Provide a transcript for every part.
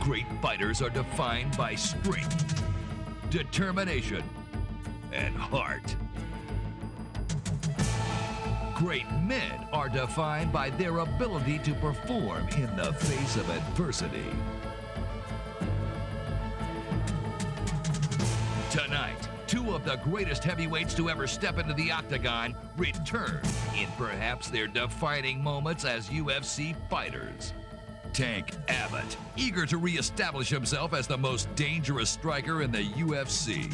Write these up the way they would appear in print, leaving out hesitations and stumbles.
Great fighters are defined by strength, determination, and heart. Great men are defined by their ability to perform in the face of adversity. Tonight, two of the greatest heavyweights to ever step into the octagon return in perhaps their defining moments as UFC fighters. Tank Abbott, eager to reestablish himself as the most dangerous striker in the UFC.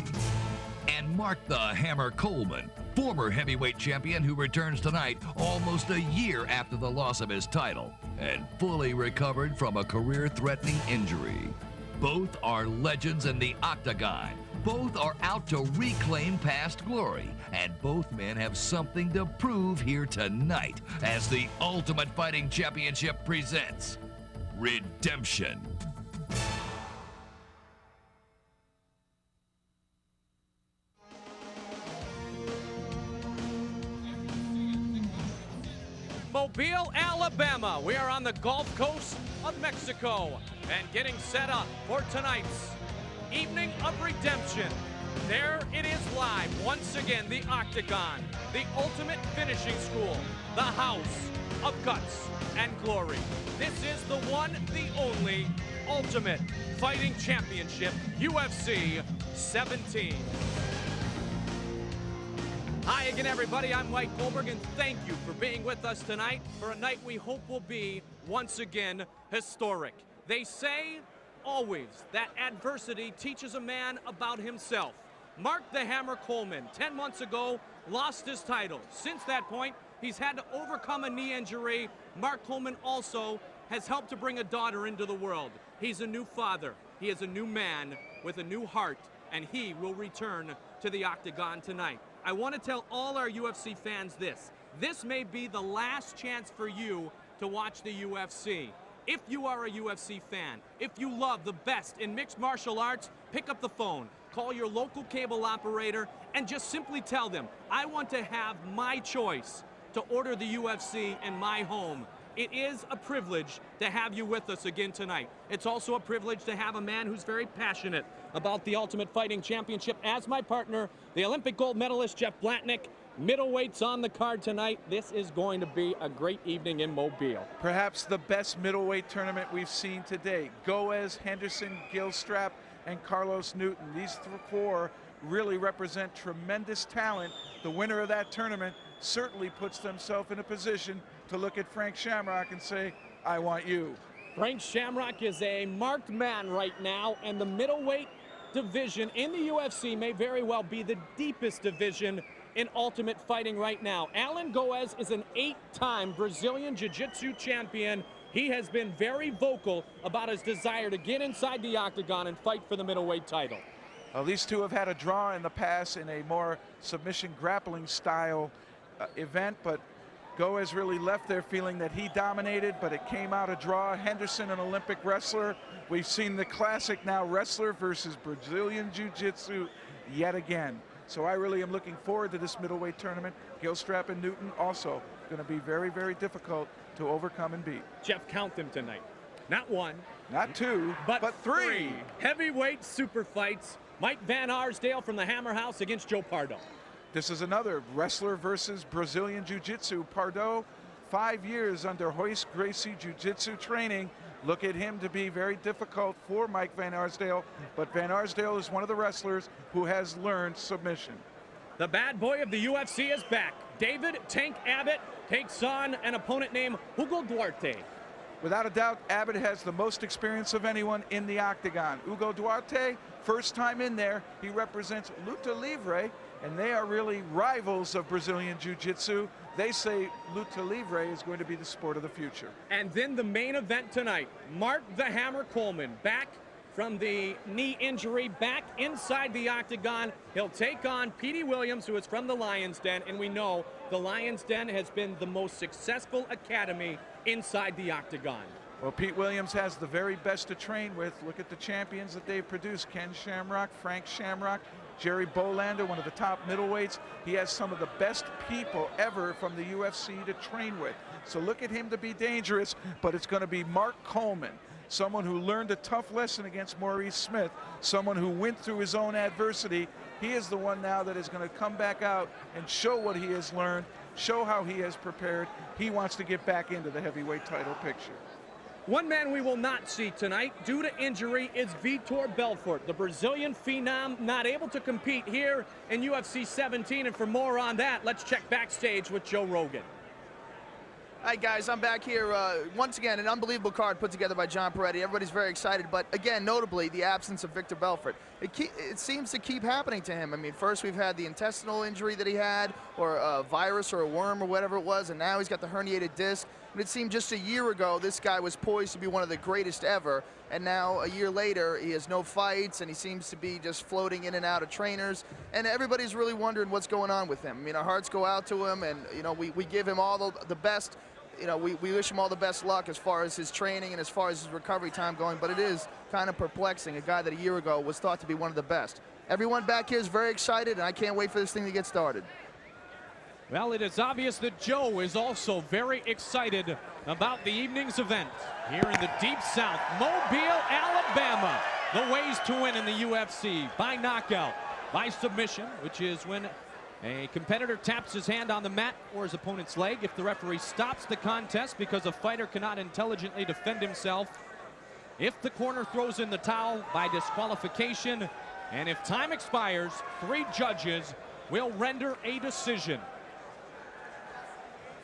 And Mark the Hammer Coleman, former heavyweight champion who returns tonight almost a year after the loss of his title and fully recovered from a career-threatening injury. Both are legends in the octagon. Both are out to reclaim past glory, and both men have something to prove here tonight as the Ultimate Fighting Championship presents Redemption. Mobile, Alabama. We are on the Gulf Coast of Mexico and getting set up for tonight's evening of redemption. There it is live once again, the Octagon, the ultimate finishing school, the house of guts and glory. This is the one, the only Ultimate Fighting Championship, UFC 17. Hi again, everybody. I'm Mike Goldberg, and thank you for being with us tonight for a night we hope will be, once again, historic. They say always that adversity teaches a man about himself. Mark the Hammer Coleman, 10 months ago, lost his title. Since that point, he's had to overcome a knee injury. Mark Coleman also has helped to bring a daughter into the world. He's a new father. He is a new man with a new heart, and he will return to the octagon tonight. I want to tell all our UFC fans this. This may be the last chance for you to watch the UFC. If you are a UFC fan, if you love the best in mixed martial arts, pick up the phone, call your local cable operator, and just simply tell them, I want to have my choice to order the UFC in my home. It is a privilege to have you with us again tonight. It's also a privilege to have a man who's very passionate about the Ultimate Fighting Championship as my partner, the Olympic gold medalist, Jeff Blatnik. Middleweight's on the card tonight. This is going to be a great evening in Mobile. Perhaps the best middleweight tournament we've seen today. Goes, Henderson, Gilstrap, and Carlos Newton. These four really represent tremendous talent. The winner of that tournament certainly puts themselves in a position to look at Frank Shamrock and say, I want you. Frank Shamrock is a marked man right now, and the middleweight division in the UFC may very well be the deepest division in Ultimate Fighting right now. Alan Goes is an 8-time Brazilian Jiu-Jitsu champion. He has been very vocal about his desire to get inside the octagon and fight for the middleweight title. Well, these two have had a draw in the past in a more submission grappling style event, but Goes really left there feeling that he dominated, but it came out a draw. Henderson, an Olympic wrestler. We've seen the classic now, wrestler versus Brazilian Jiu-Jitsu yet again. So I really am looking forward to this middleweight tournament. Gilstrap and Newton also going to be very, very difficult to overcome and beat. Jeff, count them tonight. Not one. Not two, but three. Heavyweight super fights. Mike Van Arsdale from the Hammer House against Joe Pardo. This is another wrestler versus Brazilian Jiu-Jitsu. Pardo, 5 years under Royce Gracie Jiu-Jitsu training. Look at him to be very difficult for Mike Van Arsdale, but Van Arsdale is one of the wrestlers who has learned submission. The bad boy of the UFC is back. David Tank Abbott takes on an opponent named Hugo Duarte. Without a doubt, Abbott has the most experience of anyone in the octagon. Hugo Duarte, first time in there, he represents Luta Livre, and they are really rivals of Brazilian Jiu-Jitsu. They say Luta Livre is going to be the sport of the future. And then the main event tonight, Mark the Hammer Coleman, back from the knee injury, back inside the octagon. He'll take on Petey Williams, who is from the Lion's Den, and we know the Lion's Den has been the most successful academy inside the octagon. Well, Pete Williams has the very best to train with. Look at the champions that they've produced. Ken Shamrock, Frank Shamrock, Jerry Bolander, one of the top middleweights. He has some of the best people ever from the UFC to train with. So look at him to be dangerous, but it's going to be Mark Coleman, someone who learned a tough lesson against Maurice Smith, someone who went through his own adversity. He is the one now that is going to come back out and show what he has learned, show how he has prepared. He wants to get back into the heavyweight title picture. One man we will not see tonight due to injury is Vitor Belfort, the Brazilian phenom, not able to compete here in UFC 17. And for more on that, let's check backstage with Joe Rogan. Hi guys, I'm back here once again. An unbelievable card put together by John Peretti. Everybody's very excited, but again, notably the absence of Vitor Belfort. It seems to keep happening to him. I mean, first we've had the intestinal injury that he had, or a virus or a worm or whatever it was, and now he's got the herniated disc. And it seemed just a year ago this guy was poised to be one of the greatest ever, and now a year later he has no fights and he seems to be just floating in and out of trainers, and everybody's really wondering what's going on with him. I mean, our hearts go out to him, and you know, we give him all the best. You know, we wish him all the best luck as far as his training and as far as his recovery time going, but it is kind of perplexing, a guy that a year ago was thought to be one of the best. Everyone back here is very excited, and I can't wait for this thing to get started. Well, it is obvious that Joe is also very excited about the evening's event here in the Deep South, Mobile, Alabama. The ways to win in the UFC: by knockout, by submission, which is when a competitor taps his hand on the mat or his opponent's leg. If the referee stops the contest because a fighter cannot intelligently defend himself. If the corner throws in the towel, by disqualification. And if time expires, 3 judges will render a decision.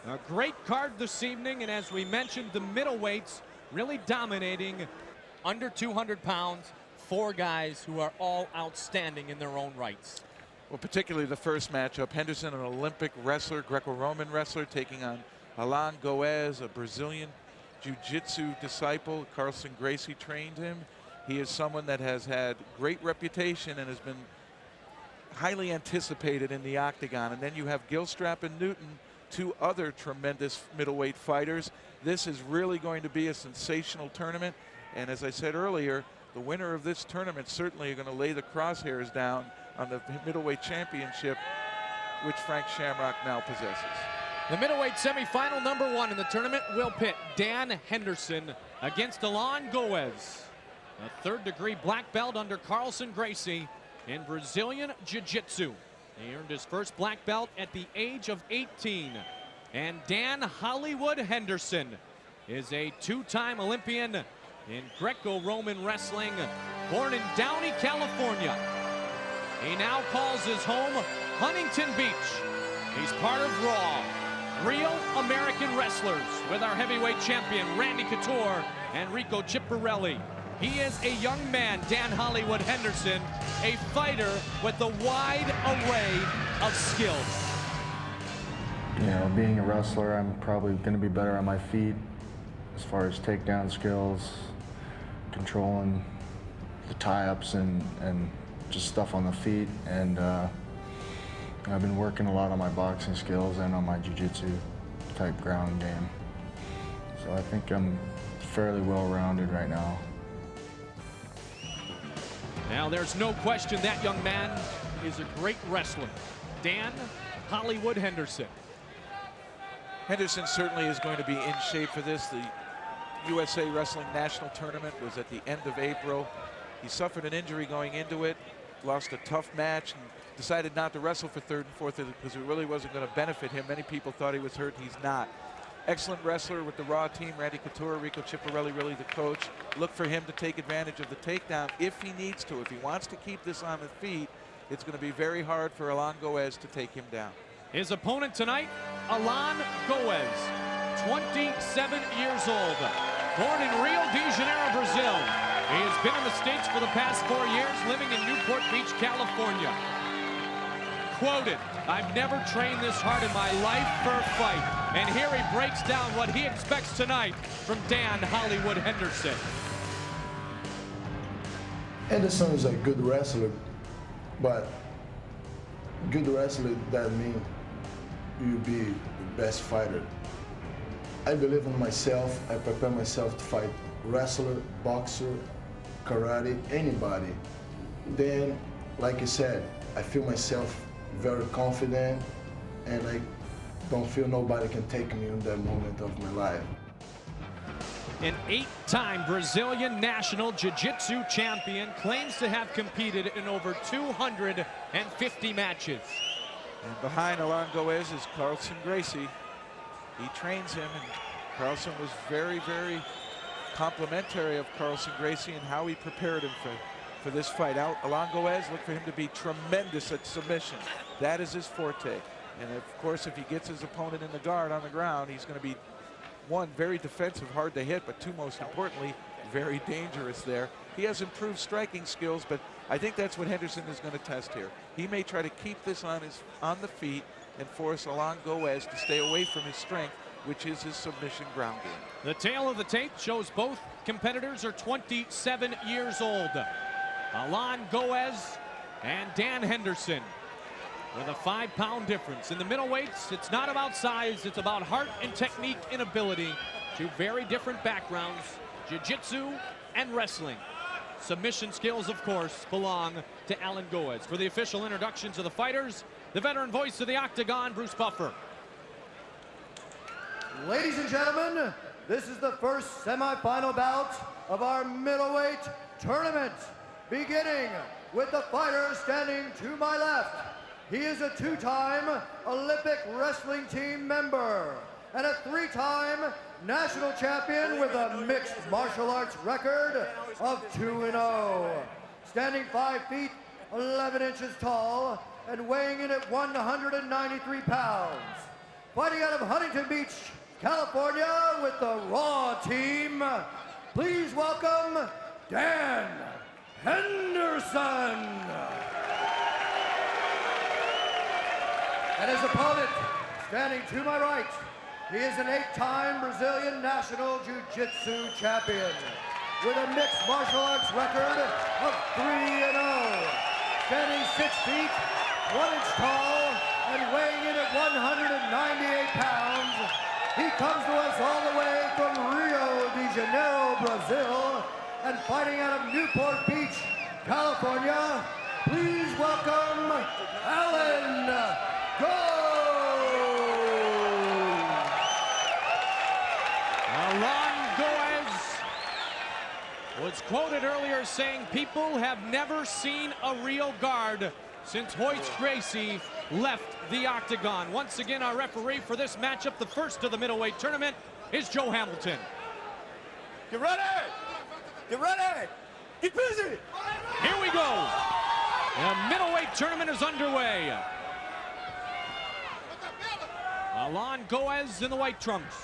A great card this evening, and as we mentioned, the middleweights really dominating. Under 200 pounds, 4 guys who are all outstanding in their own rights. Well, particularly the first matchup, Henderson, an Olympic wrestler, Greco-Roman wrestler, taking on Alan Goez, a Brazilian jiu-jitsu disciple. Carlson Gracie trained him. He is someone that has had great reputation and has been highly anticipated in the octagon. And then you have Gilstrap and Newton, 2 other tremendous middleweight fighters. This is really going to be a sensational tournament. And as I said earlier, the winner of this tournament certainly are going to lay the crosshairs down on the middleweight championship, which Frank Shamrock now possesses. The middleweight semifinal number 1 in the tournament will pit Dan Henderson against Alan Goez, a 3rd-degree black belt under Carlson Gracie in Brazilian Jiu-Jitsu. He earned his first black belt at the age of 18. And Dan Hollywood Henderson is a 2-time Olympian in Greco-Roman wrestling, born in Downey, California. He now calls his home Huntington Beach. He's part of Raw, Real American Wrestlers, with our heavyweight champion Randy Couture and Rico Chiapparelli. He is a young man, Dan Hollywood Henderson, a fighter with a wide array of skills. You know, being a wrestler, I'm probably going to be better on my feet as far as takedown skills, controlling the tie-ups and just stuff on the feet. And I've been working a lot on my boxing skills and on my jiu-jitsu type ground game. So I think I'm fairly well-rounded right now. Now, there's no question that young man is a great wrestler. Dan Hollywood Henderson. Henderson certainly is going to be in shape for this. The USA Wrestling National Tournament was at the end of April. He suffered an injury going into it, lost a tough match, and decided not to wrestle for 3rd and 4th because it really wasn't going to benefit him. Many people thought he was hurt. He's not. Excellent wrestler with the Raw team, Randy Couture, Rico Chiapparelli, really the coach. Look for him to take advantage of the takedown if he needs to. If he wants to keep this on his feet, it's going to be very hard for Alan Goez to take him down. His opponent tonight, Alan Goez, 27 years old, born in Rio de Janeiro, Brazil. He has been in the States for the past 4 years, living in Newport Beach, California. Quoted, "I've never trained this hard in my life for a fight." And here he breaks down what he expects tonight from Dan Hollywood Henderson. Henderson is a good wrestler, but good wrestler doesn't mean you'll be the best fighter. I believe in myself. I prepare myself to fight wrestler, boxer, karate, anybody. Then, like I said, I feel myself very confident, and I don't feel nobody can take me in that moment of my life. An 8-time Brazilian national jiu-jitsu champion, claims to have competed in over 250 matches. And behind Alan Goes is Carlson Gracie. He trains him, and Carlson was very, very complimentary of Carlson Gracie and how he prepared him for this fight. Alan Goes, look for him to be tremendous at submission. That is his forte. And of course, if he gets his opponent in the guard on the ground, he's going to be, one, very defensive, hard to hit, but two, most importantly, very dangerous there. He has improved striking skills, but I think that's what Henderson is going to test here. He may try to keep this on the feet and force Alan Goes to stay away from his strength, which is his submission ground game. The tail of the tape shows both competitors are 27 years old. Alan Goes and Dan Henderson, with a 5-pound difference. In the middleweights, it's not about size, it's about heart and technique and ability. Two very different backgrounds, jiu-jitsu and wrestling. Submission skills, of course, belong to Alan Goes. For the official introductions of the fighters, the veteran voice of the Octagon, Bruce Buffer. Ladies and gentlemen, this is the first semifinal bout of our middleweight tournament, beginning with the fighter standing to my left. He is a 2-time Olympic wrestling team member and a 3-time national champion with a mixed martial arts record of 2-0. Standing 5 feet, 11 inches tall and weighing in at 193 pounds. Fighting out of Huntington Beach, California with the Raw team, please welcome Dan Henderson. And his opponent, standing to my right, he is an 8-time Brazilian national jiu-jitsu champion with a mixed martial arts record of 3-0. Standing 6 feet, 1 inch tall, and weighing in at 198 pounds, he comes to us all the way from Rio de Janeiro, Brazil, and fighting out of Newport Beach, California, please welcome Alan Goes. Alan Goes was quoted earlier saying people have never seen a real guard since Royce Gracie left the octagon. Once again, our referee for this matchup, the first of the middleweight tournament, is Joe Hamilton. Get ready! Get ready! Get busy! Here we go. The middleweight tournament is underway. Alan Goes in the white trunks.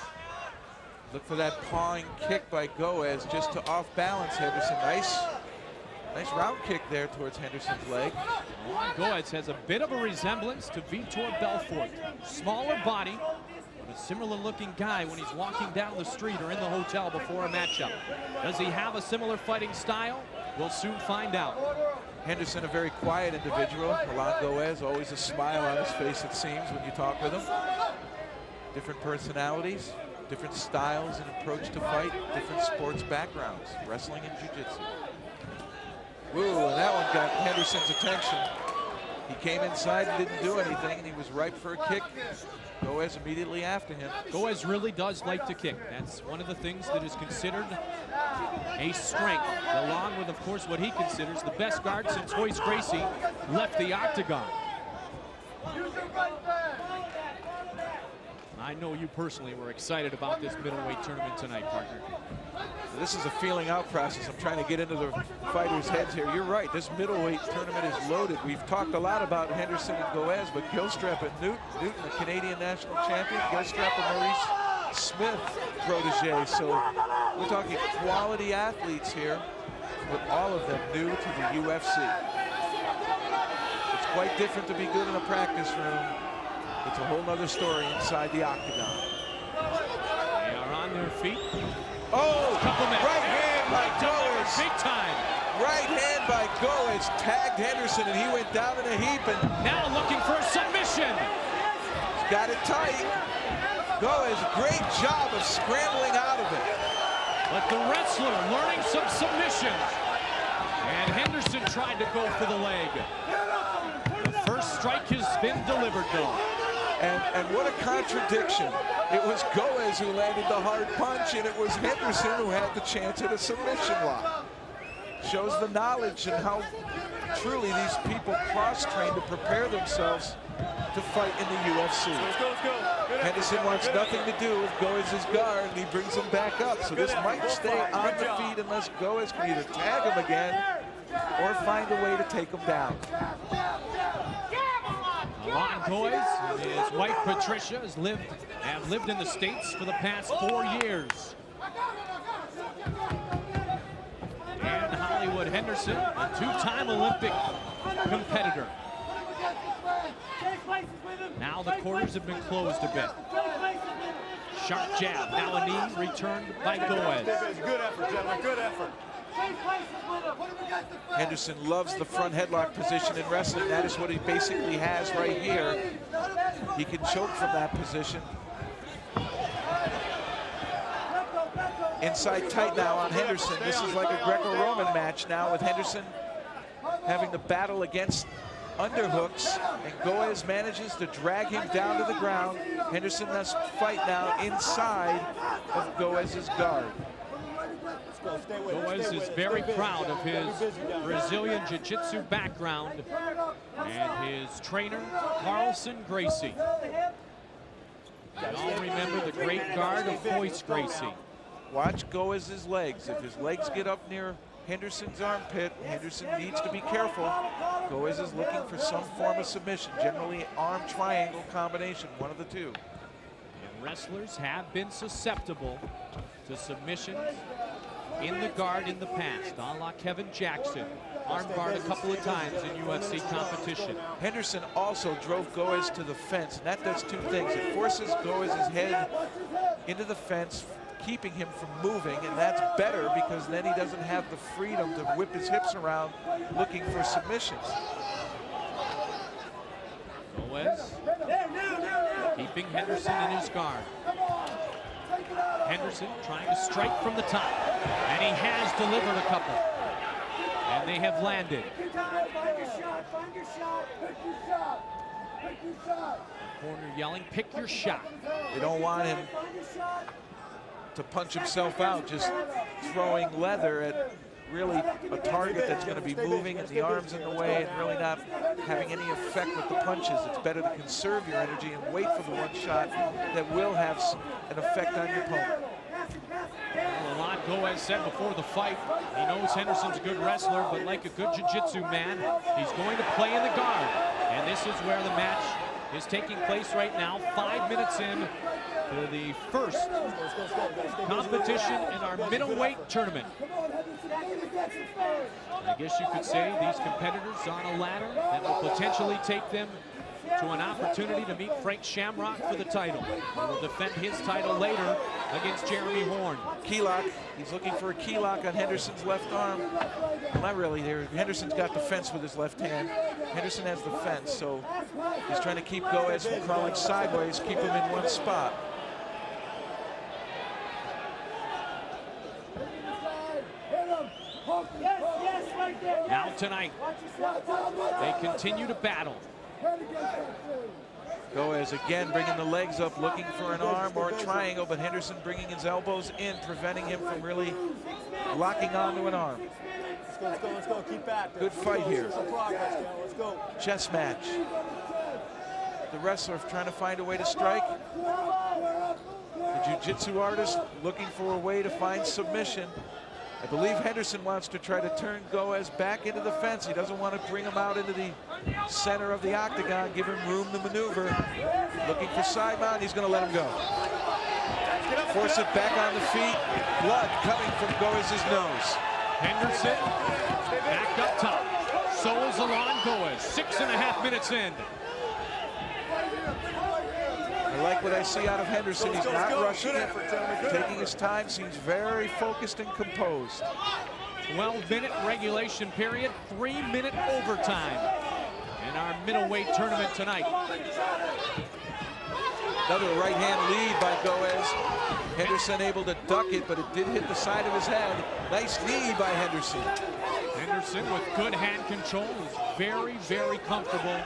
Look for that pawing kick by Goes just to off-balance Henderson. Nice round kick there towards Henderson's leg. Alan Goes has a bit of a resemblance to Vitor Belfort. Smaller body, but a similar-looking guy when he's walking down the street or in the hotel before a matchup. Does he have a similar fighting style? We'll soon find out. Henderson, a very quiet individual. Alan Goes, always a smile on his face, it seems, when you talk with him. Different personalities, different styles and approach to fight, different sports backgrounds, wrestling and jiu-jitsu. Ooh, and that one got Henderson's attention. He came inside and didn't do anything, and he was ripe for a kick. Goes immediately after him. Goes really does like to kick. That's one of the things that is considered a strength, along with, of course, what he considers the best guard since Royce Gracie left the octagon. I know you personally were excited about this middleweight tournament tonight, partner. This is a feeling out process. I'm trying to get into the fighters' heads here. You're right, this middleweight tournament is loaded. We've talked a lot about Henderson and Goes, but Gilstrap and Newton, the Canadian national champion, Gilstrap and Maurice Smith protege. So we're talking quality athletes here, with all of them new to the UFC. It's quite different to be good in a practice room. It's a whole nother story inside the octagon. They are on their feet. Oh, right hand by Goes. Big time. Right hand by Goes tagged Henderson, and he went down in a heap. And now looking for a submission. He's got it tight. Goes, great job of scrambling out of it. But the wrestler learning some submissions. And Henderson tried to go for the leg. first strike has been delivered, though. And what a contradiction. It was Goes who landed the hard punch, and it was Henderson who had the chance at a submission lock. Shows the knowledge and how truly these people cross-train to prepare themselves to fight in the UFC. Let's go. Henderson wants nothing to do with Goes' guard, and he brings him back up. So this might stay on the feet unless Goes can either tag him again or find a way to take him down. Ron Goes and his wife Patricia have lived in the States for the past 4 years. And Hollywood Henderson, a two-time Olympic competitor. Now the quarters have been closed a bit. Sharp jab, now a knee returned by Goes. Good effort, gentlemen, good effort. Henderson loves the front headlock position in wrestling. That is what he basically has right here. He can choke from that position. Inside tight now on Henderson. This is like a Greco-Roman match now, with Henderson having to battle against underhooks, and Goes manages to drag him down to the ground. Henderson must fight now inside of Goes' guard. Goes is very proud of his Brazilian Jiu-Jitsu background and his trainer, Carlson Gracie. We all remember the great guard of Royce Gracie. Watch Goes' legs. If his legs get up near Henderson's armpit, Henderson needs to be careful. Goes is looking for some form of submission, generally arm triangle combination, one of the two. And wrestlers have been susceptible to submissions in the guard in the past, a la Kevin Jackson, armbarred a couple of times in UFC competition. Henderson also drove Goes to the fence, and that does two things. It forces Goes' head into the fence, keeping him from moving, and that's better because then he doesn't have the freedom to whip his hips around looking for submissions. Goes keeping Henderson in his guard. Henderson trying to strike from the top, and he has delivered a couple, and they have landed. Corner yelling, pick your shot. They don't want him to punch himself out, just throwing leather at really a target that's going to be moving and the arms in the way and really not having any effect with the punches. It's better to conserve your energy and wait for the one shot that will have an effect on your opponent. Well, a lot Goes said before the fight, he knows Henderson's a good wrestler, but like a good jiu-jitsu man, he's going to play in the guard. And this is where the match is taking place right now, 5 minutes in to the first competition in our middleweight tournament. I guess you could say these competitors on a ladder that will potentially take them to an opportunity to meet Frank Shamrock for the title. He will defend his title later against Jeremy Horn. Key lock. He's looking for a key lock on Henderson's left arm. Well, not really there. Henderson's got the fence with his left hand. Henderson has the fence, so he's trying to keep Goes from crawling sideways, keep him in one spot. Now tonight, they continue to battle. Goes again bringing the legs up, looking for an arm or a triangle, but Henderson bringing his elbows in, preventing him from really locking onto an arm. Let's go, keep back. Good fight here. Let's go. Chess match. The wrestler trying to find a way to strike. The jiu-jitsu artist looking for a way to find submission. I believe Henderson wants to try to turn Goes back into the fence. He doesn't want to bring him out into the center of the octagon, give him room to maneuver. Looking for side mount, he's going to let him go. Force it back on the feet. Blood coming from Goes' nose. Henderson back up top. So is Alon Goes, 6.5 minutes in. I like what I see out of Henderson. He's not rushing it, taking his time, seems very focused and composed. 12-minute regulation period, 3-minute overtime in our middleweight tournament tonight. Another right hand lead by Goes. Henderson able to duck it, but it did hit the side of his head. Nice knee by Henderson. Henderson with good hand control is very, very comfortable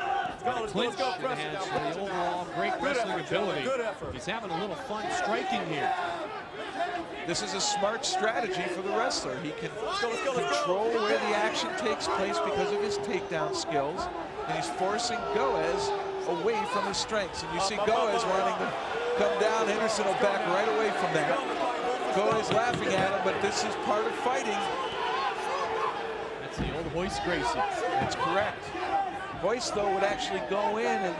clinch and has the overall great wrestling ability. Good effort. He's having a little fun striking here. This is a smart strategy for the wrestler. He can control where the action takes place because of his takedown skills, and he's forcing Goes away from his strengths. And you see Goes wanting to come down. Henderson will back right away from that. Goes laughing at him, but this is part of fighting. That's the old Hoist Gracie. That's correct. Hoist, though, would actually go in and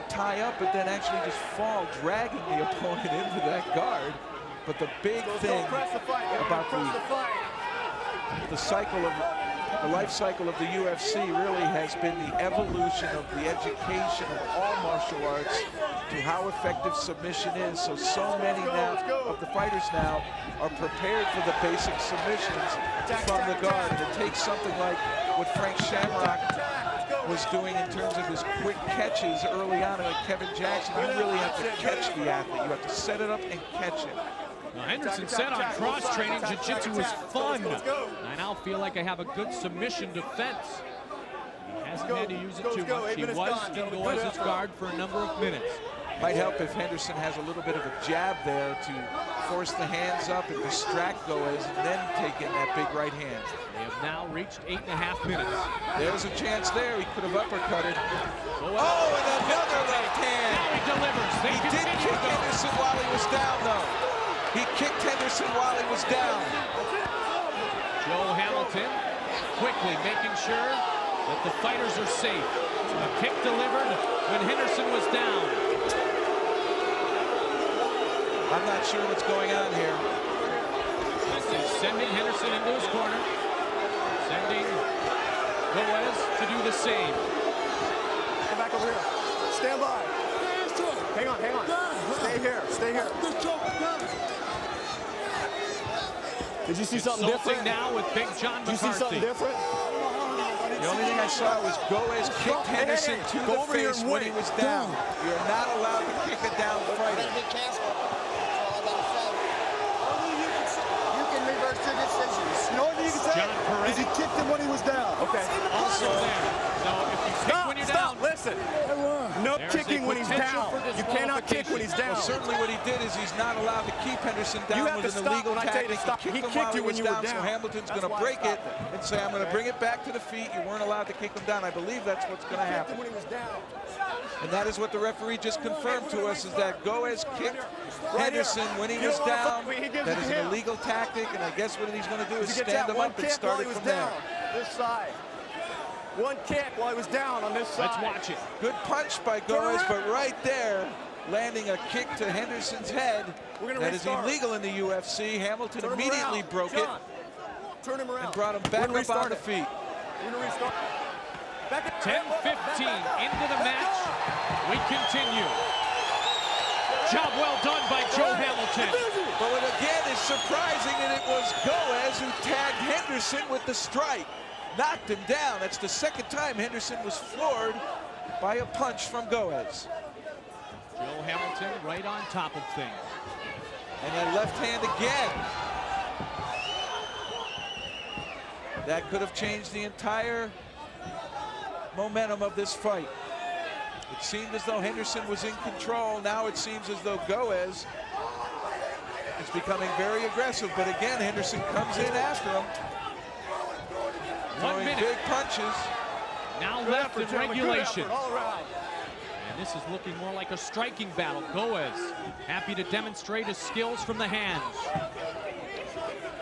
tie up, but then actually just fall, dragging the opponent into that guard. But the big thing about the cycle of the life cycle of the UFC really has been the evolution of the education of all martial arts to how effective submission is. So many now of the fighters now are prepared for the basic submissions from the guard. And it takes something like what Frank Shamrock was doing in terms of his quick catches early on, like Kevin Jackson. You really have to catch the athlete. You have to set it up and catch it. Now Henderson said on cross-training, jiu-jitsu was fun. I now feel like I have a good submission defense. He hasn't had to use it too much. He was in Goes' guard for a number of minutes. Might help if Henderson has a little bit of a jab there to force the hands up and distract Goes and then take in that big right hand. They have now reached 8.5 minutes. There's a chance there. He could have uppercutted. Oh, and another left hand. Now he delivers. He did kick Henderson while he was down, though. He kicked Henderson while he was down. Joe Hamilton quickly making sure that the fighters are safe. A kick delivered when Henderson was down. I'm not sure what's going on here. This is sending Henderson into his corner. Sending Goes to do the same. Come back over here. Stand by. Hang on, hang on. Stay here, stay here. Did you see something different? Now with Big John McCarthy. Did you see something different? The only thing I saw was Goes kicked Henderson to the face when he was down. You're not allowed to kick a down fighter. You can reverse your decisions. You know what you can say? Is he kicked him when he was down. Okay. Also there. So if you kick when you're down. Listen. No kicking when he's down. You cannot kick when he's down. Well, certainly what he did is he's not allowed to keep Henderson down with an illegal tactic. He kicked you when you were down. So Hamilton's going to break it and say, I'm going to bring it back to the feet. You weren't allowed to kick him down. I believe that's what's going to happen. And that is what the referee just confirmed to us, is that Goes kicked Henderson when he was down. That is an illegal tactic, and I guess what he's going to do is stand him up and start it from there. This side. One kick while he was down on this side. Let's watch it. Good punch by Goes, but right there, landing a kick to Henderson's head. That is illegal in the UFC. Hamilton immediately broke it and brought him back up on the feet. 10-15 into the match. We continue. Job well done by Joe Hamilton. But what again is surprising that it was Goes who tagged Henderson with the strike. Knocked him down. That's the second time Henderson was floored by a punch from Goes. Joe Hamilton right on top of things. And then left hand again. That could have changed the entire momentum of this fight. It seemed as though Henderson was in control. Now it seems as though Goes is becoming very aggressive. But again, Henderson comes in after him. 1 minute. Big punches. Now left in regulation. And this is looking more like a striking battle. Goes happy to demonstrate his skills from the hands.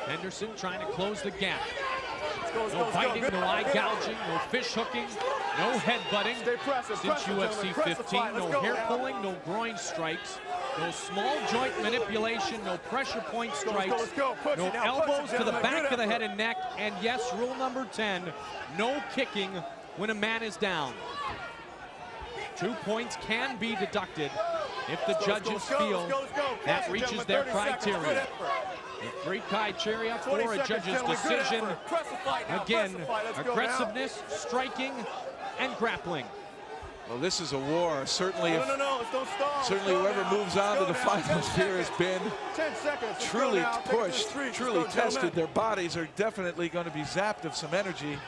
Henderson trying to close the gap. No biting, no eye gouging, no fish hooking, no headbutting. Since UFC 15, no hair pulling, no groin strikes, no small joint manipulation, no pressure point strikes, no elbows to the back of the head and neck, and yes, rule number 10, no kicking when a man is down. 2 points can be deducted if the judges feel that reaches their criteria. The 3 criteria for a judge's decision. Again, aggressiveness, striking, and grappling. Well, this is a war. Certainly, certainly whoever moves on to the finals here has been truly pushed, truly tested. Their bodies are definitely going to be zapped of some energy.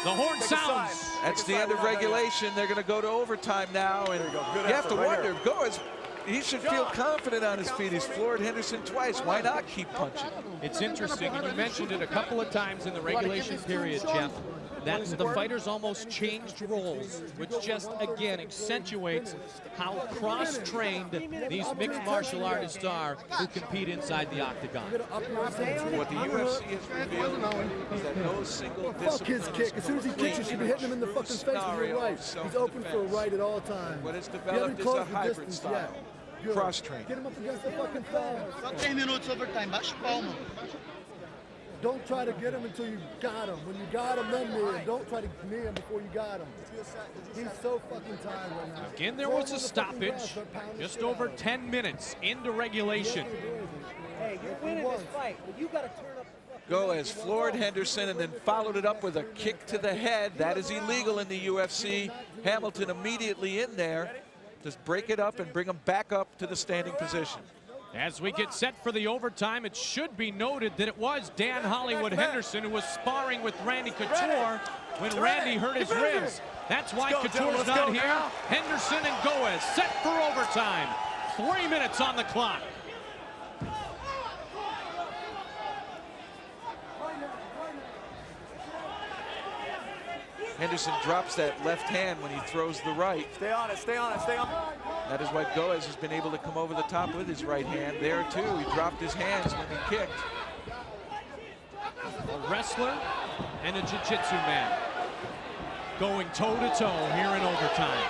The horn sounds. That's the end of regulation. They're going to go to overtime now, and you have to wonder if Goes. He should feel confident on his feet. He's floored Henderson twice. Why not keep punching? It's interesting, and you mentioned it a couple of times in the regulation period, Jeff, that the fighters almost changed roles, which just, again, accentuates how cross-trained these mixed martial artists are who compete inside the octagon. What the UFC has revealed is that no single discipline his kick. As soon as he kicks, you should be hitting him in the fucking face with your right. He's open for a right at all times. What has developed is a hybrid style. Cross-training. Get him up against the fucking fence. Só 10 minutos overtime, baixa o palmo. Don't try to get him until you got him. When you got him, then knee him. Don't try to knee him before you got him. He's so fucking tired right now. Again, there was a stoppage. Just over 10 minutes into regulation. Hey, you're winning this fight, but you got to turn up the fucking... Goes floored Henderson and then followed it up with a kick to the head. That is illegal in the UFC. Hamilton immediately in there. Just break it up and bring them back up to the standing position. As we get set for the overtime, it should be noted that it was Dan Hollywood Henderson who was sparring with Randy Couture when Randy hurt his ribs. That's why Couture's not here. Henderson and Goes set for overtime. 3 minutes on the clock. Henderson drops that left hand when he throws the right. Stay on it, stay on it, stay on it. That is why Goes has been able to come over the top with his right hand. There too, he dropped his hands when he kicked. A wrestler and a jiu-jitsu man going toe-to-toe here in overtime.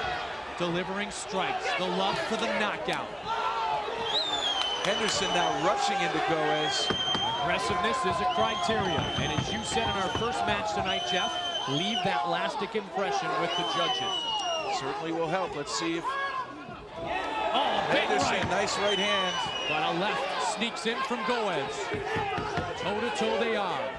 Delivering strikes, the love for the knockout. Henderson now rushing into Goes. Aggressiveness is a criteria, and as you said in our first match tonight, Jeff, leave that lasting impression with the judges. Certainly will help. Let's see if big Henderson, right. nice right hand. But a left sneaks in from Goes. Toe-to-toe they are.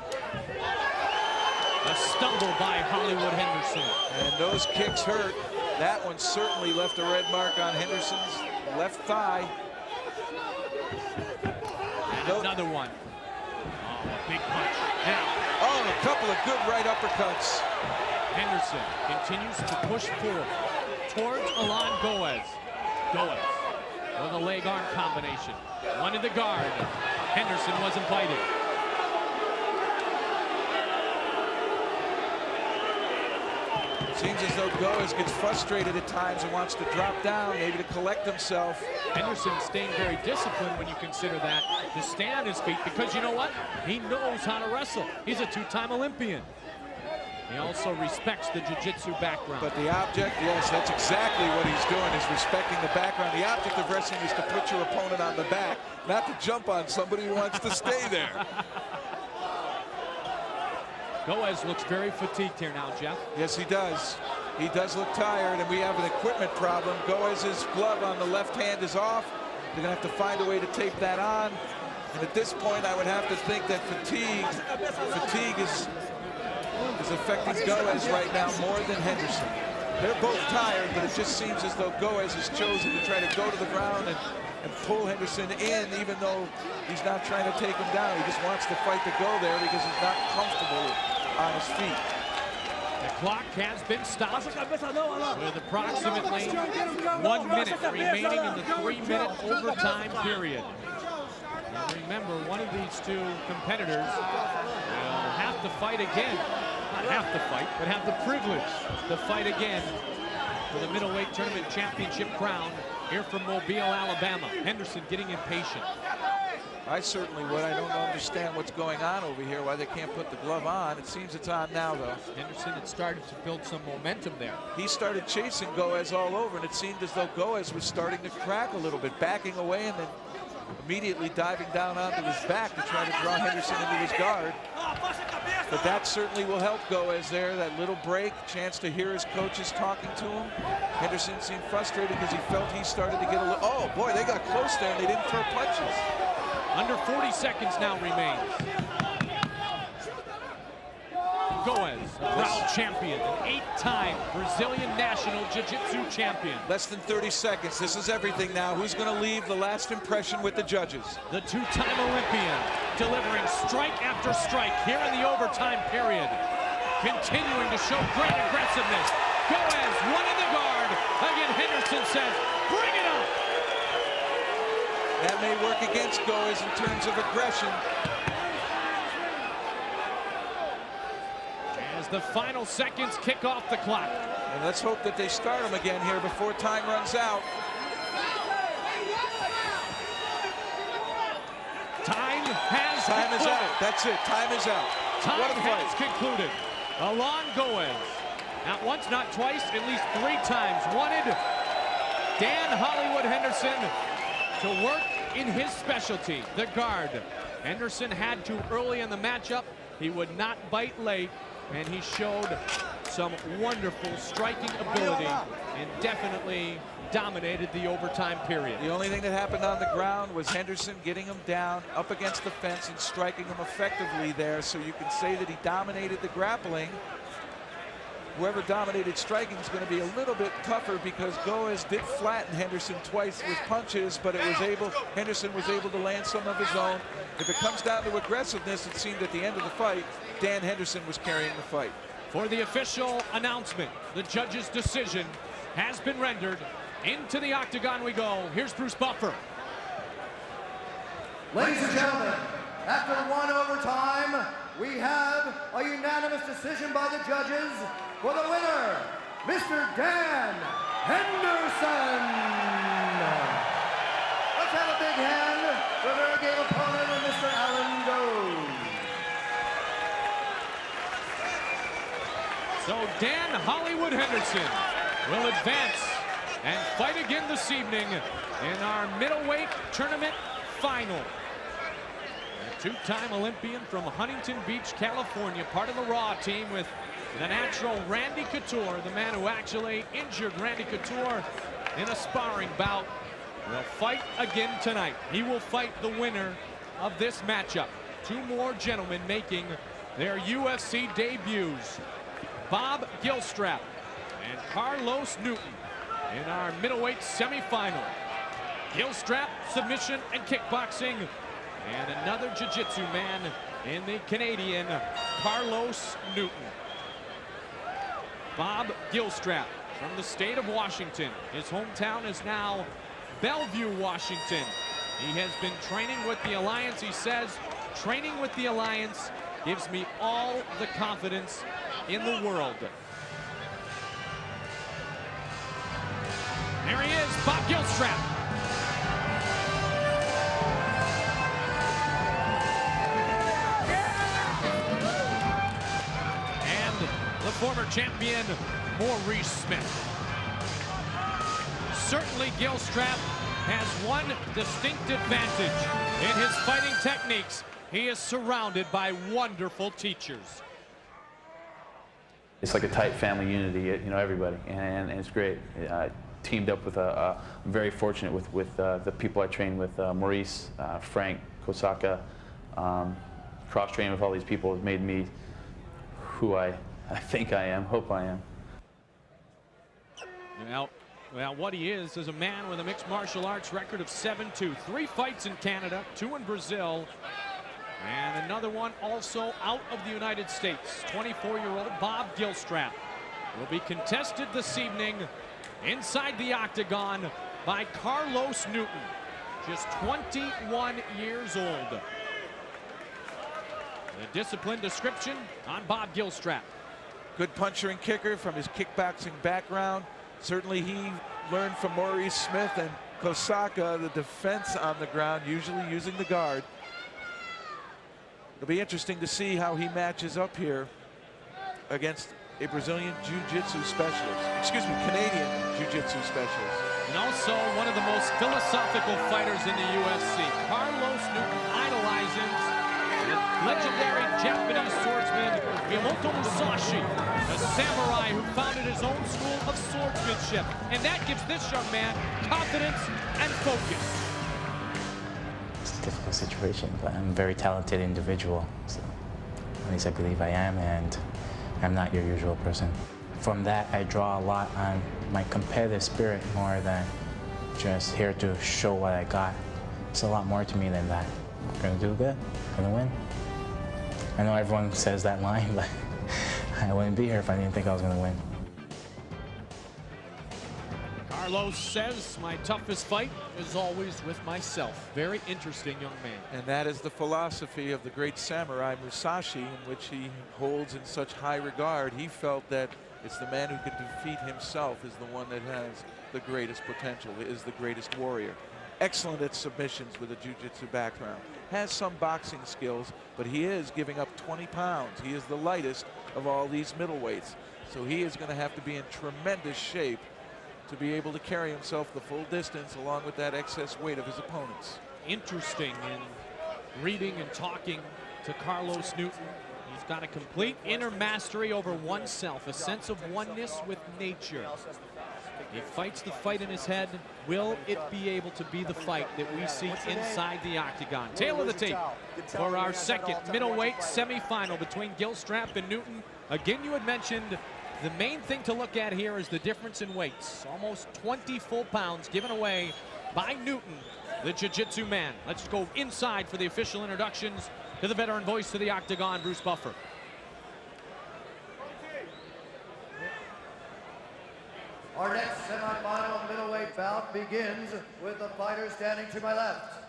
A stumble by Hollywood Henderson. And those kicks hurt. That one certainly left a red mark on Henderson's left thigh. And another one. Oh, a big punch. Now. Oh, a couple of good right uppercuts. Henderson continues to push forward towards Alon Goes. Goes with a leg arm combination. One in the guard. Henderson was invited. Seems as though Goes gets frustrated at times and wants to drop down, maybe to collect himself. Henderson staying very disciplined when you consider that, to stay on his feet, because you know what? He knows how to wrestle. He's a two-time Olympian. He also respects the jiu-jitsu background. But the object, yes, that's exactly what he's doing, is respecting the background. The object of wrestling is to put your opponent on the back, not to jump on somebody who wants to stay there. Goes looks very fatigued here now, Jeff. Yes, he does. He does look tired, and we have an equipment problem. Goes' glove on the left hand is off. They're going to have to find a way to tape that on. And at this point, I would have to think that fatigue is affecting Goes right now more than Henderson. They're both tired, but it just seems as though Goes has chosen to try to go to the ground and pull Henderson in, even though he's not trying to take him down. He just wants the fight to go there because he's not comfortable on his feet. The clock has been stopped with approximately 1 minute remaining in the 3-minute overtime period. And remember, one of these two competitors will have to fight again. Not have to fight, but have the privilege to fight again for the middleweight tournament championship crown here from Mobile, Alabama. Henderson getting impatient. I certainly would. I don't understand what's going on over here, why they can't put the glove on. It seems it's on now, though. Henderson had started to build some momentum there. He started chasing Goes all over, and it seemed as though Goes was starting to crack a little bit, backing away and then immediately diving down onto his back to try to draw Henderson into his guard. But that certainly will help Goes there, that little break, chance to hear his coaches talking to him. Henderson seemed frustrated because he felt he started to get a little, oh boy, they got close there and they didn't throw punches. Under 40 seconds now remains. Goes, proud champion, an 8-time Brazilian national jiu-jitsu champion. Less than 30 seconds. This is everything now. Who's going to leave the last impression with the judges? The 2-time Olympian delivering strike after strike here in the overtime period. continuing to show great aggressiveness. Goes, one in the guard. Again, Henderson says, bring it up. That may work against Goes in terms of aggression. As the final seconds kick off the clock. And let's hope that they start him again here before time runs out. Time has Time is concluded. out. That's it. Time is out. Time What a fight. has concluded. Alon Goes, not once, not twice, at least 3 times, wanted Dan Hollywood Henderson to work in his specialty, the guard. Henderson had to early in the matchup. He would not bite late, and he showed some wonderful striking ability and definitely dominated the overtime period. The only thing that happened on the ground was Henderson getting him down up against the fence and striking him effectively there, so you can say that he dominated the grappling. Whoever dominated striking is going to be a little bit tougher because Goes did flatten Henderson twice with punches, but Henderson was able to land some of his own. If it comes down to aggressiveness, it seemed at the end of the fight, Dan Henderson was carrying the fight. For the official announcement, the judge's decision has been rendered. Into the octagon we go. Here's Bruce Buffer. Ladies and gentlemen, after 1 overtime, we have a unanimous decision by the judges for the winner, Mr. Dan Henderson. Let's have a big hand for their game opponent, Mr. Alan Goes. So Dan Hollywood Henderson will advance and fight again this evening in our middleweight tournament final. A 2-time Olympian from Huntington Beach, California, part of the Raw team with the natural Randy Couture, the man who actually injured Randy Couture in a sparring bout, will fight again tonight. He will fight the winner of this matchup. 2 more gentlemen making their UFC debuts. Bob Gilstrap and Carlos Newton in our middleweight semifinal. Gilstrap, submission and kickboxing, and another jiu-jitsu man in the Canadian, Carlos Newton. Bob Gilstrap from the state of Washington. His hometown is now Bellevue, Washington. He has been training with the Alliance. He says, training with the Alliance gives me all the confidence in the world. There he is, Bob Gilstrap. And the former champion, Maurice Smith. Certainly Gilstrap has one distinct advantage in his fighting techniques. He is surrounded by wonderful teachers. It's like a tight family unity, you know, everybody, and it's great. Teamed up with I'm very fortunate with the people I train with, Maurice, Frank, Kosaka, cross-training with all these people has made me who I think I am, hope I am. Well, what he is a man with a mixed martial arts record of 7-2. 3 fights in Canada, 2 in Brazil, and another one also out of the United States. 24-year-old Bob Gilstrap will be contested this evening inside the octagon by Carlos Newton, just 21 years old. The discipline description on Bob Gilstrap. Good puncher and kicker from his kickboxing background. Certainly he learned from Maurice Smith and Kosaka the defense on the ground, usually using the guard. It'll be interesting to see how he matches up here against a Brazilian Jiu-Jitsu specialist. Excuse me, Canadian Jiu-Jitsu specialist. And also one of the most philosophical fighters in the UFC. Carlos Newton idolizes the legendary Japanese swordsman Miyamoto Musashi, a samurai who founded his own school of swordsmanship. And that gives this young man confidence and focus. It's a difficult situation, but I'm a very talented individual. So at least I believe I am, and I'm not your usual person. From that, I draw a lot on my competitive spirit more than just here to show what I got. It's a lot more to me than that. I'm gonna do good, gonna win. I know everyone says that line, but I wouldn't be here if I didn't think I was going to win. Carlos says, my toughest fight is always with myself. Very interesting young man. And that is the philosophy of the great samurai Musashi, in which he holds in such high regard. He felt that it's the man who can defeat himself is the one that has the greatest potential, is the greatest warrior. Excellent at submissions with a jiu-jitsu background. Has some boxing skills, but he is giving up 20 pounds. He is the lightest of all these middleweights. So he is going to have to be in tremendous shape to be able to carry himself the full distance along with that excess weight of his opponents. Interesting in reading and talking to Carlos Newton. He's got a complete inner mastery over oneself, a sense of oneness with nature. He fights the fight in his head. Will it be able to be the fight that we see inside the octagon? Tail of the tape for our second middleweight semifinal between Gilstrap and Newton. Again, you had mentioned the main thing to look at here is the difference in weights. Almost 20 full pounds given away by Newton, the jiu-jitsu man. Let's go inside for the official introductions to the veteran voice of the octagon, Bruce Buffer. Our next semifinal middleweight bout begins with the fighter standing to my left.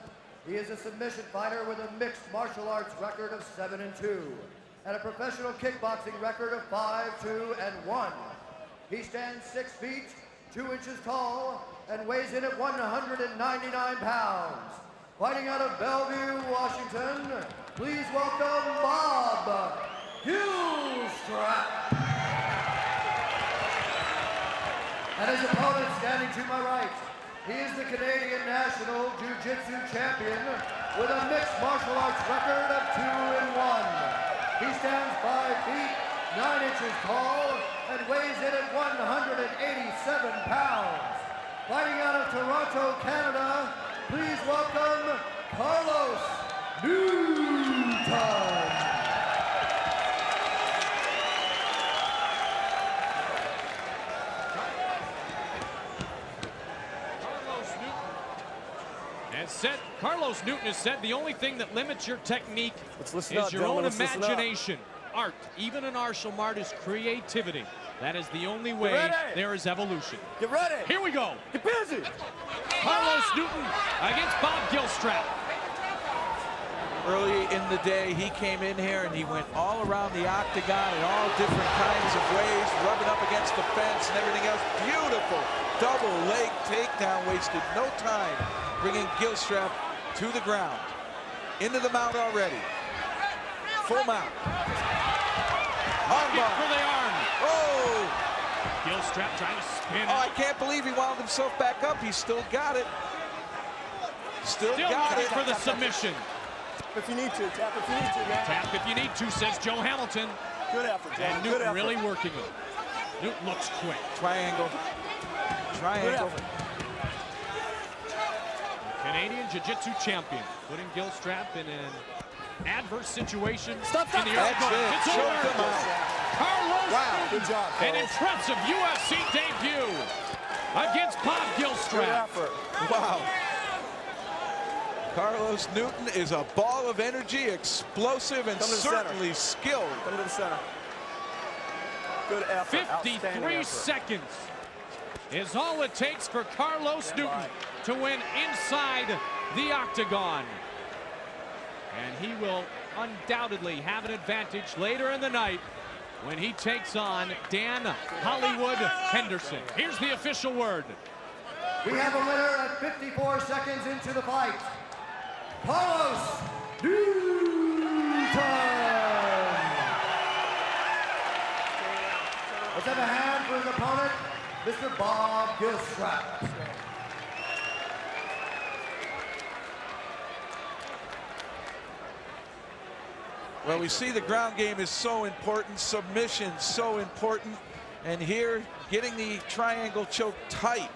He is a submission fighter with a mixed martial arts record of 7-2 and a professional kickboxing record of 5-2-1. He stands 6 feet, 2 inches tall, and weighs in at 199 pounds. Fighting out of Bellevue, Washington, please welcome Bob Gilstrap. And his opponent standing to my right, he is the Canadian National Jiu-Jitsu Champion with a mixed martial arts record of 2-1. He stands 5 feet, 9 inches tall, and weighs in at 187 pounds. Fighting out of Toronto, Canada, please welcome Carlos Newton. Carlos Newton has said the only thing that limits your technique is up, your own let's imagination. Art, even in martial art, is creativity. That is the only way there is evolution. Get ready. Here we go. Get busy. Carlos Newton against Bob Gilstrap. Early in the day, he came in here and he went all around the octagon in all different kinds of ways, rubbing up against the fence and everything else. Beautiful double leg takedown, wasted no time, bringing Gilstrap to the ground. Into the mount already. Full mount. Armbar for the arm. Oh! Gilstrap trying to spin it. Oh, I can't believe he wound himself back up. He's still got it. Still got it. For the submission. If you need to, tap if you need to, man. Tap if you need to, says Joe Hamilton. Good effort, John. And Newton really working it. Newton looks quick. Triangle. Triangle. Canadian Jiu-Jitsu champion, putting Gilstrap in an adverse situation. In the That's it. It's Choke over. him out. Carlos Wow, good job, An Carlos. impressive UFC debut against Bob Good Gilstrap. effort. Wow. Carlos Newton is a ball of energy, explosive, and certainly skilled. Come to the center. Good effort. 53 effort. seconds is all it takes for Carlos Newton to win inside the octagon. And he will undoubtedly have an advantage later in the night when he takes on Dan Hollywood Henderson. Here's the official word. We have a winner at 54 seconds into the fight. Carlos Newton. Let's have a hand for his opponent, Mr. Bob Gilstrap. Well, we see the ground game is so important, submission so important, and here getting the triangle choke tight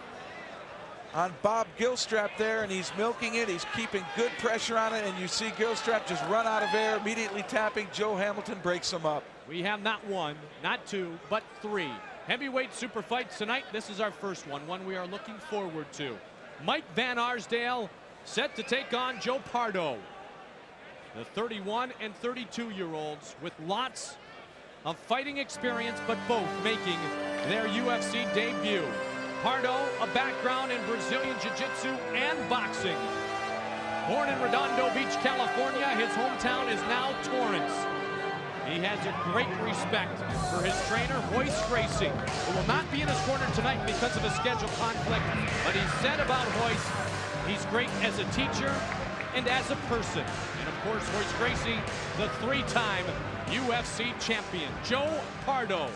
on Bob Gilstrap there, and he's milking it. He's keeping good pressure on it, and you see Gilstrap just run out of air, immediately tapping. Joe Hamilton breaks him up. We have not one, not two, but three heavyweight super fights tonight. This is our first one we are looking forward to. Mike Van Arsdale set to take on Joe Pardo. The 31 and 32-year-olds with lots of fighting experience, but both making their UFC debut. Pardo, a background in Brazilian Jiu-Jitsu and boxing. Born in Redondo Beach, California, his hometown is now Torrance. He has a great respect for his trainer, Royce Gracie, who will not be in his corner tonight because of a schedule conflict, but he said about Royce, he's great as a teacher and as a person. And of course, Royce Gracie, the three-time UFC champion. Joe Pardo,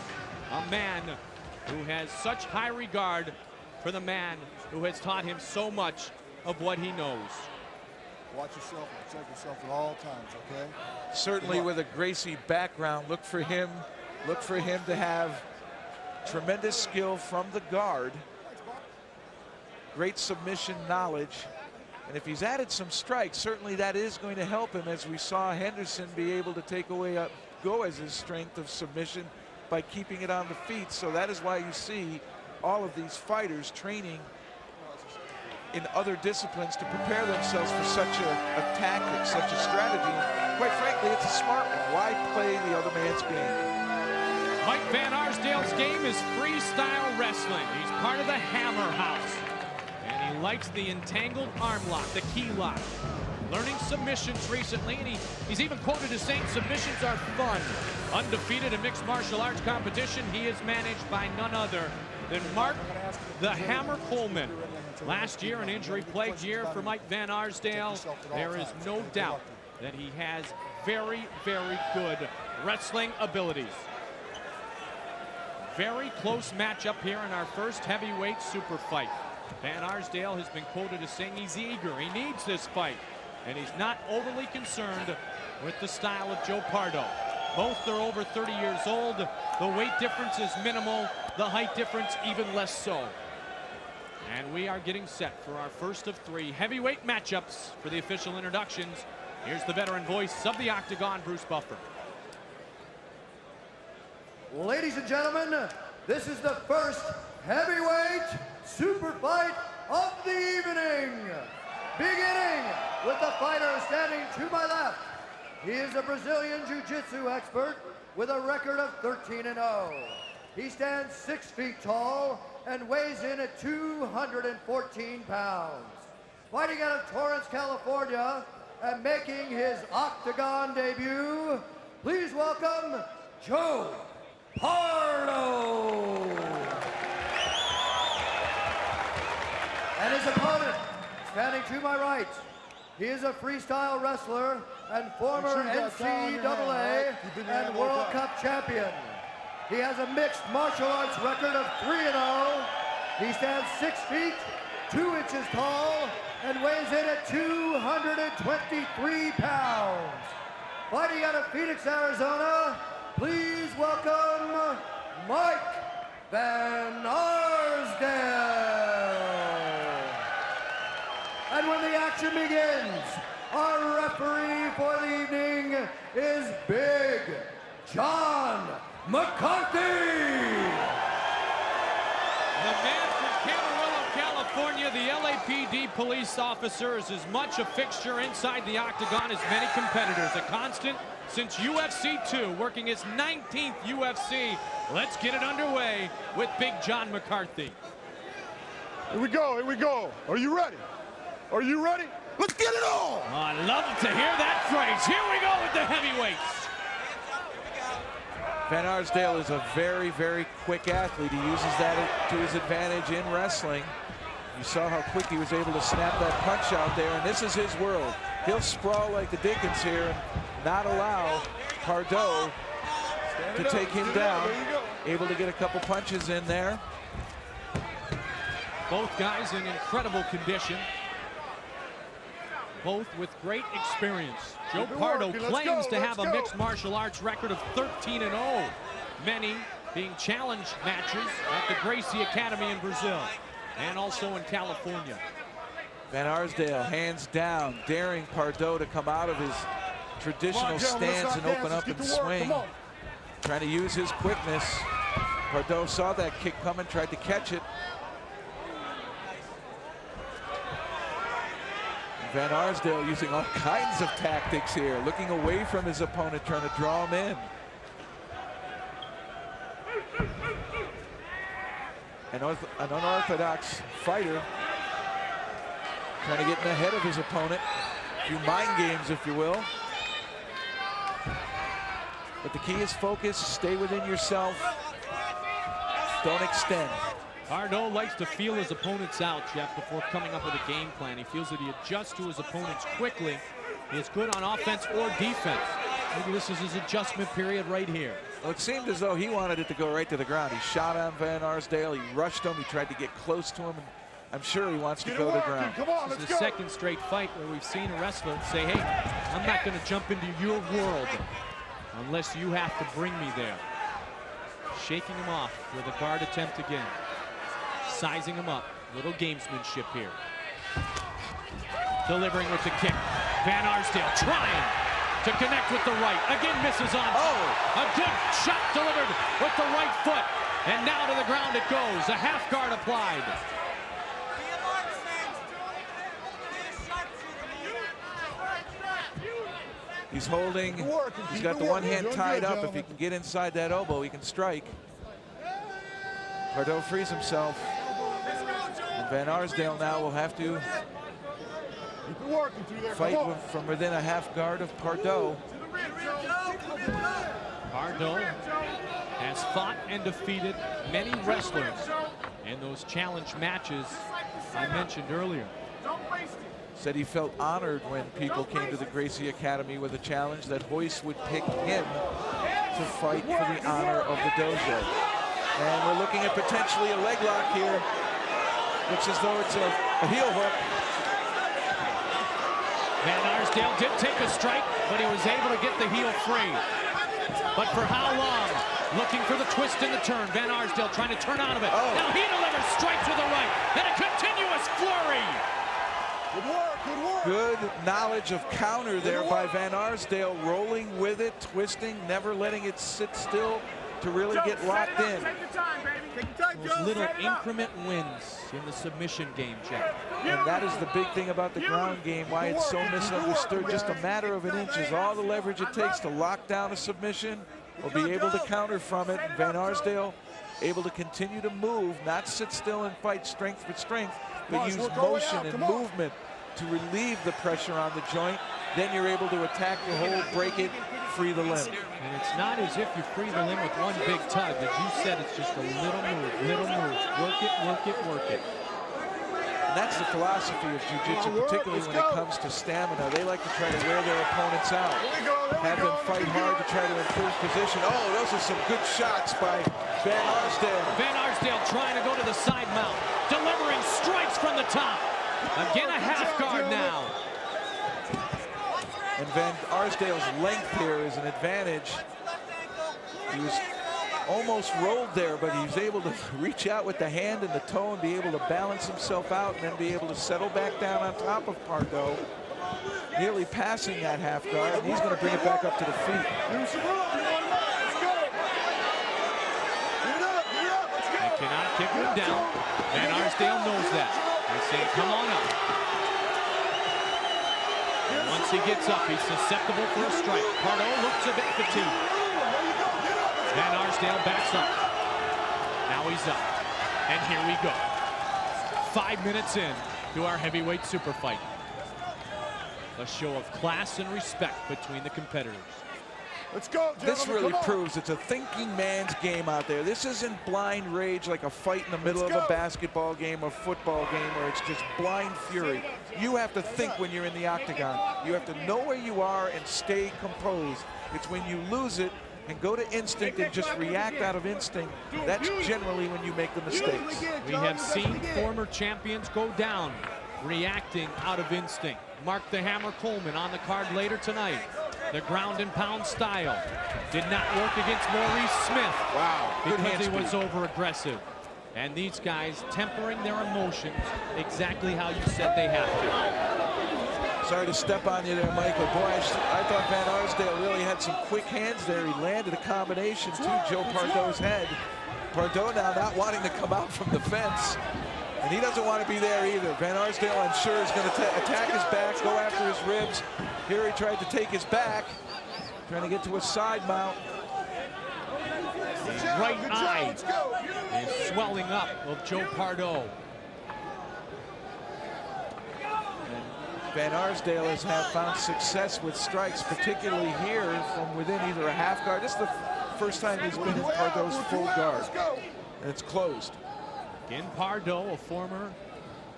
a man who has such high regard for the man who has taught him so much of what he knows. Watch yourself and protect yourself at all times, okay? Certainly with a Gracie background, look for him to have tremendous skill from the guard, great submission knowledge, and if he's added some strikes, certainly that is going to help him, as we saw Henderson be able to take away Goes's strength of submission by keeping it on the feet. So that is why you see all of these fighters training in other disciplines to prepare themselves for such a tactic, such a strategy. Quite frankly, it's a smart one. Why play the other man's game? Mike Van Arsdale's game is freestyle wrestling. He's part of the Hammer House. And he likes the entangled arm lock, the key lock. Learning submissions recently, and he's even quoted as saying submissions are fun. Undefeated in mixed martial arts competition, he is managed by none other than Mark the Hammer Coleman. Last year, an injury-plagued year for Mike Van Arsdale. There is no doubt that he has very, very good wrestling abilities. Very close matchup here in our first heavyweight super fight. Van Arsdale has been quoted as saying he's eager, he needs this fight, and he's not overly concerned with the style of Joe Pardo. Both are over 30 years old. The weight difference is minimal, the height difference even less so. And we are getting set for our first of three heavyweight matchups for the official introductions. Here's the veteran voice of the Octagon, Bruce Buffer. Ladies and gentlemen, this is the first heavyweight super fight of the evening. Beginning with the fighter standing to my left. He is a Brazilian Jiu-Jitsu expert with a record of 13-0. He stands 6 feet tall and weighs in at 214 pounds. Fighting out of Torrance, California, and making his Octagon debut, please welcome Joe Pardo. And his opponent, standing to my right, he is a freestyle wrestler and former NCAA and World Cup champion. He has a mixed martial arts record of 3-0. He stands 6 feet, 2 inches tall, and weighs in at 223 pounds. Fighting out of Phoenix, Arizona, please welcome Mike Van Arsdale. And when the action begins, our referee for the evening is Big John McCarthy. The man from Camarillo, California, the LAPD police officer, is as much a fixture inside the Octagon as many competitors. A constant since UFC 2, working his 19th UFC. Let's get it underway with Big John McCarthy. Here we go, here we go. Are you ready? Are you ready? Let's get it on! Oh, I love to hear that phrase. Here we go with the heavyweights. Van Arsdale is a very, very quick athlete. He uses that to his advantage in wrestling. You saw how quick he was able to snap that punch out there, and this is his world. He'll sprawl like the Dickens here and not allow Pardo to take him down. Able to get a couple punches in there. Both guys in incredible condition. Both with great experience. Joe Pardo claims to have a mixed martial arts record of 13-0. Many being challenge matches at the Gracie Academy in Brazil and also in California. Van Arsdale, hands down, daring Pardo to come out of his traditional stance and open up and swing. Trying to use his quickness. Pardo saw that kick coming, tried to catch it. Van Arsdale using all kinds of tactics here, looking away from his opponent, trying to draw him in. An unorthodox fighter trying to get in the head of his opponent. A few mind games, if you will. But the key is focus, stay within yourself, don't extend. Pardo likes to feel his opponents out, Jeff, before coming up with a game plan. He feels that he adjusts to his opponents quickly. He is good on offense or defense. Maybe this is his adjustment period right here. Well, it seemed as though he wanted it to go right to the ground. He shot on Van Arsdale, he rushed him, he tried to get close to him, and I'm sure he wants to go to the ground. This is the second straight fight where we've seen a wrestler say, hey, I'm not going to jump into your world unless you have to bring me there. Shaking him off with a guard attempt again. Sizing him up. Little gamesmanship here. Delivering with the kick. Van Arsdale trying to connect with the right. Again misses on. Oh! A good shot delivered with the right foot. And now to the ground it goes. A half guard applied. He's holding. He's got the one hand tied up. If he can get inside that elbow, he can strike. Pardo frees himself. And Van Arsdale now will have to fight from within a half guard of Pardo. Pardo has fought and defeated many wrestlers in those challenge matches I mentioned earlier. Said he felt honored when people came to the Gracie Academy with a challenge that Hoist would pick him to fight for the honor of the dojo. And we're looking at potentially a leg lock here. Looks as though it's a heel hook. Van Arsdale did take a strike, but he was able to get the heel free. But for how long? Looking for the twist and the turn. Van Arsdale trying to turn out of it. Oh. Now he delivers strikes with the right. And a continuous flurry. Good work, good work. Good knowledge of counter there by Van Arsdale, rolling with it, twisting, never letting it sit still to really get locked in. Those little increment wins in the submission game, Jeff. And that is the big thing about the ground game, why it's so misunderstood. Just a matter of an inch is all the leverage it takes to lock down a submission or be able to counter from it. And Van Arsdale able to continue to move, not sit still and fight strength with strength, but use motion and movement to relieve the pressure on the joint. Then you're able to attack the hold, break it, free the limb. And it's not as if you free the limb with one big tug. As you said, it's just a little move, little move. Work it, work it, work it. And that's the philosophy of jiu-jitsu, particularly when it comes to stamina. They like to try to wear their opponents out, have them fight hard to try to improve position. Oh, those are some good shots by Van Arsdale. Van Arsdale trying to go to the side mount, delivering strikes from the top. Again, a half guard now. And Van Arsdale's length here is an advantage. He was almost rolled there, but he was able to reach out with the hand and the toe and be able to balance himself out and then be able to settle back down on top of Pardo, nearly passing that half guard, and he's going to bring it back up to the feet. They cannot kick him down. Van Arsdale knows that. They say, come on up. And once he gets up, he's susceptible for a strike. Pardo looks a bit fatigued. Van Arsdale backs up. Now he's up. And here we go. 5 minutes in to our heavyweight super fight. A show of class and respect between the competitors. Let's go, gentlemen. This really proves it's a thinking man's game out there. This isn't blind rage like a fight in the middle of a basketball game or football game where it's just blind fury. You have to think when you're in the octagon. You have to know where you are and stay composed. It's when you lose it and go to instinct and just react out of instinct, that's generally when you make the mistakes. We have seen former champions go down reacting out of instinct. Mark the Hammer Coleman on the card later tonight. The ground and pound style did not work against Maurice Smith. Wow, because he was over aggressive. And these guys tempering their emotions exactly how you said they have to. Sorry to step on you there, Michael. Boy, I thought Van Arsdale really had some quick hands there. He landed a combination to Joe Pardo's head. Pardo now not wanting to come out from the fence. And he doesn't want to be there either. Van Arsdale, I'm sure, is going to attack his back, go after his ribs. Here he tried to take his back, trying to get to a side mount. The right eye is swelling up of Joe Pardo. Van Arsdale has found success with strikes, particularly here from within either a half guard. This is the first time he's been in Pardo's full guard. And it's closed. Again, Pardo, a former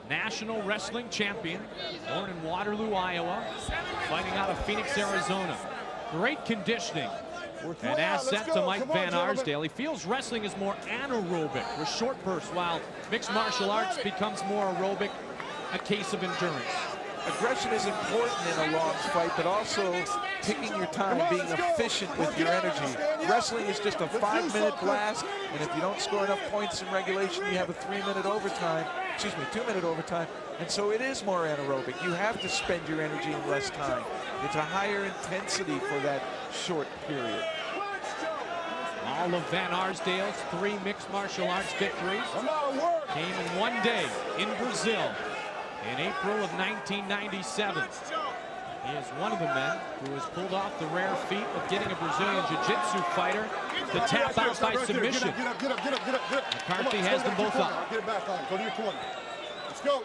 national wrestling champion, born in Waterloo, Iowa, fighting out of Phoenix, Arizona. Great conditioning. An asset to Mike Van Arsdale. He feels wrestling is more anaerobic with short bursts, while mixed martial arts becomes more aerobic, a case of endurance. Aggression is important in a long fight, but also taking your time, being efficient with your energy. Wrestling is just a 5-minute blast, and if you don't score enough points in regulation, you have a 3-minute overtime, 2-minute overtime, and so it is more anaerobic. You have to spend your energy in less time. It's a higher intensity for that short period. All of Van Arsdale's 3 mixed martial arts victories came in one day in Brazil. In April of 1997, he is one of the men who has pulled off the rare feat of getting a Brazilian Jiu-Jitsu fighter to tap out by submission. McCarthy has them both up. Get it back on. Go to your corner. Let's go.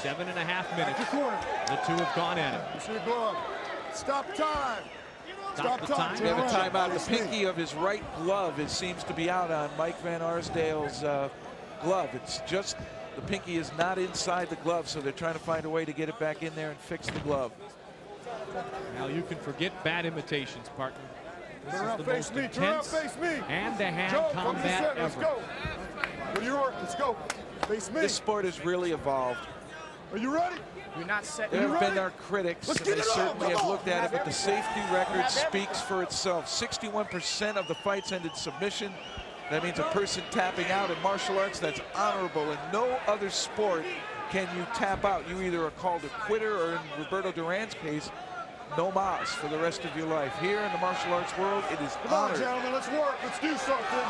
7.5 minutes. The two have gone at it. Stop time. Stop the time. We have a timeout. The pinky of his right glove seems to be out on Mike Van Arsdale's glove. It's just the pinky is not inside the glove, so they're trying to find a way to get it back in there and fix the glove. Now you can forget bad imitations, partner. This is the most me. intense hand-to-hand combat Let's ever. go. What do you work? Let's go. Face me. This sport has really evolved. Are you ready? You're not set. There have been our critics, and they certainly have looked at it, but the safety record speaks for itself. 61% of the fights ended submission. That means a person tapping out. In martial arts, that's honorable. In no other sport can you tap out. You either are called a quitter, or in Roberto Duran's case, no mas for the rest of your life. Here in the martial arts world, it is Come on, honored. gentlemen, let's work. Let's do something.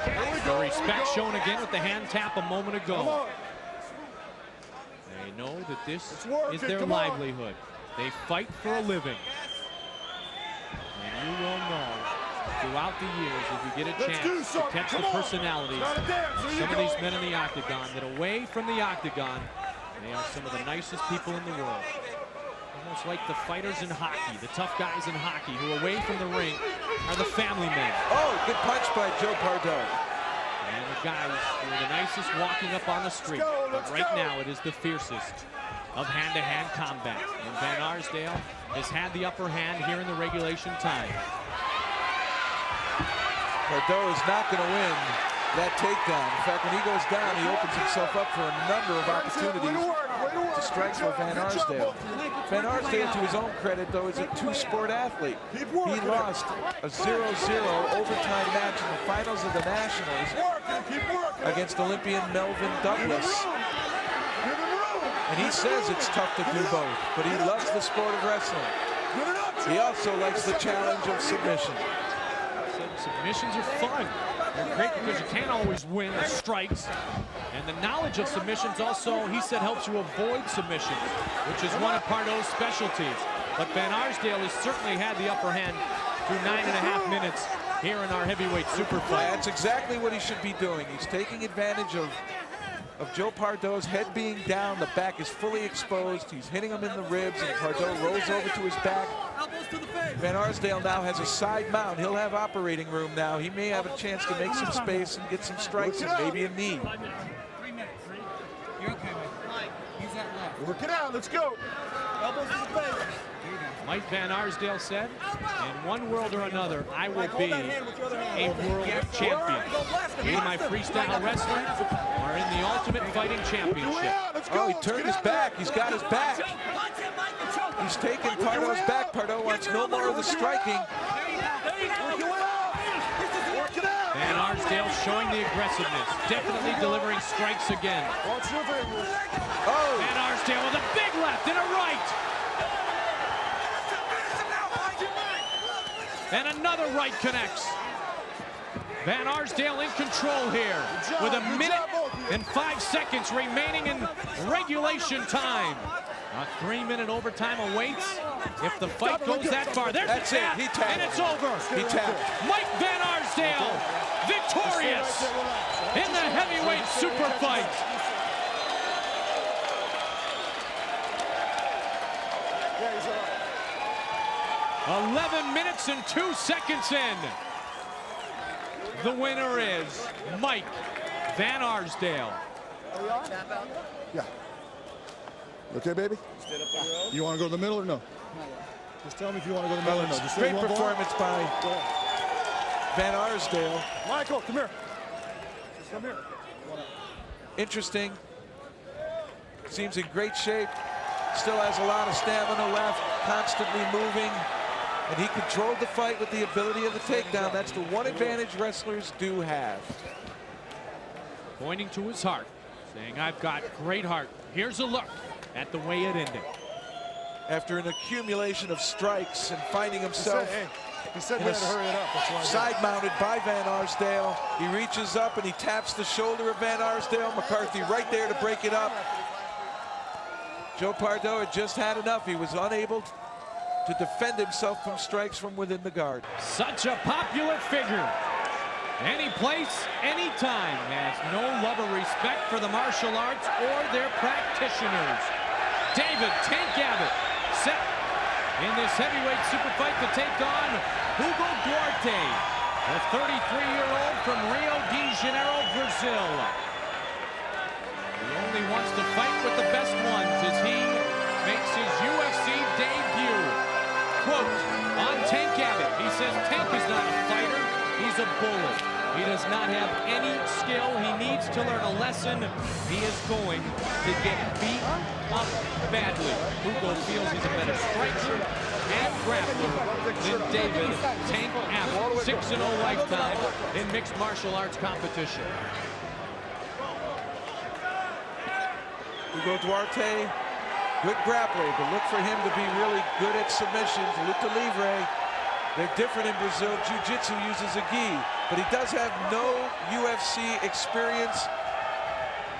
Here we go. The respect shown again with the hand tap a moment ago. They know that this is their livelihood. They fight for a living. And you will know throughout the years, if you get a chance to catch the personalities of some of these men in the octagon, that away from the octagon, they are some of the nicest people in the world. Almost like the fighters in hockey, the tough guys in hockey, who away from the ring are the family men. Oh, good punch by Joe Pardo. And the guys who are the nicest walking up on the street. But right now, it is the fiercest of hand-to-hand combat. And Van Arsdale has had the upper hand here in the regulation time. Pardo is not going to win that takedown. In fact, when he goes down, he opens himself up for a number of opportunities to strike for Van Arsdale. Van Arsdale, to his own credit, though, is a two-sport athlete. He lost a 0-0 overtime match in the finals of the Nationals against Olympian Melvin Douglas. And he says it's tough to do both, but he loves the sport of wrestling. He also likes the challenge of submission. Submissions are fun. They're great because you can't always win the strikes. And the knowledge of submissions also, he said, helps you avoid submissions, which is one of Pardo's specialties. But Van Arsdale has certainly had the upper hand through 9.5 minutes here in our heavyweight super fight. That's exactly what he should be doing. He's taking advantage of Joe Pardo's head being down. The back is fully exposed. He's hitting him in the ribs, and Pardo rolls over to his back. Van Arsdale now has a side mount. He'll have operating room now. He may have a chance to make some space and get some strikes and maybe a knee. 3 minutes. You're okay, Mike. Use that left. Work it out. Let's go. Elbows to the face. Mike Van Arsdale said, in one world or another, I will be a world champion. In my freestyle wrestling or in the Ultimate Fighting Championship. Oh, he turned his back. He's got his back. He's taken Pardo's back. Pardo wants no more of the striking. Van Arsdale showing the aggressiveness. Definitely delivering strikes again. Oh! Van Arsdale with a big left and a right. And another right connects. Van Arsdale in control here with 1 minute and 5 seconds remaining in regulation time. A 3-minute overtime awaits if the fight goes that far. There's the tap, and it's over. He tapped. Mike Van Arsdale Arsdale, victorious in the heavyweight super fight. Yeah, he's all right. 11 minutes and 2 seconds in. The winner is Mike Van Arsdale. Yeah. Okay, baby? You want to go to the middle or no? Just tell me if you want to go to the middle or no. Just Great performance by Van Arsdale. Michael, come here. Just come here. Interesting. Seems in great shape. Still has a lot of stamina left. Constantly moving. And he controlled the fight with the ability of the takedown. That's the one advantage wrestlers do have. Pointing to his heart, saying, I've got great heart. Here's a look at the way it ended. After an accumulation of strikes and finding himself he said we had to hurry it up. That's why side-mounted by Van Arsdale. He reaches up and he taps the shoulder of Van Arsdale. McCarthy right there to break it up. Joe Pardo had just had enough. He was unable to defend himself from strikes from within the guard. Such a popular figure. Any place, any time, has no love or respect for the martial arts or their practitioners. David Tank Abbott set in this heavyweight super fight to take on Hugo Duarte, the 33-year-old from Rio de Janeiro, Brazil. He only wants to fight with the best ones as he makes his UFC debut. Quote on Tank Abbott, he says Tank is not a fighter, he's a bullet. He does not have any skill. He needs to learn a lesson. He is going to get beat up badly. Hugo feels he's a better striker and grappler than David Tank Abbott. 6-0 lifetime in mixed martial arts competition. Hugo Duarte, good grappler, but look for him to be really good at submissions. Luta Livre, they're different in Brazil. Jiu-Jitsu uses a gi, but he does have no UFC experience.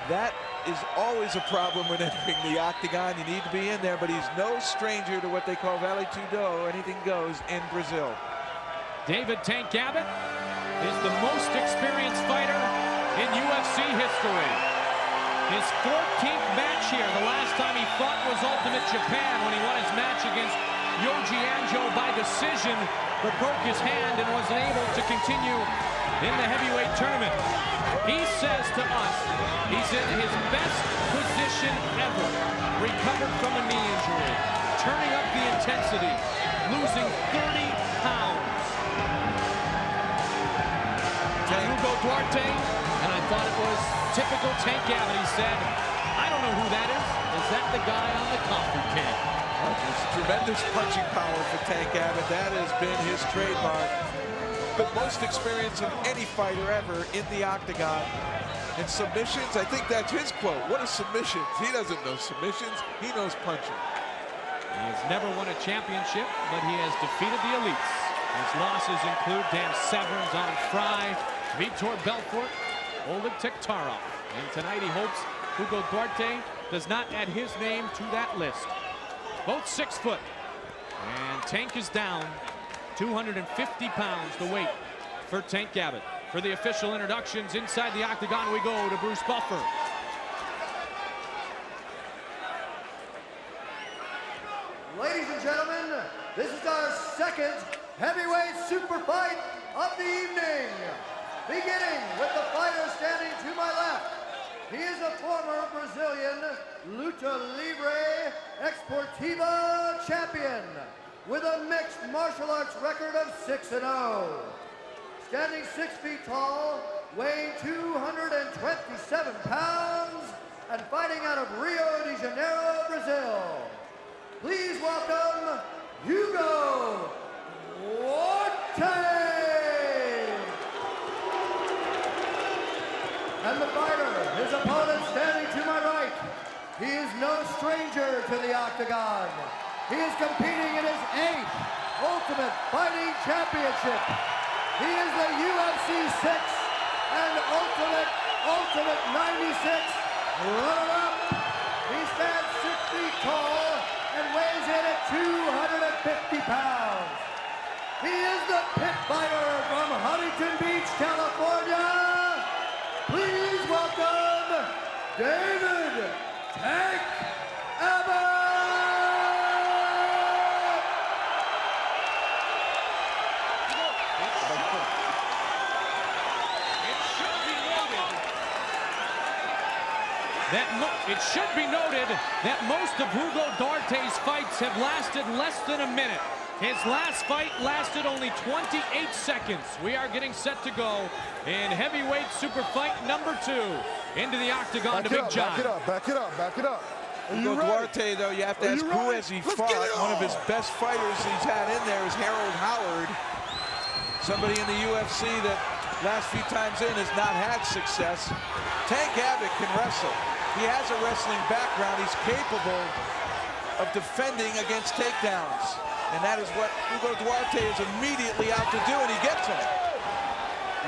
That is always a problem when entering the octagon. You need to be in there, but he's no stranger to what they call Vale Tudo. Anything goes in Brazil. David Tank Abbott is the most experienced fighter in UFC history. His 14th match here. The last time he fought was Ultimate Japan when he won his match against Yoji Anjo by decision, but broke his hand and wasn't able to continue in the heavyweight tournament. He says to us, he's in his best position ever. Recovered from a knee injury, turning up the intensity, losing 30 pounds. Hugo Duarte, and I thought it was typical Tank Abbott. He said, I don't know who that is. Is that the guy on the coffee can? There's tremendous punching power for Tank Abbott. That has been his trademark. But most experience of any fighter ever in the octagon. And submissions, I think that's his quote. What is submissions? He doesn't know submissions. He knows punching. He has never won a championship, but he has defeated the elites. His losses include Dan Severn, Don Fry, Vitor Belfort, Oleg Tektarov. And tonight he hopes Hugo Duarte does not add his name to that list. Both 6 foot. And Tank is down 250 pounds, the weight for Tank Abbott. For the official introductions inside the octagon, we go to Bruce Buffer. Ladies and gentlemen, this is our second heavyweight super fight of the evening. Beginning with the fighter standing to my left. He is a former Brazilian Luta Livre Esportiva champion with a mixed martial arts record of 6-0. Standing 6 feet tall, weighing 227 pounds, and fighting out of Rio de Janeiro, Brazil. Please welcome Hugo Duarte! And the fighter, his opponent standing to my right. He is no stranger to the octagon. He is competing in his 8th Ultimate Fighting Championship. He is the UFC 6 and Ultimate 96 runner-up. He stands 6 feet tall and weighs in at 250 pounds. He is the pit fighter from Huntington Beach, It should be noted that most of Hugo Duarte's fights have lasted less than a minute. His last fight lasted only 28 seconds. We are getting set to go in heavyweight super fight number 2 into the octagon to Big John. Back it up, back it up, back it up. Hugo Duarte, though, you have to ask who has he fought. One of his best fighters he's had in there is Harold Howard. Somebody in the UFC that last few times in has not had success. Tank Abbott can wrestle. He has a wrestling background. He's capable of defending against takedowns. And that is what Hugo Duarte is immediately out to do, and he gets him.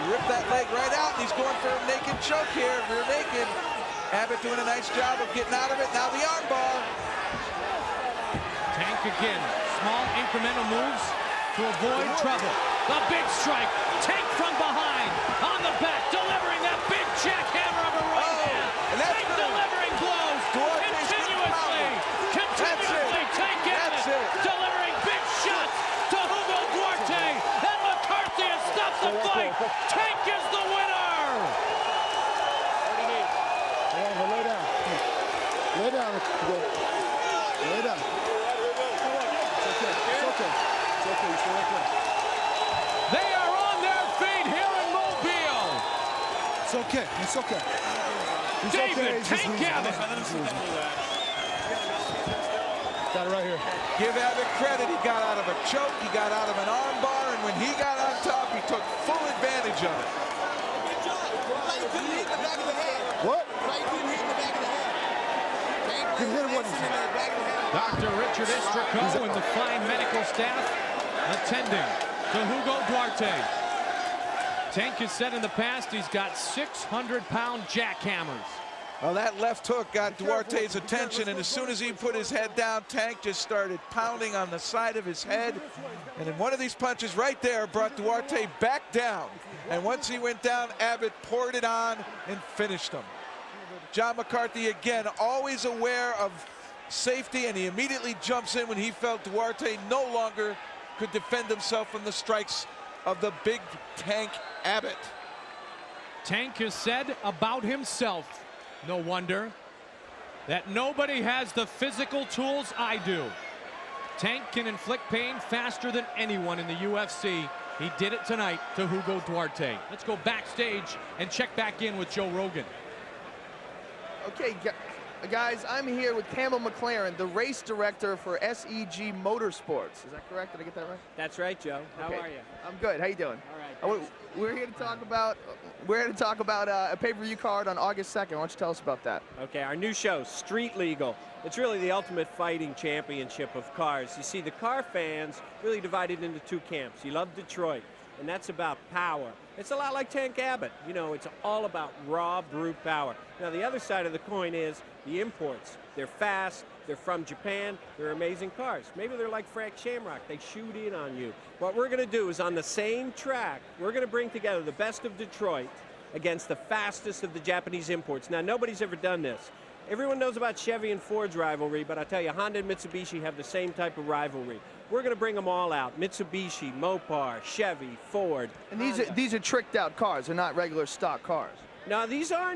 He ripped that leg right out, and he's going for a naked choke here, rear naked. Abbott doing a nice job of getting out of it. Now the armbar. Tank again. Small incremental moves to avoid trouble. The big strike. Tank from behind. On the back. Delivering that big jackhammer of a right hand. Tank delivering blows. Continuously. Continuously. Tank Abbott delivering big shots to Hugo Duarte. And McCarthy has stopped the fight. Tank is the winner. Lay down. Lay down. Lay down. It's okay. It's okay. It's okay. You stay right there. They are on their feet here in Mobile. It's okay. It's okay. It's David Tank Abbott. Got it right here. Give Abbott credit. He got out of a choke. He got out of an armbar. And when he got on top, he took full advantage of it. What? Dr. Richard Istrico and the fine medical staff attending to Hugo Duarte. Tank has said in the past he's got 600-pound jackhammers. Well, that left hook got Duarte's attention, and as soon as he put his head down, Tank just started pounding on the side of his head. And then one of these punches right there brought Duarte back down. And once he went down, Abbott poured it on and finished him. John McCarthy, again, always aware of safety, and he immediately jumps in when he felt Duarte no longer could defend himself from the strikes of the big Tank Abbott. Tank has said about himself, no wonder, that nobody has the physical tools I do. Tank can inflict pain faster than anyone in the UFC. He did it tonight to Hugo Duarte. Let's go backstage and check back in with Joe Rogan. Okay, guys, I'm here with Campbell McLaren, the race director for SEG Motorsports. Is that correct? Did I get that right? That's right, Joe. How are you? I'm good. How you doing? All right. We're here to talk about a pay-per-view card on August 2nd. Why don't you tell us about that? Okay, our new show, Street Legal. It's really the ultimate fighting championship of cars. You see, the car fans really divided into two camps. You love Detroit, and that's about power. It's a lot like Tank Abbott. You know, it's all about raw, brute power. Now, the other side of the coin is the imports. They're fast, they're from Japan, they're amazing cars. Maybe they're like Frank Shamrock, they shoot in on you. What we're gonna do is on the same track, we're gonna bring together the best of Detroit against the fastest of the Japanese imports. Now, nobody's ever done this. Everyone knows about Chevy and Ford's rivalry, but I tell you, Honda and Mitsubishi have the same type of rivalry. We're going to bring them all out. Mitsubishi, Mopar, Chevy, Ford. And these are tricked out cars. They're not regular stock cars. No, these are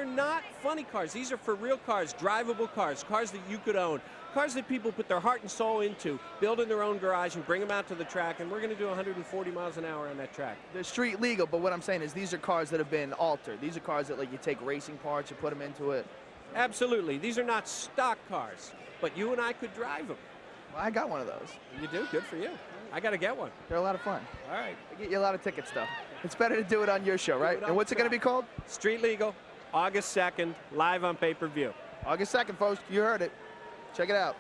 not funny cars. These are for real cars, drivable cars, cars that you could own, cars that people put their heart and soul into, build in their own garage and bring them out to the track, and we're going to do 140 miles an hour on that track. They're street legal, but what I'm saying is these are cars that have been altered. These are cars that, like, you take racing parts, you put them into it. Absolutely. These are not stock cars, but you and I could drive them. Well, I got one of those. You do? Good for you. I got to get one. They're a lot of fun. All right. I get you a lot of tickets, though. It's better to do it on your show, right? And what's it going to be called? Street Legal, August 2nd, live on pay-per-view. August 2nd, folks. You heard it. Check it out.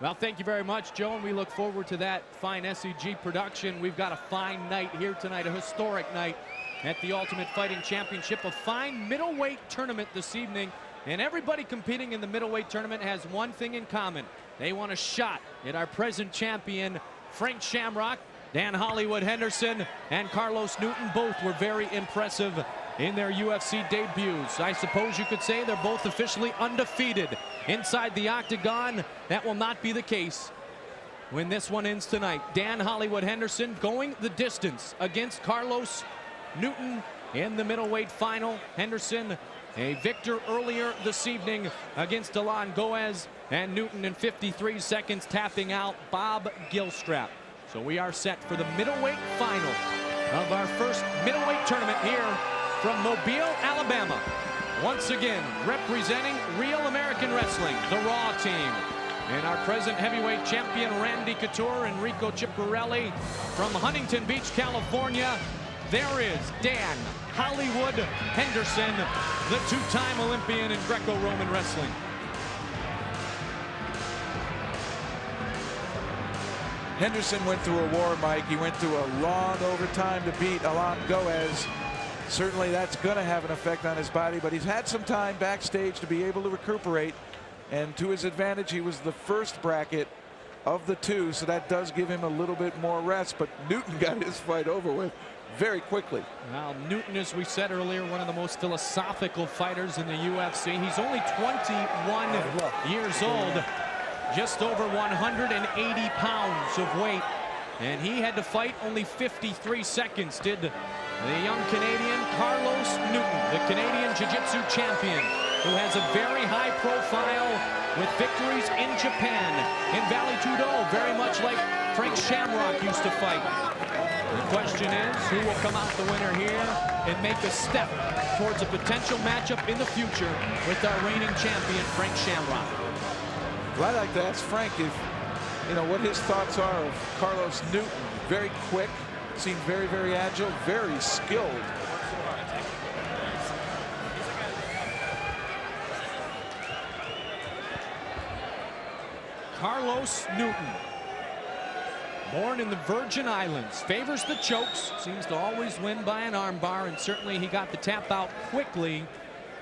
Well, thank you very much, Joe, and we look forward to that fine SEG production. We've got a fine night here tonight, a historic night at the Ultimate Fighting Championship, a fine middleweight tournament this evening. And everybody competing in the middleweight tournament has one thing in common. They want a shot at our present champion, Frank Shamrock. Dan Hollywood Henderson and Carlos Newton both were very impressive in their UFC debuts. I suppose you could say they're both officially undefeated inside the octagon. That will not be the case when this one ends tonight. Dan Hollywood Henderson going the distance against Carlos Newton in the middleweight final. Henderson A victor earlier this evening against Alon Goez, and Newton in 53 seconds tapping out Bob Gilstrap. So we are set for the middleweight final of our first middleweight tournament here from Mobile, Alabama. Once again, representing Real American Wrestling, the Raw team. And our present heavyweight champion, Randy Couture, Enrico Ciparelli from Huntington Beach, California. There is Dan Hollywood Henderson, the two-time Olympian in Greco-Roman wrestling. Henderson went through a war, Mike. He went through a long overtime to beat Alon Goez. Certainly that's going to have an effect on his body, but he's had some time backstage to be able to recuperate. And to his advantage, he was the first bracket of the two, so that does give him a little bit more rest. But Newton got his fight over with very quickly. Well, Newton, as we said earlier, one of the most philosophical fighters in the UFC. He's only 21 years old, just over 180 pounds of weight. And he had to fight only 53 seconds, did the young Canadian Carlos Newton, the Canadian Jiu-Jitsu champion, who has a very high profile with victories in Japan, in Valley Tudo, very much like Frank Shamrock used to fight. The question is, who will come out the winner here and make a step towards a potential matchup in the future with our reigning champion, Frank Shamrock? Well, I'd like to ask Frank if, what his thoughts are of Carlos Newton. Very quick, seemed very, very agile, very skilled. Carlos Newton, born in the Virgin Islands, favors the chokes, seems to always win by an armbar, and certainly he got the tap out quickly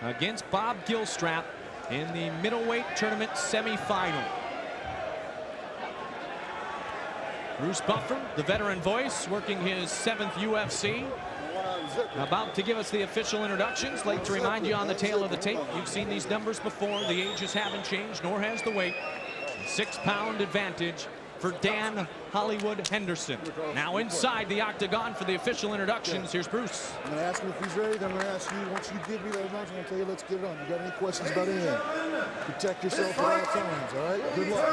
against Bob Gilstrap in the middleweight tournament semifinal. Bruce Buffer, the veteran voice, working his 7th UFC. About to give us the official introductions. Like to remind you on the tail of the tape, you've seen these numbers before. The ages haven't changed, nor has the weight. 6-pound advantage for Dan Hollywood Henderson. Now inside the octagon for the official introductions. Here's Bruce. I'm going to ask him if he's ready. Then I'm going to ask you, once you give me that introduction, I'm going to tell you, let's get it on. You got any questions about anything? Protect yourself at all times, all right? Good luck.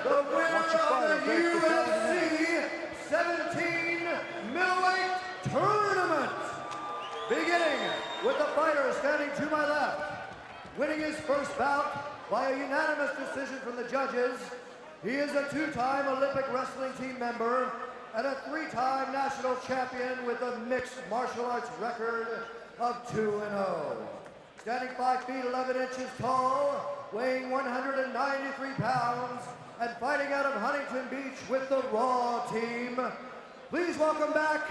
The winner of the UFC 17 middleweight tournament. Beginning with the fighter standing to my left, winning his first bout by a unanimous decision from the judges. He is a 2-time Olympic wrestling team member and a 3-time national champion with a mixed martial arts record of 2-0. Standing 5 feet 11 inches tall, weighing 193 pounds, and fighting out of Huntington Beach with the Raw team. Please welcome back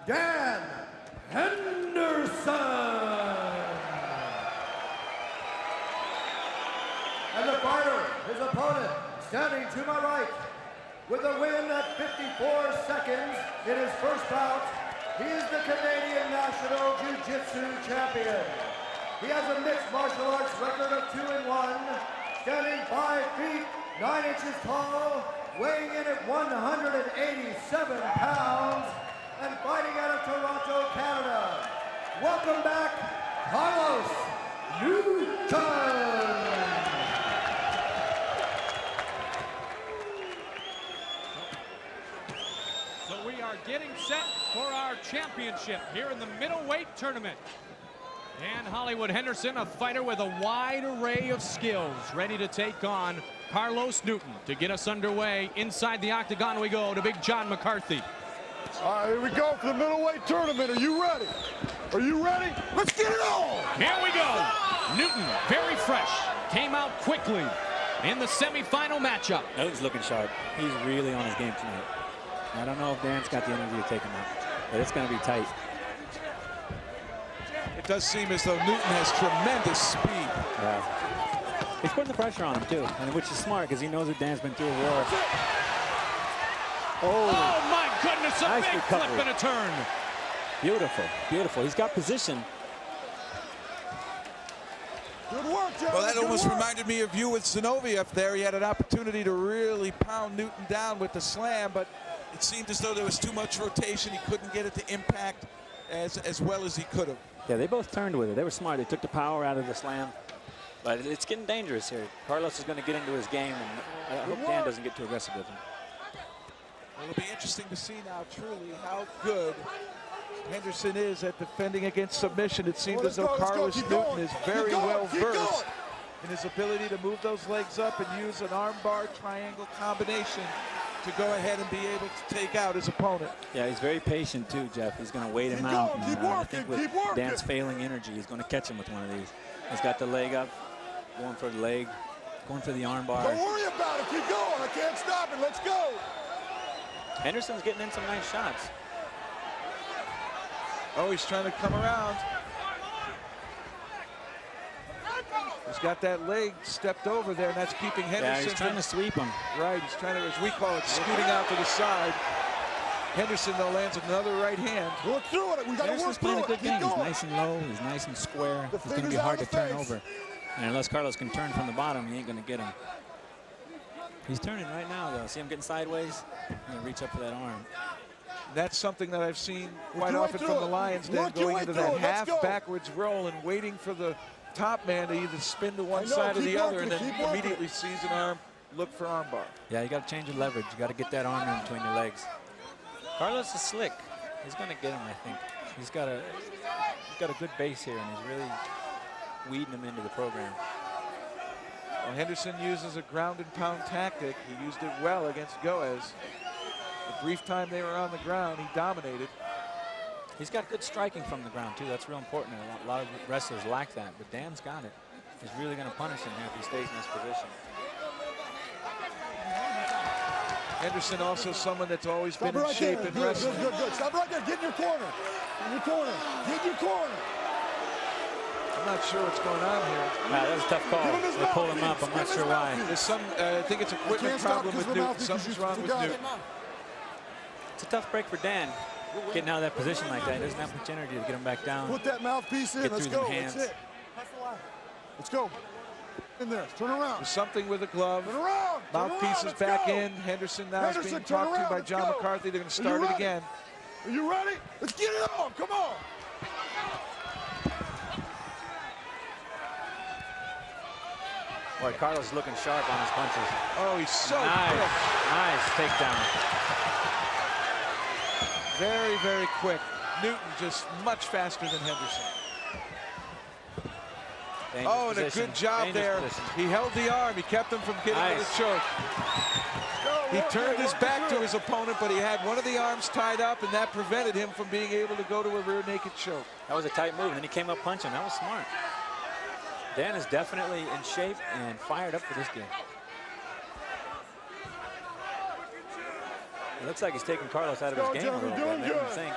Dan Henderson. And the fighter, his opponent, standing to my right, with a win at 54 seconds in his first bout, he is the Canadian National Jiu-Jitsu champion. He has a mixed martial arts record of 2-1, standing 5 feet 9 inches tall, weighing in at 187 pounds, and fighting out of Toronto, Canada. Welcome back, Carlos Newton. We are getting set for our championship here in the middleweight tournament. Dan Hollywood Henderson, a fighter with a wide array of skills, ready to take on Carlos Newton. To get us underway, inside the octagon we go to Big John McCarthy. All right, here we go for the middleweight tournament. Are you ready? Are you ready? Let's get it on! Here we go. Newton, very fresh, came out quickly in the semifinal matchup. Newton's looking sharp. He's really on his game tonight. I don't know if Dan's got the energy to take him out, but it's going to be tight. It does seem as though Newton has tremendous speed. Yeah. He's putting the pressure on him, too, and which is smart because he knows that Dan's been through a war. Oh, my goodness, a nice big recovery. flip and a turn. Beautiful, beautiful. He's got position. Good work, John. Well, that almost reminded me of you with Zinoviev there. He had an opportunity to really pound Newton down with the slam, but it seemed as though there was too much rotation. He couldn't get it to impact as well as he could have. Yeah, they both turned with it. They were smart. They took the power out of the slam. But it's getting dangerous here. Carlos is going to get into his game, and I hope Dan doesn't get too aggressive with him. Well, it'll be interesting to see now truly how good Henderson is at defending against submission. It seems as though Carlos Newton is very well versed in his ability to move those legs up and use an armbar triangle combination to go ahead and be able to take out his opponent. Yeah, he's very patient too, Jeff. He's going to wait him out. And, I think with Dan's failing energy, he's going to catch him with one of these. He's got the leg up, going for the leg, going for the armbar. Don't worry about it. Keep going. I can't stop it. Let's go. Henderson's getting in some nice shots. Oh, he's trying to come around. He's got that leg stepped over there, and that's keeping Henderson. Yeah, he's trying to sweep him. Right, he's trying to, as we call it, scooting out to the side. Henderson, though, lands another right hand. Work through it. We got to work through it. Keep going. He's nice and low. He's nice and square. It's going to be hard to turn over. And unless Carlos can turn from the bottom, he ain't going to get him. He's turning right now, though. See him getting sideways? He's going to reach up for that arm. That's something that I've seen quite often from the Lions, then going into that half backwards roll and waiting for the top man to either spin to one side or the other, and then immediately sees an arm, look for armbar. Yeah, you got to change your leverage. You got to get that arm in between your legs. Carlos is slick. He's going to get him, I think. He's got a good base here, and he's really weeding him into the program. Well, Henderson uses a ground and pound tactic. He used it well against Goes. The brief time they were on the ground, he dominated. He's got good striking from the ground, too. That's real important. A lot of wrestlers lack that, but Dan's got it. He's really going to punish him if he stays in this position. Henderson also someone that's always been in shape in wrestling. Good. Stop right there. Get in your corner. In your corner. Get in your corner. I'm not sure what's going on here. Wow, that was a tough call. They pulled him up. I'm not sure why. There's some, I think it's equipment problem with Newton. Something's wrong with Newton. It's a tough break for Dan. Getting out of that position like that, he doesn't have much energy to get him back down. Put that mouthpiece in. Let's go. That's it. Let's go. In there. Turn around. There's something with the glove. Turn around. Mouthpiece is back in. Henderson now is being talked to by John McCarthy. They're going to start it again. Are you ready? Let's get it on. Come on. Boy, Carlos is looking sharp on his punches. Oh, he's so quick. Nice takedown. Very, very quick. Newton just much faster than Henderson. Oh, and a good job there. He held the arm. He kept him from getting to the choke. He turned his back to his opponent, but he had one of the arms tied up, and that prevented him from being able to go to a rear naked choke. That was a tight move, and then he came up punching. That was smart. Dan is definitely in shape and fired up for this game. It looks like he's taking Carlos out of his game a little bit. Making him think.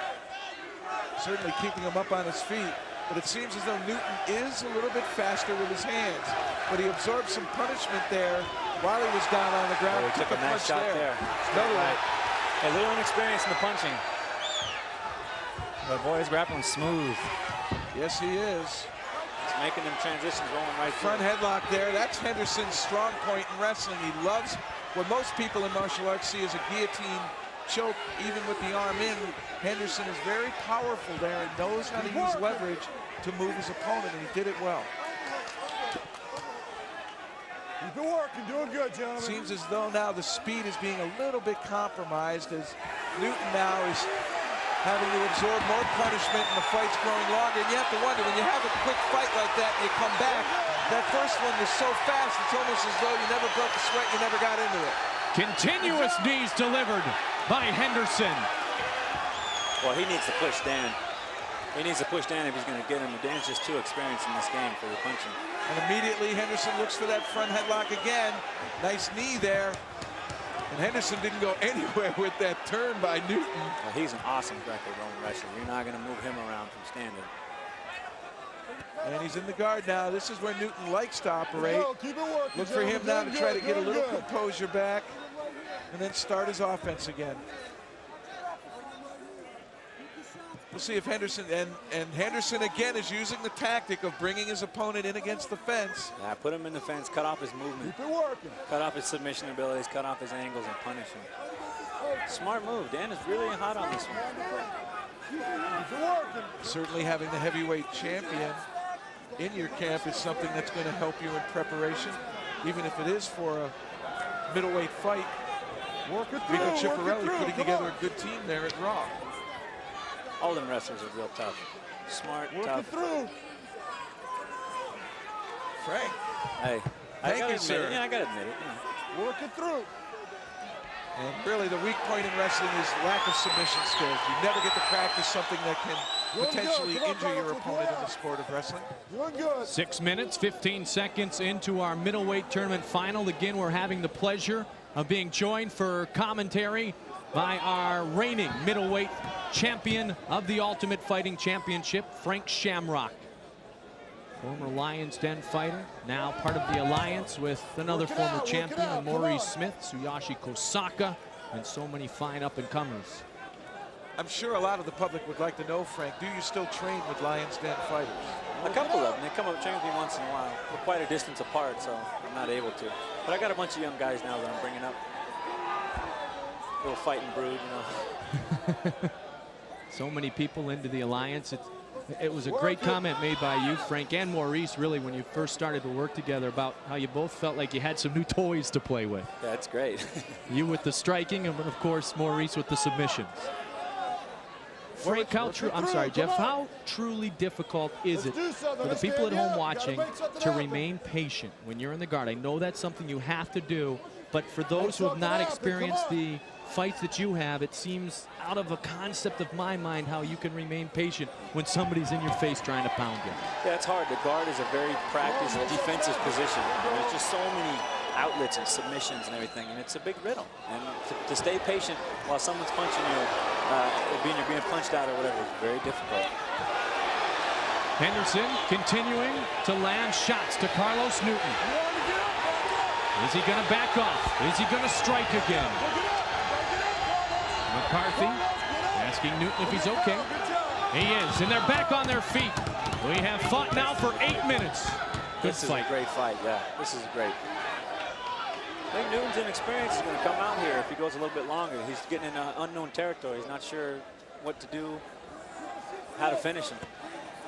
Certainly keeping him up on his feet, but it seems as though Newton is a little bit faster with his hands. But he absorbed some punishment there while he was down on the ground. Oh, he took a nice shot there. Another one. A little inexperience in the punching. But boy, his grappling's smooth. Yes, he is. He's making them transitions rolling right through. Front headlock there. That's Henderson's strong point in wrestling. He loves what most people in martial arts see as a guillotine choke, even with the arm in. Henderson is very powerful there and knows how to use leverage to move his opponent, and he did it well. Keep it working, doing good, gentlemen. Seems as though now the speed is being a little bit compromised as Newton now is having to absorb more punishment and the fight's growing longer. And you have to wonder, when you have a quick fight like that and you come back, that first one was so fast, it's almost as though you never broke a sweat, you never got into it. Continuous knees delivered by Henderson. Well, he needs to push Dan. He needs to push Dan if he's going to get him. Dan's just too experienced in this game for the punching. And immediately Henderson looks for that front headlock again. Nice knee there. And Henderson didn't go anywhere with that turn by Newton. Well, he's an awesome Greco-Roman wrestler. You're not going to move him around from standing. And he's in the guard now. This is where Newton likes to operate. Keep it working, look for him now to try to get a little composure back and then start his offense again. We'll see if Henderson, and Henderson again is using the tactic of bringing his opponent in against the fence. Yeah, put him in the fence, cut off his movement. Keep it working. Cut off his submission abilities, cut off his angles, and punish him. Smart move. Dan is really hot on this one. Certainly having the heavyweight champion in your camp is something that's going to help you in preparation, even if it is for a middleweight fight. Vico Chiapparelli putting together a good team there at Raw. All them wrestlers are real tough. Smart, tough. Frank. Hey, Thank you, sir. Yeah, I gotta admit it. Yeah. Work it through. And really, the weak point in wrestling is lack of submission skills. You never get to practice something that can potentially injure your opponent in the sport of wrestling. 6 minutes, 15 seconds into our middleweight tournament final. Again, we're having the pleasure of being joined for commentary by our reigning middleweight champion of the Ultimate Fighting Championship, Frank Shamrock. Former Lions Den fighter, now part of the alliance with another former champion, Maurice Smith, Tsuyoshi Kosaka, and so many fine up-and-comers. I'm sure a lot of the public would like to know, Frank, do you still train with Lions Den fighters? A couple of them. They come up and train with me once in a while. We're quite a distance apart, so I'm not able to. But I got a bunch of young guys now that I'm bringing up. A little fighting brood, you know. So many people into the alliance. It was a great comment made by you, Frank, and Maurice, really, when you first started to work together, about how you both felt like you had some new toys to play with. Yeah, that's great. You with the striking, and of course, Maurice with the submissions. Frank, I'm sorry, Jeff, how truly difficult is it for the people at home watching to remain patient when you're in the guard? I know that's something you have to do, but for those who have not experienced the fights that you have, it seems out of a concept of my mind how you can remain patient when somebody's in your face trying to pound you. Yeah, it's hard. The guard is a very practiced defensive position. There's just so many outlets and submissions and everything, and it's a big riddle. And to stay patient while someone's punching you, you're being punched out or whatever, is very difficult. Henderson continuing to land shots to Carlos Newton. Is he going to back off? Is he going to strike again? McCarthy asking Newton if he's okay. He is, and they're back on their feet. We have fought now for 8 minutes. Good This fight. is a great fight, yeah. This is great. I think Newton's inexperience is going to come out here if he goes a little bit longer. He's getting in unknown territory. He's not sure what to do, how to finish him.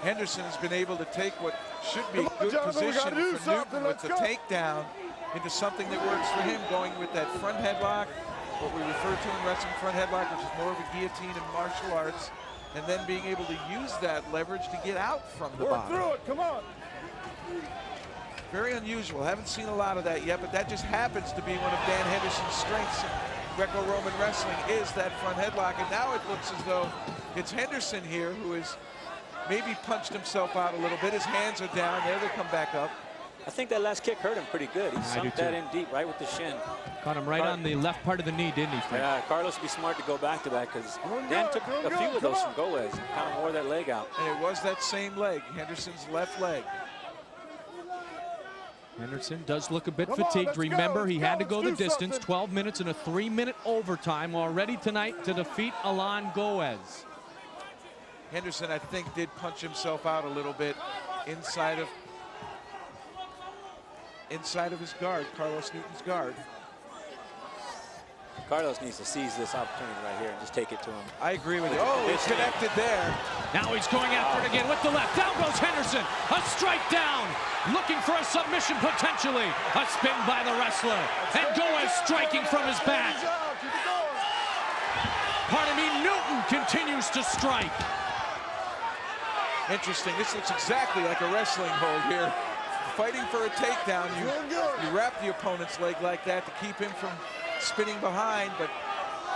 Henderson has been able to take what should be good position for Newton with the takedown into something that works for him, going with that front headlock, what we refer to in wrestling front headlock, which is more of a guillotine in martial arts, and then being able to use that leverage to get out from the bottom. Through it, come on. Very unusual. Haven't seen a lot of that yet, but that just happens to be one of Dan Henderson's strengths in Greco-Roman wrestling, is that front headlock. And now it looks as though it's Henderson here who has maybe punched himself out a little bit. His hands are down. There they come back up. I think that last kick hurt him pretty good. He sunk that in deep, right with the shin. Caught him right on the left part of the knee, didn't he, Frank? Yeah, Carlos would be smart to go back to that, because Dan took a few of those from Goez and kind of wore that leg out. And it was that same leg, Henderson's left leg. Henderson does look a bit fatigued. Remember, he had to go the distance, 12 minutes and a 3-minute overtime already tonight to defeat Alan Goez. Henderson, I think, did punch himself out a little bit inside of his guard, Carlos Newton's guard. Carlos needs to seize this opportunity right here and just take it to him. I agree with you. Oh, he's connected there. Now he's going after it again with the left. Down goes Henderson. A strike down. Looking for a submission potentially. A spin by the wrestler. And Goez striking from his back. Pardon me, Newton continues to strike. Interesting. This looks exactly like a wrestling hold here. Fighting for a takedown. You wrap the opponent's leg like that to keep him from spinning behind, but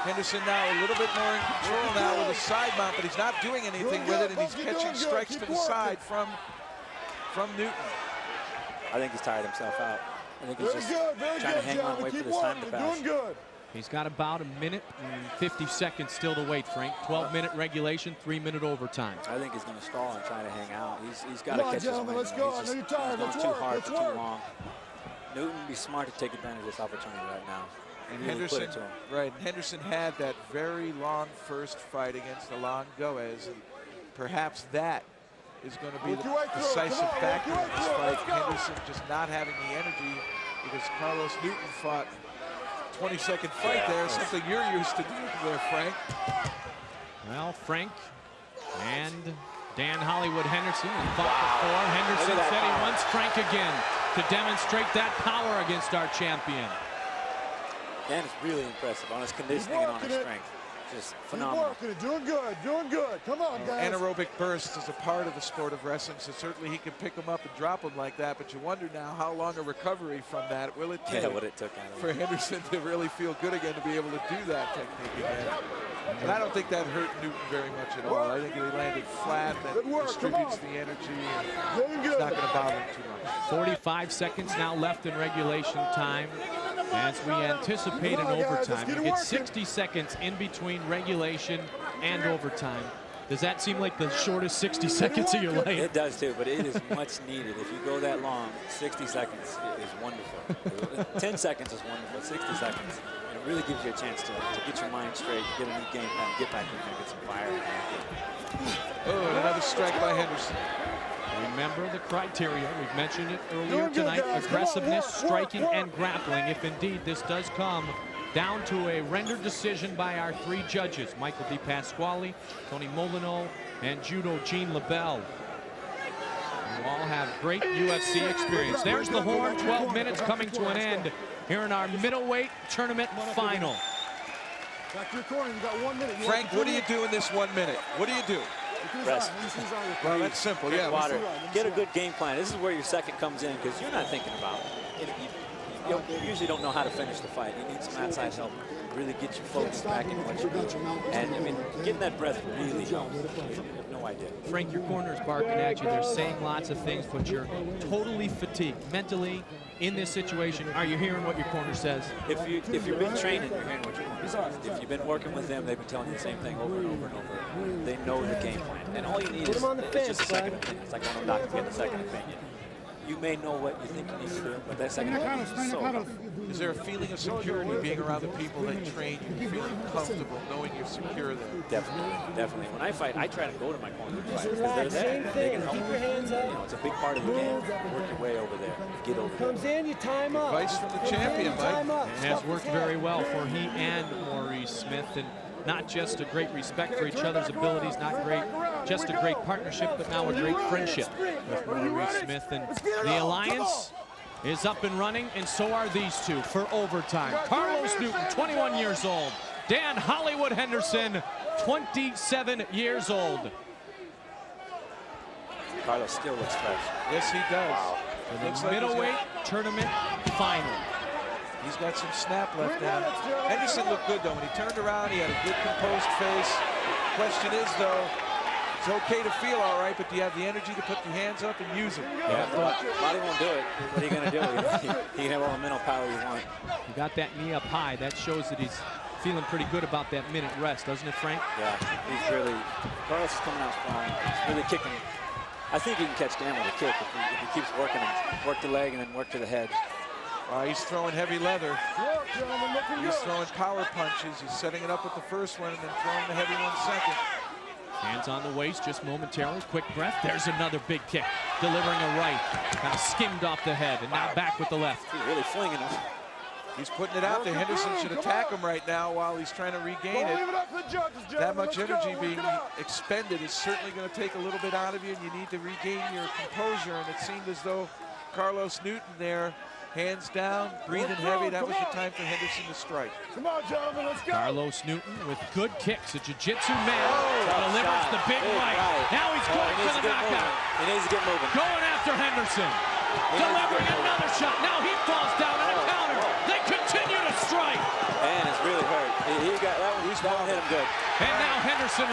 Henderson now a little bit more in control now with a side mount, but he's not doing anything with it, and he's catching strikes to the side from Newton. I think he's tired himself out. I think he's just trying to hang on, wait for this time to pass. He's got about 1 minute and 50 seconds still to wait, Frank. 12-minute regulation, 3-minute overtime. I think he's going to stall and try to hang out. He's got to catch his wind. He's going too hard for too long. Newton would be smart to take advantage of this opportunity right now. And Henderson, right? Henderson had that very long first fight against Alan Goez, and perhaps that is going to be the decisive factor in this fight. Henderson just not having the energy because Carlos Newton fought 20-second fight there, something you're used to doing there, Frank. Well, Frank And Dan Hollywood Henderson fought before. Henderson said he wants Frank again to demonstrate that power against our champion. Dan is really impressive on his conditioning and on his strength. Just phenomenal. Doing good, doing good. Come on, guys. Anaerobic bursts is a part of the sport of wrestling, so certainly he can pick them up and drop them like that, but you wonder now how long a recovery from that will it take what it took out of for Henderson to really feel good again, to be able to do that technique again. And I don't think that hurt Newton very much at all. I think he landed flat, that distributes the energy, and it's not going to bother him too much. 45 seconds now left in regulation time. As we anticipate an overtime, you get 60 seconds in between regulation and overtime. Does that seem like the shortest 60 seconds of your life? It does too, but it is much needed. If you go that long, 60 seconds is wonderful. 10 seconds is wonderful, 60 seconds. And it really gives you a chance to get your mind straight, get a new game plan, get back in there, get some fire. Oh, and another strike by Henderson. Remember the criteria. We've mentioned it earlier tonight. Aggressiveness, striking, and grappling. If indeed this does come down to a rendered decision by our 3 judges, Michael DiPasquale, Tony Molyneux, and Judo Gene LaBelle. You all have great UFC experience. There's the horn. 12 minutes coming to an end here in our middleweight tournament final. Back to your corner. You got 1 minute. Frank, what do you do in this 1 minute? What do you do? Rest. Well, that's simple. Drink Yeah. water. Get a good game plan. This is where your second comes in, because you're not thinking about it. You usually don't know how to finish the fight. You need some outside help. Really get your focus back in what you're doing. And I mean, getting that breath really helps. You have no idea. Frank, your corner's barking at you. They're saying lots of things, but you're totally fatigued mentally in this situation. Are you hearing what your corner says? If you've been training, you're hearing what your corner says. If you've been working with them, they've been telling you the same thing over and over and over. They know the game plan. And all you need is just a second opinion. It's like when I'm doctor getting a second opinion. You may know what you think you need to do, but that second opinion is so tough. Is there a feeling of security being around the people that train you, feeling comfortable, knowing you're secure there? Definitely, definitely. When I fight, I try to go to my corner fight because they're there. They can help me. You know, it's a big part of the game. Work your way over there. Get over there. Comes in, you time up. Advice from the champion, Mike. It has worked very well for he and Maurice Smith, and not just a great respect for each other's abilities, not just a great partnership, but now a great friendship with Maurice Smith. And the alliance is up and running, and so are these two for overtime. Carlos Newton, 21 years old. Dan Hollywood Henderson, 27 years old. Carlos still looks fresh. Yes, he does. Wow. For the middleweight tournament final. He's got some snap left down. Henderson looked good, though. When he turned around, he had a good composed face. Question is, though, it's okay to feel all right, but do you have the energy to put your hands up and use it? Yeah, body won't do it. What are you going to do? You can have all the mental power you want. You got that knee up high. That shows that he's feeling pretty good about that minute rest, doesn't it, Frank? Yeah, he's really, Carlos is coming out strong. He's really kicking. I think he can catch Dan with a kick if he keeps working him. Work the leg and then work to the head. He's throwing heavy leather. He's throwing power punches. He's setting it up with the first one and then throwing the heavy one second. Hands on the waist just momentarily. Quick breath. There's another big kick. Delivering a right. Kind of skimmed off the head and now back with the left. He's really flinging him. He's putting it out there. Henderson should attack him right now while he's trying to regain it. That much energy being expended is certainly going to take a little bit out of you, and you need to regain your composure. And it seemed as though Carlos Newton there, hands down, breathing heavy. That was the time for Henderson to strike. Come on, gentlemen, let's go. Carlos Newton with good kicks. A jiu-jitsu man delivers the big right. Now he's going for the knockout. He needs to get moving. Going after Henderson. Delivering another shot. Now he falls down in a counter. They continue to strike. And it's really hurt. He got that one. That one hit him good. And now Henderson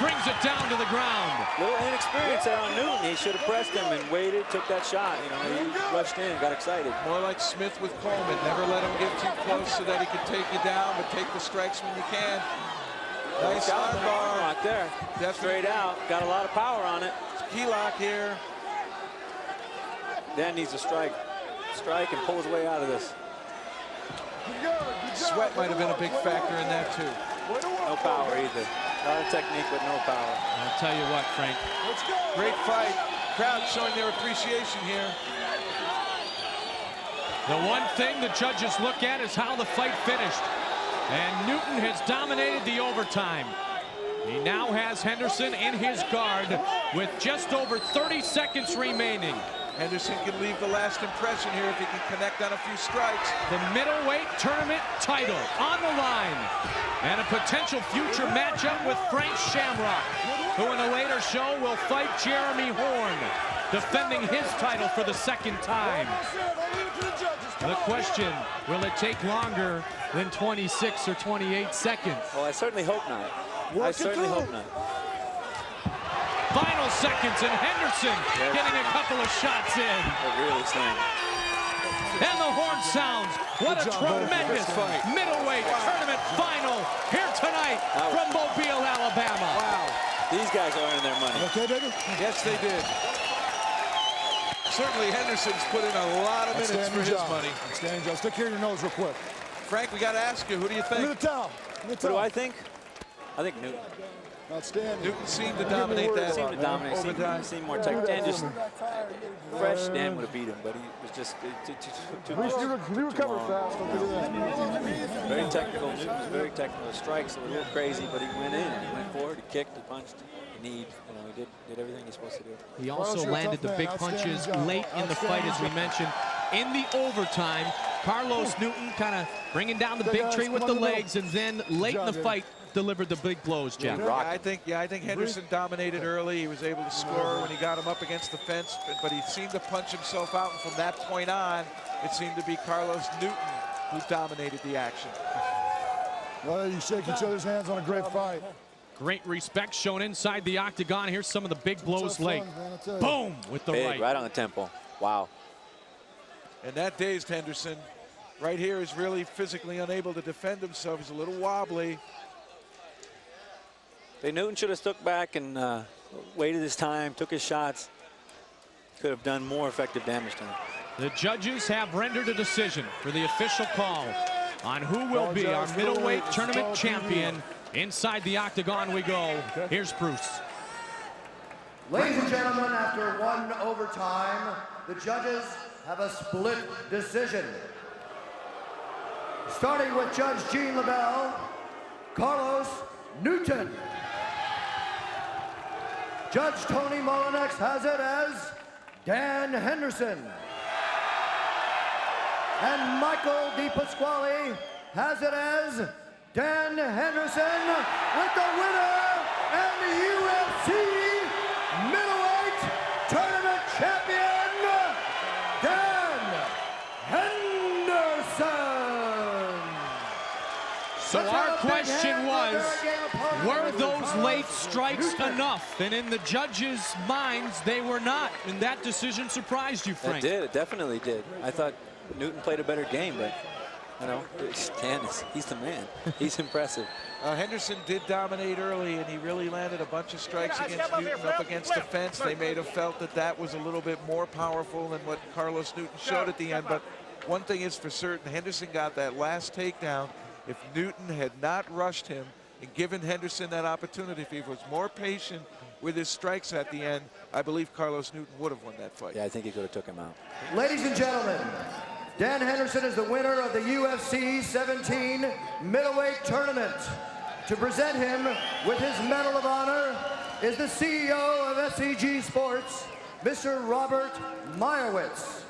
brings it down to the ground. Little inexperience there on Newton. He should have pressed him and waited, took that shot. You know, he rushed in, got excited. More like Smith with Coleman. Never let him get too close so that he can take you down, but take the strikes when you can. Nice arm bar. Right there. Straight out. Got a lot of power on it. Key lock here. Dan needs to strike and pull his way out of this. Sweat might have been a big factor in that too. No power either. A lot of technique, but no power. I'll tell you what, Frank. Great fight. Crowd showing their appreciation here. The one thing the judges look at is how the fight finished. And Newton has dominated the overtime. He now has Henderson in his guard with just over 30 seconds remaining. Henderson can leave the last impression here if he can connect on a few strikes. The middleweight tournament title on the line. And a potential future matchup with Frank Shamrock, who in a later show will fight Jeremy Horn, defending his title for the second time. The question, will it take longer than 26 or 28 seconds? Well, I certainly hope not. I certainly hope not. Final seconds, and Henderson getting a couple of shots in. It really slammed. And the horn sounds. What a tremendous middleweight tournament final here tonight from Mobile, Alabama. Wow. These guys are earning their money. Okay, baby? Yes, they did. Certainly Henderson's put in a lot of minutes for his money. Outstanding job. Stick here in your nose real quick. Frank, we got to ask you, who do you think? Give me the towel. What do I think? I think Newton. Outstanding. Newton seemed to dominate that. Seemed to dominate. Seemed more technical. Dan just fresh. Dan would have beat him, but he was just too much. He recovered fast. Very technical. Newton was very technical. Strikes a little crazy, but he went in. He went forward. He kicked. He punched. He kneed. You know, he did everything he's supposed to do. He also landed the big punches late in the fight, as we mentioned. In the overtime, Carlos Newton kind of bringing down the big tree with the legs, and then late in the fight, delivered the big blows, Jeff. Yeah, I think Henderson dominated early. He was able to score when he got him up against the fence, but he seemed to punch himself out, and from that point on, it seemed to be Carlos Newton who dominated the action. Well, you shake each other's hands on a great fight. Great respect shown inside the octagon. Here's some of the big blows late. Boom, with the big, right on the temple. Wow. And that dazed Henderson. Right here is really physically unable to defend himself. He's a little wobbly. Newton should have stuck back and waited his time, took his shots. Could have done more effective damage to him. The judges have rendered a decision for the official call on who will be our middleweight tournament champion. Inside the octagon we go. Here's Bruce. Ladies and gentlemen, after one overtime, the judges have a split decision. Starting with Judge Gene LaBelle, Carlos Newton. Judge Tony Molinex has it as Dan Henderson. And Michael DiPasquale has it as Dan Henderson, with the winner and the UFC Middleweight Tournament Champion, Dan Henderson. So our question was, were those late strikes enough? And in the judges' minds, they were not. And that decision surprised you, Frank. It did. It definitely did. I thought Newton played a better game, but you know, Dan, he's the man. He's impressive. Henderson did dominate early, and he really landed a bunch of strikes against Newton up against the fence. They may have felt that that was a little bit more powerful than what Carlos Newton showed at the end. But one thing is for certain, Henderson got that last takedown. If Newton had not rushed him and given Henderson that opportunity, if he was more patient with his strikes at the end, I believe Carlos Newton would have won that fight. Yeah, I think he could have took him out. Ladies and gentlemen, Dan Henderson is the winner of the UFC 17 Middleweight Tournament. To present him with his Medal of Honor is the CEO of SEG Sports, Mr. Robert Meyerowitz.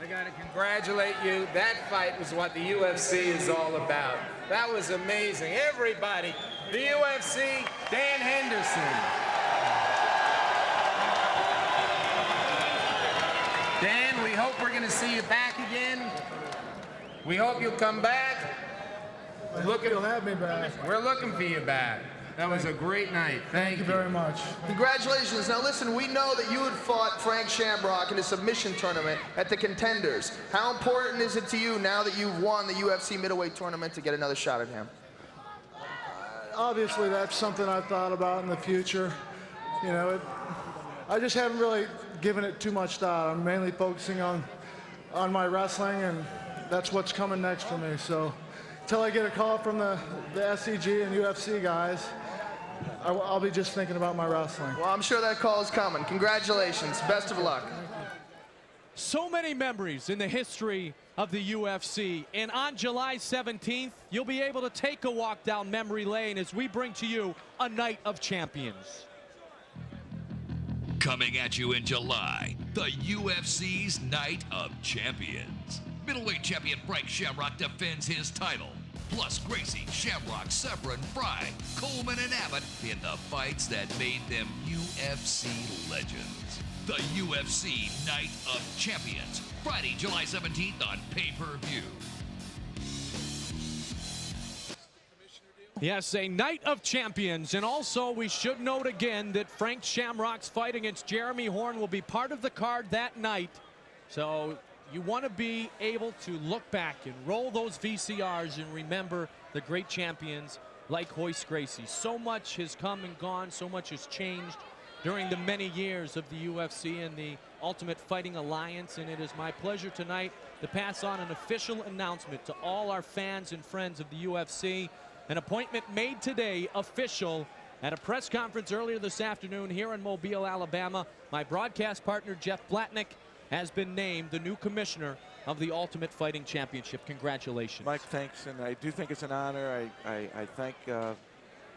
I gotta congratulate you. That fight was what the UFC is all about. That was amazing. Everybody, the UFC, Dan Henderson. Dan, we hope we're gonna see you back again. We hope you'll come back. You'll have me back. We're looking for you back. That was a great night. Thank you very much. Congratulations. Now listen, we know that you had fought Frank Shamrock in a submission tournament at the Contenders. How important is it to you now that you've won the UFC middleweight tournament to get another shot at him? Obviously, that's something I thought about in the future. You know, I just haven't really given it too much thought. I'm mainly focusing on my wrestling, and that's what's coming next for me. So until I get a call from the SEG and UFC guys, I'll be just thinking about my wrestling. Well, I'm sure that call is coming. Congratulations. Best of luck. So many memories in the history of the UFC, and on July 17th, you'll be able to take a walk down memory lane as we bring to you a Night of Champions. Coming at you in July, the UFC's Night of Champions. Middleweight champion Frank Shamrock defends his title. Plus Gracie, Shamrock, Severin, Fry, Coleman, and Abbott in the fights that made them UFC legends. The UFC Night of Champions, Friday, July 17th on pay-per-view. Yes, a Night of Champions, and also we should note again that Frank Shamrock's fight against Jeremy Horn will be part of the card that night. So you want to be able to look back and roll those VCRs and remember the great champions like Royce Gracie. So much has come and gone, so much has changed during the many years of the UFC and the Ultimate Fighting Alliance, and it is my pleasure tonight to pass on an official announcement to all our fans and friends of the UFC. An appointment made today official at a press conference earlier this afternoon here in Mobile, Alabama. My broadcast partner, Jeff Blatnik, has been named the new commissioner of the Ultimate Fighting Championship. Congratulations. Mike, thanks, and I do think it's an honor. I thank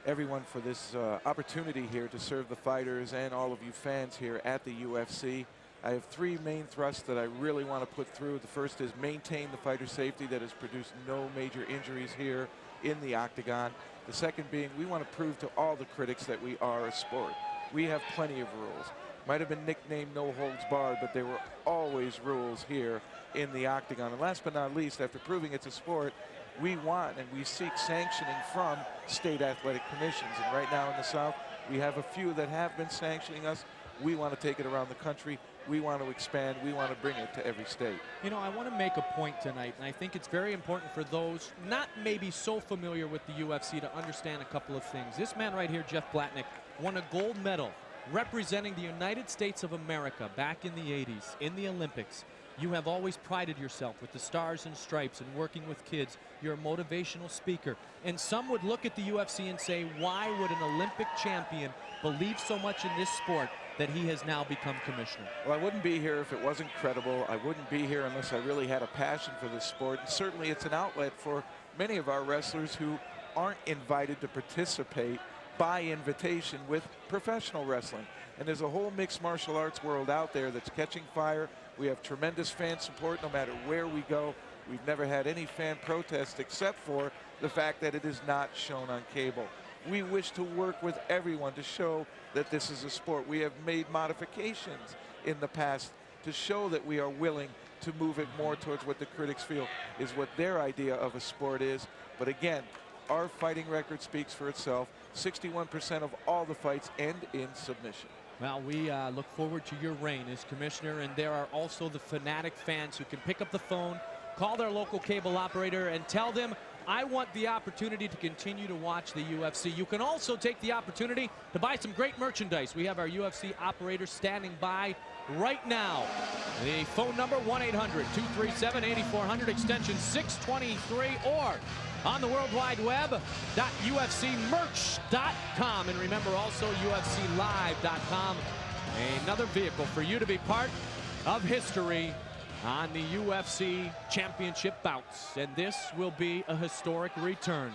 everyone for this opportunity here to serve the fighters and all of you fans here at the UFC. I have three main thrusts that I really want to put through. The first is maintain the fighter safety that has produced no major injuries here in the octagon. The second being, we want to prove to all the critics that we are a sport. We have plenty of rules. Might have been nicknamed no holds barred, but there were always rules here in the octagon. And last but not least, after proving it's a sport, we want and we seek sanctioning from state athletic commissions. And right now in the South, we have a few that have been sanctioning us. We want to take it around the country. We want to expand. We want to bring it to every state. You know, I want to make a point tonight, and I think it's very important for those not maybe so familiar with the UFC to understand a couple of things. This man right here, Jeff Blatnik, won a gold medal representing the United States of America back in the 80s in the Olympics. You have always prided yourself with the stars and stripes and working with kids. You're a motivational speaker. And some would look at the UFC and say, why would an Olympic champion believe so much in this sport that he has now become commissioner? Well, I wouldn't be here if it wasn't credible. I wouldn't be here unless I really had a passion for this sport. And certainly it's an outlet for many of our wrestlers who aren't invited to participate by invitation with professional wrestling. And there's a whole mixed martial arts world out there that's catching fire. We have tremendous fan support no matter where we go. We've never had any fan protest except for the fact that it is not shown on cable. We wish to work with everyone to show that this is a sport. We have made modifications in the past to show that we are willing to move it more towards what the critics feel is what their idea of a sport is. But again, our fighting record speaks for itself. 61% of all the fights end in submission. Well, we look forward to your reign as commissioner, and there are also the fanatic fans who can pick up the phone, call their local cable operator, and tell them, I want the opportunity to continue to watch the UFC. You can also take the opportunity to buy some great merchandise. We have our UFC operators standing by right now. The phone number, 1-800-237-8400, extension 623, or on the World Wide Web, .ufcmerch.com. And remember also UFClive.com, another vehicle for you to be part of history on the UFC championship bouts. And this will be a historic return.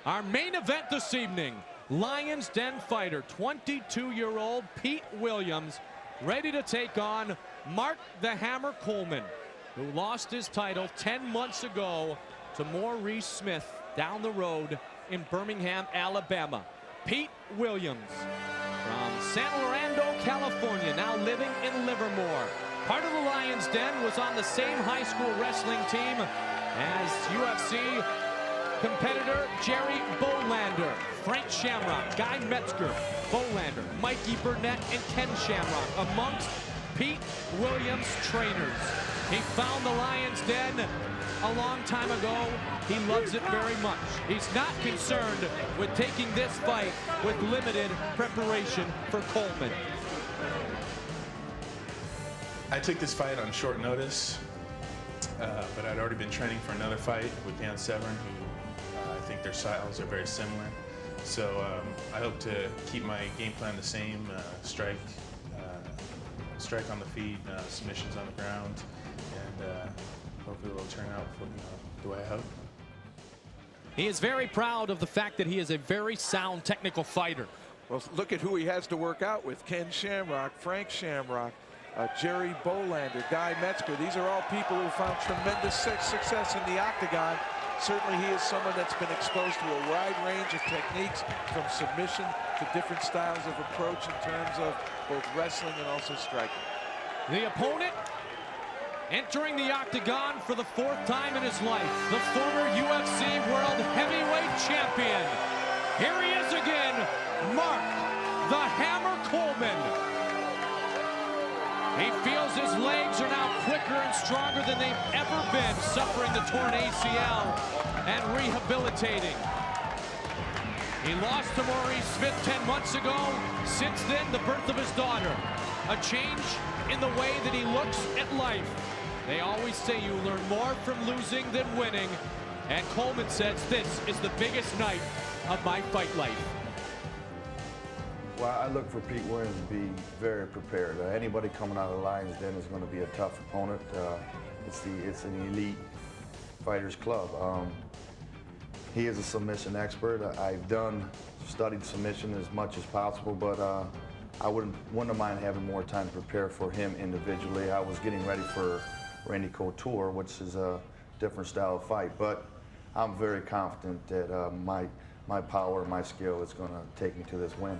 Our main event this evening, Lions Den fighter, 22-year-old Pete Williams, ready to take on Mark the Hammer Coleman, who lost his title 10 months ago to Maurice Smith down the road in Birmingham, Alabama. Pete Williams from San Orlando, California, now living in Livermore. Part of the Lions Den, was on the same high school wrestling team as UFC competitor Jerry Bolander, Frank Shamrock, Guy Metzger, Bolander, Mikey Burnett, and Ken Shamrock amongst Pete Williams' trainers. He found the Lions Den a long time ago. He loves it very much. He's not concerned with taking this fight with limited preparation for Coleman. I took this fight on short notice, but I'd already been training for another fight with Dan Severin, who I think their styles are very similar. So I hope to keep my game plan the same, strike strike on the feet, submissions on the ground, and hopefully it'll turn out for, the way I hope. He is very proud of the fact that he is a very sound technical fighter. Well, look at who he has to work out with. Ken Shamrock, Frank Shamrock, Jerry Bolander, Guy Metzger. These are all people who found tremendous success in the octagon. Certainly he is someone that's been exposed to a wide range of techniques, from submission to different styles of approach in terms of both wrestling and also striking. The opponent entering the octagon for the 4th time in his life, the former UFC World Heavyweight Champion. Here he is again, Mark the Hammer Coleman. He feels his legs are now quicker and stronger than they've ever been, suffering the torn ACL and rehabilitating. He lost to Maurice Smith 10 months ago. Since then, the birth of his daughter. A change in the way that he looks at life. They always say you learn more from losing than winning. And Coleman says this is the biggest night of my fight life. Well, I look for Pete Williams to be very prepared. Anybody coming out of the Lions Den is going to be a tough opponent. It's an elite fighters club. He is a submission expert. I've studied submission as much as possible, but I wouldn't mind having more time to prepare for him individually. I was getting ready for Randy Couture, which is a different style of fight, but I'm very confident that my power, my skill is going to take me to this win.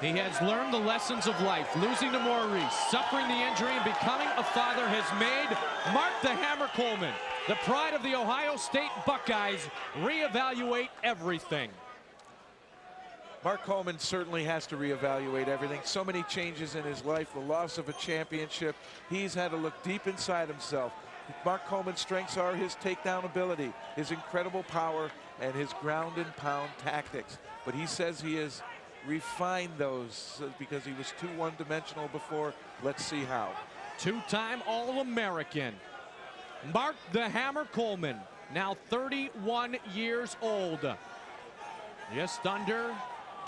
He has learned the lessons of life. Losing to Maurice, suffering the injury, and becoming a father has made Mark the Hammer Coleman, the pride of the Ohio State Buckeyes, reevaluate everything. Mark Coleman certainly has to reevaluate everything. So many changes in his life, the loss of a championship. He's had to look deep inside himself. Mark Coleman's strengths are his takedown ability, his incredible power, and his ground and pound tactics. But he says he has refined those because he was too one-dimensional before. Let's see how. Two-time All-American Mark the Hammer Coleman, now 31 years old, just under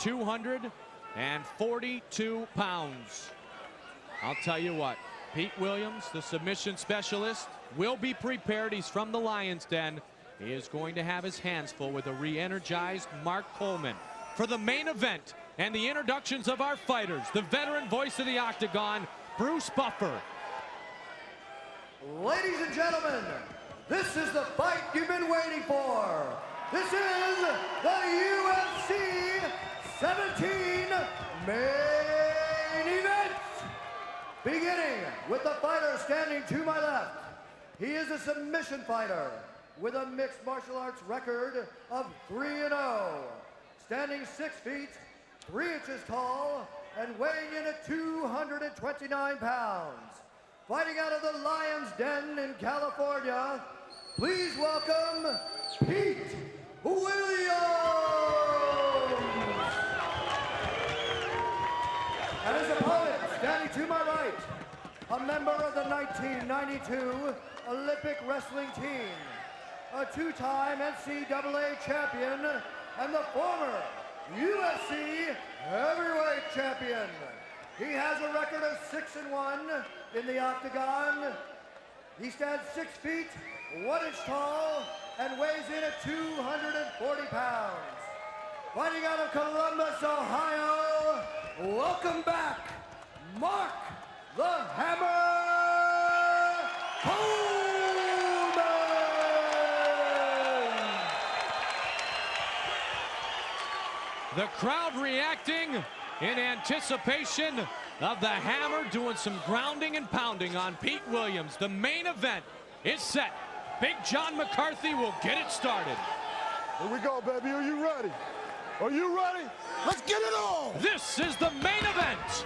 242 pounds. I'll tell you what, Pete Williams, the submission specialist, will be prepared. He's from the Lions Den. He is going to have his hands full with a re-energized Mark Coleman. For the main event and the introductions of our fighters, the veteran voice of the octagon, Bruce Buffer. Ladies and gentlemen, this is the fight you've been waiting for. This is the UFC 17 main event. Beginning with the fighter standing to my left. He is a submission fighter with a mixed martial arts record of 3-0. Standing 6 feet, 3 inches tall, and weighing in at 229 pounds. Fighting out of the Lions Den in California, please welcome Pete Williams. And his opponent, standing to my right, a member of the 1992 Olympic wrestling team, a 2-time NCAA champion, and the former UFC Heavyweight Champion. He has a record of 6-1 in the octagon. He stands 6 feet, 1 inch tall, and weighs in at 240 pounds. Fighting out of Columbus, Ohio, welcome back, Mark the Hammer Coleman! The crowd reacting in anticipation of the Hammer doing some grounding and pounding on Pete Williams. The main event is set. Big John McCarthy will get it started. Here we go, baby. Are you ready? Are you ready? Let's get it on! This is the main event.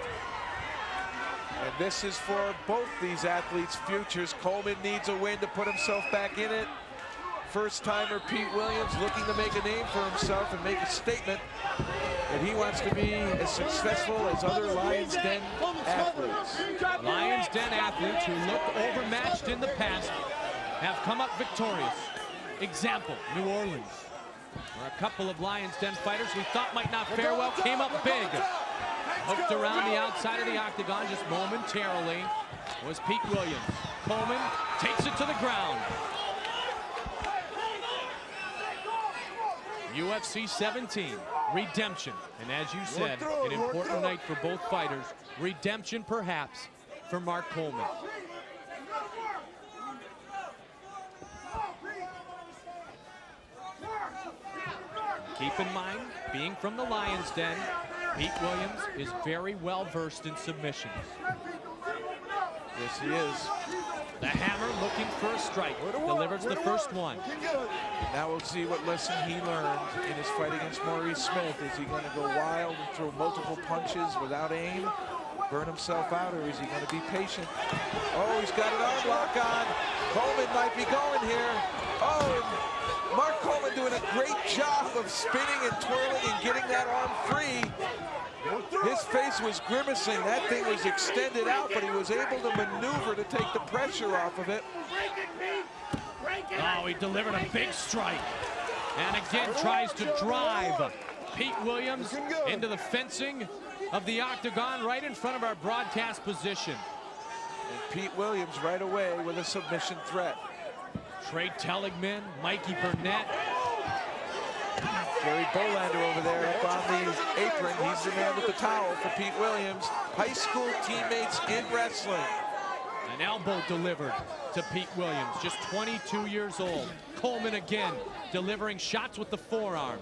And this is for both these athletes' futures. Coleman needs a win to put himself back in it. First-timer Pete Williams looking to make a name for himself and make a statement that he wants to be as successful as other Lions Den athletes. Lions Den athletes who looked overmatched in the past have come up victorious. Example, New Orleans, where a couple of Lions Den fighters we thought might not fare well came up big. Hooked around the outside of the octagon just momentarily was Pete Williams. Coleman takes it to the ground. UFC 17, redemption. And as you said, an important night for both fighters. Redemption, perhaps, for Mark Coleman. Keep in mind, being from the Lions Den, Pete Williams is very well versed in submissions. Yes, he is. The hammer looking for a strike. Delivers the first one. Now we'll see what lesson he learned in his fight against Maurice Smith. Is he going to go wild and throw multiple punches without aim, burn himself out, or is he going to be patient? Oh, he's got an arm lock on. Coleman might be going here. Oh, and Mark Coleman doing a great job of spinning and twirling and getting that arm free. His face was grimacing. That thing was extended out, but he was able to maneuver to take the pressure off of it. Oh, he delivered a big strike. And again tries to drive Pete Williams into the fencing of the octagon right in front of our broadcast position. And Pete Williams right away with a submission threat. Trey Telligman, Mikey Burnett. Jerry Bolander over there up on the apron. He's the man with the towel for Pete Williams. High school teammates in wrestling. An elbow delivered to Pete Williams, just 22 years old. Coleman again delivering shots with the forearm.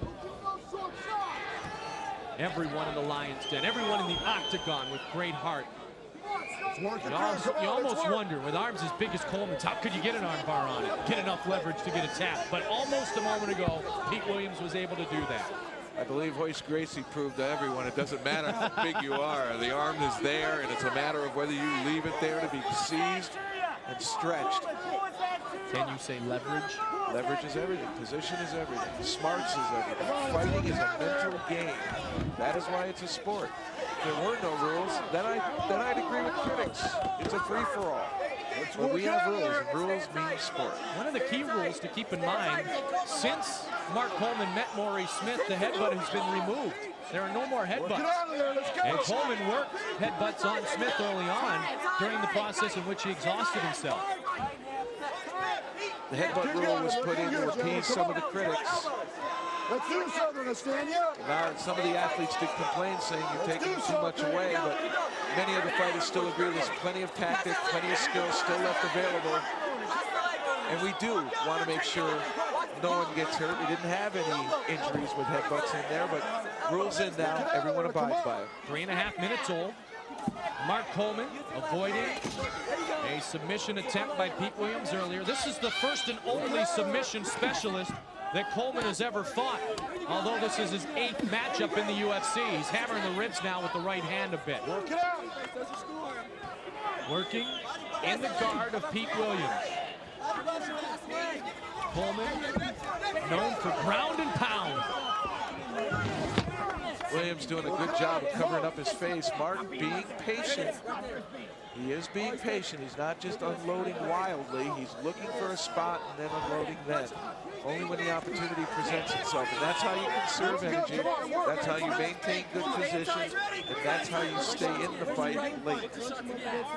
Everyone in the Lions Den, everyone in the octagon with great heart. You almost wonder, with arms as big as Coleman's, how could you get an arm bar on it? Get enough leverage to get a tap. But almost a moment ago, Pete Williams was able to do that. I believe Hoist Gracie proved to everyone it doesn't matter how big you are. The arm is there, and it's a matter of whether you leave it there to be seized and stretched. Can you say leverage? Leverage is everything. Position is everything. Smarts is everything. Fighting is a mental game. That is why it's a sport. If there were no rules, then I'd agree with critics. It's a free-for-all. But we have rules, and rules mean sport. One of the key rules to keep in mind, since Mark Coleman met Maurice Smith, the headbutt has been removed. There are no more headbutts. And Coleman worked headbutts on Smith early on during the process in which he exhausted himself. The headbutt rule was put in to appease some of the critics. Now, some of the athletes did complain, saying you're taking too much away, but many of the fighters still agree there's plenty of tactics, plenty of skill still left available. And we do want to make sure no one gets hurt. We didn't have any injuries with headbutts in there, but rules in now, everyone abides by it. 3.5 minutes old. Mark Coleman avoiding a submission attempt by Pete Williams earlier. This is the first and only submission specialist that Coleman has ever fought, although this is his 8th matchup in the UFC. He's hammering the ribs now with the right hand a bit. Working in the guard of Pete Williams. Coleman, known for ground and pound. Williams doing a good job of covering up his face. Mark being patient. He is being patient. He's not just unloading wildly. He's looking for a spot and then unloading then. Only when the opportunity presents itself. And that's how you conserve energy. That's how you maintain good positions. And that's how you stay in the fight late.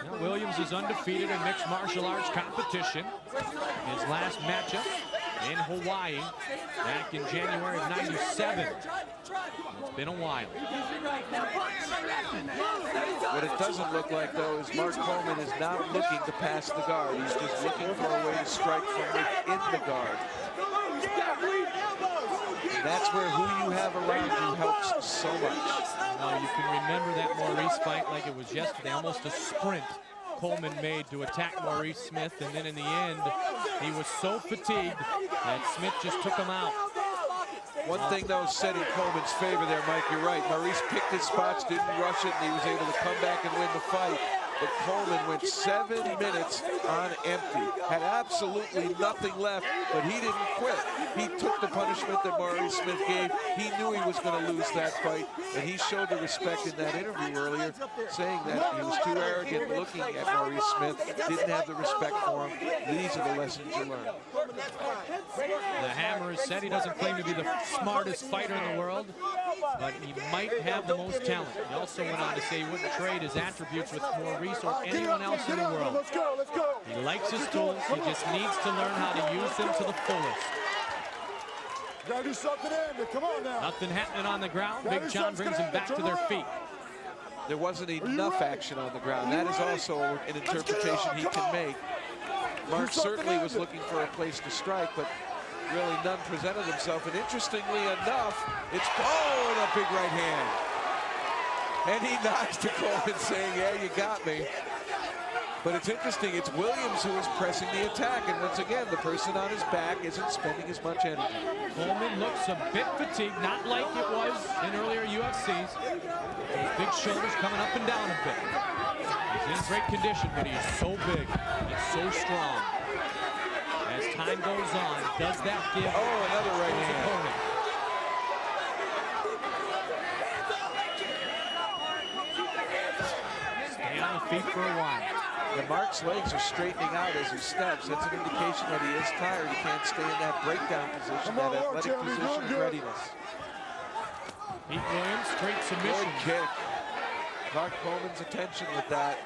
Now, Williams is undefeated in mixed martial arts competition. His last matchup in Hawaii back in January of '97. It's been a while. What it doesn't look like, though, is Mark Coleman is not looking to pass the guard. He's just looking for a way to strike from within the guard. And that's where who you have around you helps so much. Now, you can remember that Maurice fight like it was yesterday, almost a sprint Coleman made to attack Maurice Smith, and then in the end, he was so fatigued that Smith just took him out. One thing, though, said in Coleman's favor there, Mike, you're right. Maurice picked his spots, didn't rush it, and he was able to come back and win the fight. But Coleman went 7 minutes on empty, had absolutely nothing left, but he didn't quit. He took the punishment that Maurice Smith gave. He knew he was going to lose that fight, and he showed the respect in that interview earlier, saying that he was too arrogant looking at Maurice Smith, didn't have the respect for him. These are the lessons you learn. The hammer Hammer has said he doesn't claim to be the smartest fighter in the world, but he might have the most talent. He also went on to say he wouldn't trade his attributes with Maurice or anyone else in the world. Let's go, let's go. He likes his tools. He just needs to learn how to use them to the fullest. Gotta do something in. Come on now. Nothing happening on the ground. Big John brings them back to their feet. There wasn't enough action on the ground. That is also an interpretation he can make. Mark certainly was looking for a place to strike, but really none presented himself. And interestingly enough, it's and a big right hand. And he nods to Coleman saying, yeah, you got me. But it's interesting, it's Williams who is pressing the attack. And once again, the person on his back isn't spending as much energy. Coleman looks a bit fatigued, not like it was in earlier UFCs. His big shoulders coming up and down a bit. He's in great condition, but he's so big and so strong. As time goes on, does that give another right his hand. opponent? Stay on the feet for a while. The Mark's legs are straightening out as he steps. That's an indication that he is tired. He can't stay in that breakdown position, that athletic position of readiness. Pete Williams, straight submission. Good kick. Caught Coleman's attention with that.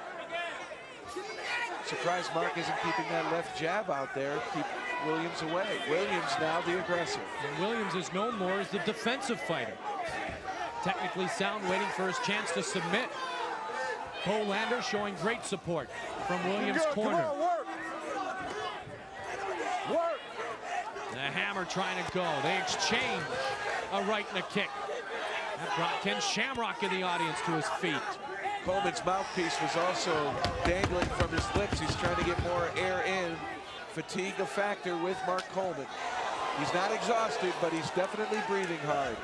Surprised Mark isn't keeping that left jab out there. Keep Williams away. Williams now the aggressor. And Williams is known more as the defensive fighter. Technically sound, waiting for his chance to submit. Colander showing great support from Williams' corner. Come on, work. Work. The Hammer trying to go. They exchange a right and a kick. That brought Ken Shamrock in the audience to his feet. Coleman's mouthpiece was also dangling from his lips. He's trying to get more air in. Fatigue a factor with Mark Coleman. He's not exhausted, but he's definitely breathing hard.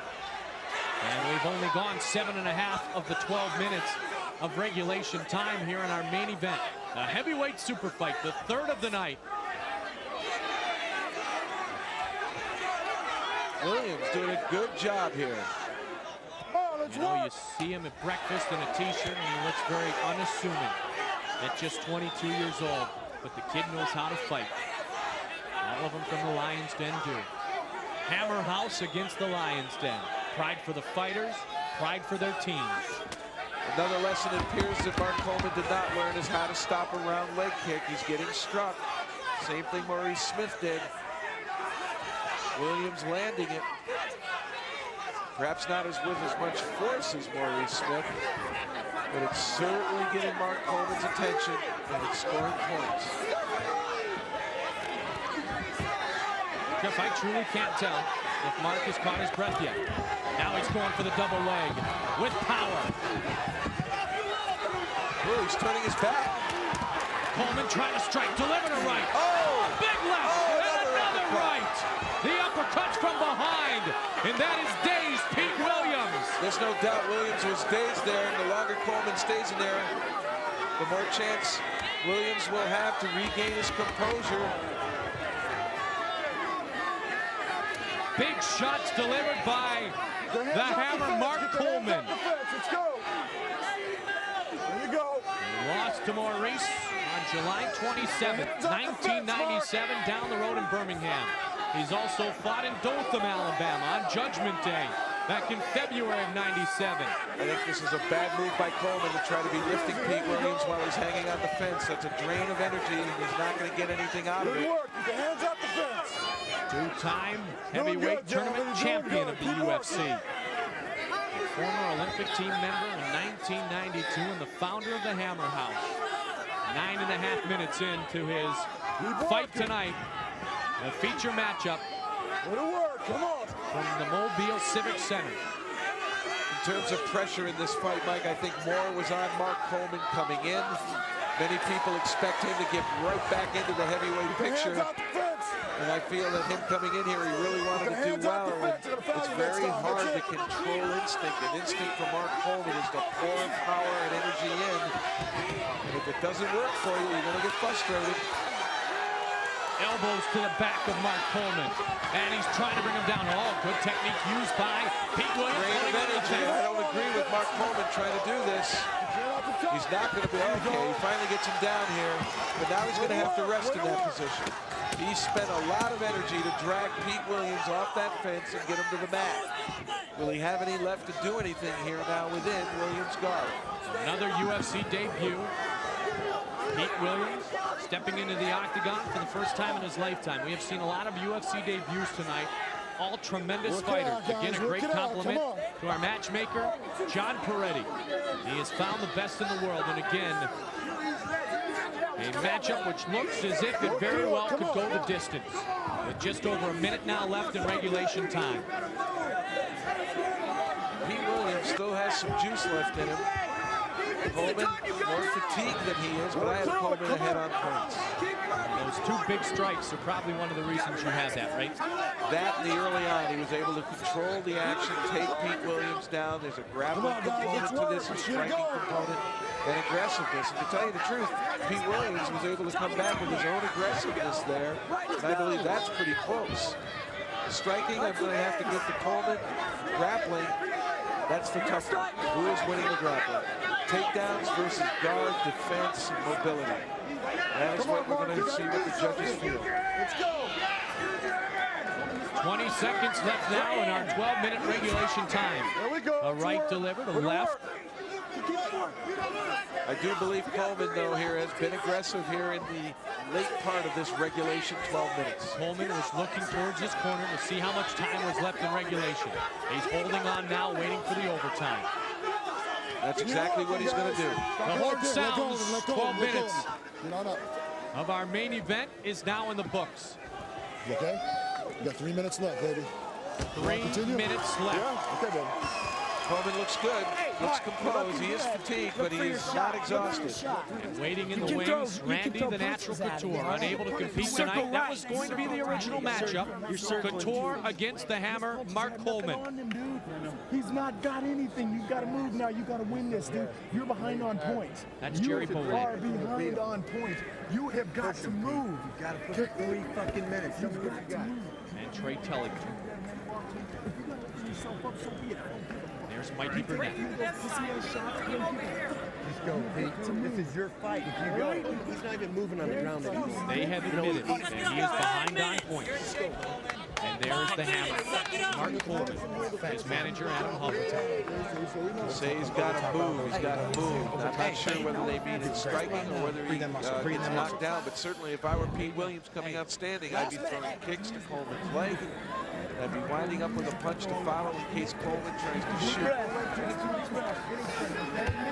And we've only gone 7.5 of the 12 minutes of regulation time here in our main event. A heavyweight super fight, the third of the night. Williams doing a good job here. You know, you see him at breakfast in a t-shirt and he looks very unassuming at just 22 years old. But the kid knows how to fight. All of them from the Lions Den do. Hammer House against the Lions Den. Pride for the fighters, pride for their teams. Another lesson it appears that Mark Coleman did not learn is how to stop a round leg kick. He's getting struck. Same thing Maurice Smith did. Williams landing it. Perhaps not with as much force as Maurice Smith, but it's certainly getting Mark Coleman's attention and it's scoring points. Jeff, I truly can't tell if Mark has caught his breath yet. Now he's going for the double leg with power. Oh, he's turning his back. Coleman trying to strike, delivering a right. Oh! Big left, and another right. The uppercuts from behind, and that is dazed Pete Williams. There's no doubt Williams was dazed there, and the longer Coleman stays in there, the more chance Williams will have to regain his composure. Big shots delivered by the Hammer, Mark Coleman. Let's go. There you go. Lost to Maurice on July 27th, 1997, down the road in Birmingham. He's also fought in Dothan, Alabama on Judgment Day back in February of '97. I think this is a bad move by Coleman to try to be lifting Pete Williams while he's hanging on the fence. That's a drain of energy, and he's not going to get anything out of it. Good work. Keep your hands up the fence. Two-time heavyweight tournament champion of the UFC. A former Olympic team member in 1992 and the founder of the Hammer House. 9.5 minutes into his fight tonight. A feature matchup Come on. from the Mobile Civic Center. In terms of pressure in this fight, Mike, I think more was on Mark Coleman coming in. Many people expect him to get right back into the heavyweight picture. And I feel that him coming in here, he really wanted to do well. And it's very hard to control instinct. And instinct for Mark Coleman is to pour power and energy in. And if it doesn't work for you, you're going to get frustrated. Elbows to the back of Mark Coleman. And he's trying to bring him down. Oh, good technique used by Pete Williams. Great of energy. I don't agree with Mark Coleman trying to do this. He's not going to be okay. He finally gets him down here, but now he's going to have to rest in that position. He spent a lot of energy to drag Pete Williams off that fence and get him to the mat. Will he have any left to do anything here now within Williams' guard? Another UFC debut. Pete Williams stepping into the octagon for the first time in his lifetime. We have seen a lot of UFC debuts tonight. All tremendous fighters. Again, a great compliment to our matchmaker, John Peretti. He has found the best in the world, and again, a matchup which looks as if it very well could go the distance. With just over a minute now left in regulation time. Pete Williams still has some juice left in him. Coleman more fatigued than he is, but I have Coleman ahead on points. Those two big strikes are probably one of the reasons you had that, right? That and the early on, he was able to control the action, take Pete Williams down. There's a grappling component to this, a striking component, and aggressiveness. And to tell you the truth, Pete Williams was able to come back with his own aggressiveness there, and I believe that's pretty close. Striking, I'm going to have to give to Coleman. Grappling, that's the tough one. Who is winning the grappling? Takedowns versus guard, defense, and mobility. That is what we're going to see what the judges feel. Let's go. 20 seconds left now in our 12-minute regulation time. There we go. A right delivered, a left. I do believe Coleman, though, here has been aggressive here in the late part of this regulation 12 minutes. Coleman was looking towards his corner to see how much time was left in regulation. He's holding on now, waiting for the overtime. That's exactly what he's going to do. The horn sounds. 12 minutes of our main event is now in the books. You okay? You got 3 minutes left, baby. 3 minutes left. Yeah? Okay, baby. Coleman looks good, looks composed. He is fatigued, but he's not exhausted. And waiting in the wings, Randy, the natural Couture, unable to compete tonight. That was going to be the original matchup. Couture against the Hammer, Mark Coleman. He's not got anything. You've got to move now. You've got to win this, dude. You're behind on points. That's Jerry Bowen. You are behind on points. You have got to move. You've got to put 3 fucking minutes. You've got to move. And Trey Telly. There's Mikey Burnett. Let's go, Pete. This is your fight. If you go, he's not even moving on the ground anymore. They have admitted that he is behind on points. And there's the Hammer, Mark Coleman, his manager, Adam Hubbard. Say he's got to move. He's got to move. I'm not sure whether they mean in striking or whether he gets knocked down, but certainly if I were Pete Williams coming out standing, I'd be throwing kicks to Coleman's leg. I'd be winding up with a punch to follow in case Coleman tries to shoot.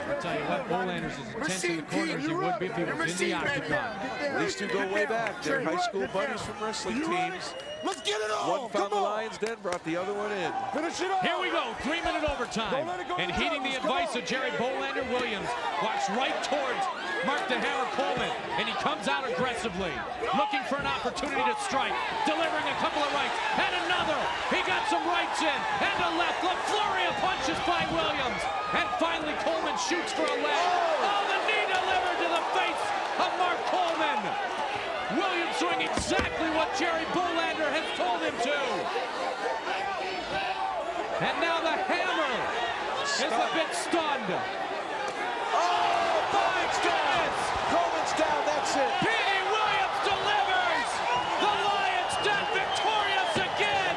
I'll tell you what, Bolander's as intense in the corner as he would be if he was in the octagon. These two go way back. They're high school buddies from wrestling teams. Let's get it on! One found the lion's den, brought the other one in. Finish it off! Here we go, 3-minute overtime. And heeding the advice of Jerry Bolander, Williams walks right towards Mark the Hammer Coleman, and he comes out aggressively, looking for an opportunity to strike, delivering a couple of rights, and another. He got some rights in, and a left. A flurry of punches by Williams. And finally, Coleman shoots for a leg. Oh, the knee delivered to the face of Mark Coleman. Williams doing exactly what Jerry Bolander has told him to. And now the Hammer is a bit stunned. Oh, Coleman's down. Coleman's down, that's it. Petey Williams delivers. The Lions Den victorious again.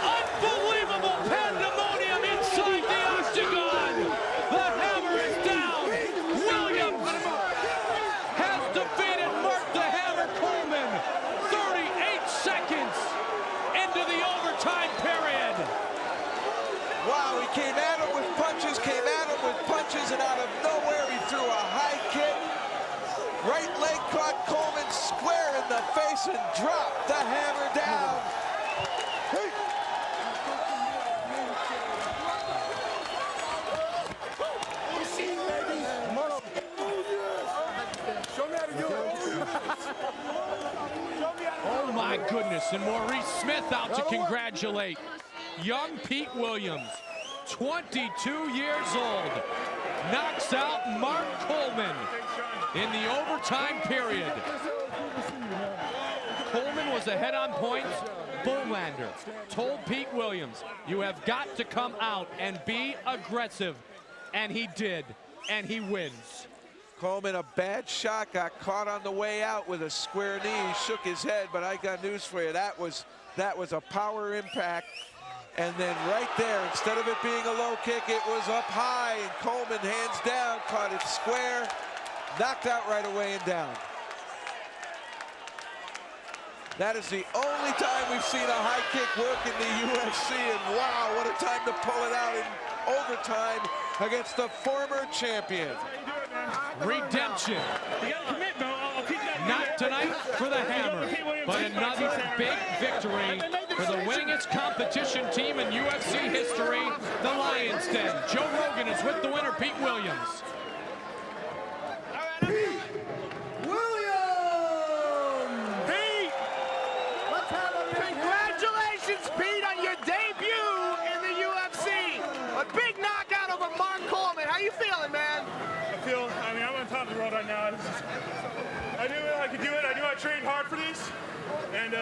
Unbelievable pandemonium inside the octagon. The Hammer is down. Williams has defeated Mark the Hammer Coleman 38 seconds into the overtime period. Wow, he came at him with punches, and out of nowhere he threw a high kick. Right leg caught Coleman square in the face and dropped the Hammer down. Oh my goodness, and Maurice Smith out to congratulate young Pete Williams, 22 years old. knocks out Mark Coleman in the overtime period. Coleman was ahead on points. Bolander told Pete Williams, you have got to come out and be aggressive. And he did, and he wins. Coleman, a bad shot, got caught on the way out with a square knee. He shook his head, but I got news for you. That was a power impact. And then right there, instead of it being a low kick, it was up high, and Coleman, hands down, caught it square, knocked out right away and down. That is the only time we've seen a high kick work in the UFC, and wow, what a time to pull it out in overtime against the former champion. Redemption. Not tonight for the Hammer, but another big victory for the winningest competition team in UFC history, the Lions Den. Joe Rogan is with the winner, Pete Williams. Congratulations, Pete, on your debut in the UFC. A big knockout over Mark Coleman. How you feeling, man? I mean, I'm on top of the world right now. I knew I could do it. I knew I trained hard for this. And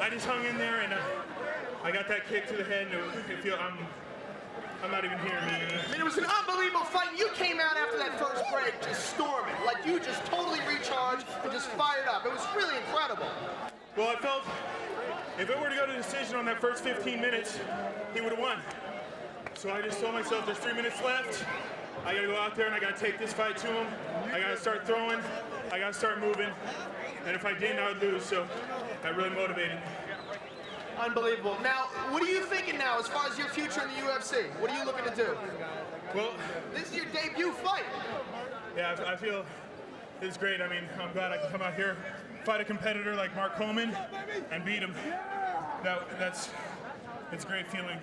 I just hung in there, and I got that kick to the head, and I'm not even here, man. I mean, it was an unbelievable fight. You came out after that first break just storming. Like, you just totally recharged and just fired up. It was really incredible. Well, I felt if it were to go to decision on that first 15 minutes, he would have won. So I just told myself there's 3 minutes left. I got to go out there and I got to take this fight to him. I got to start throwing. I got to start moving. And if I didn't, I would lose. So that really motivated me. Unbelievable. Now, what are you thinking now as far as your future in the UFC? What are you looking to do? Well, this is your debut fight. Yeah, I feel it's great. I mean, I'm glad I can come out here, fight a competitor like Mark Coleman, and beat him. It's a great feeling.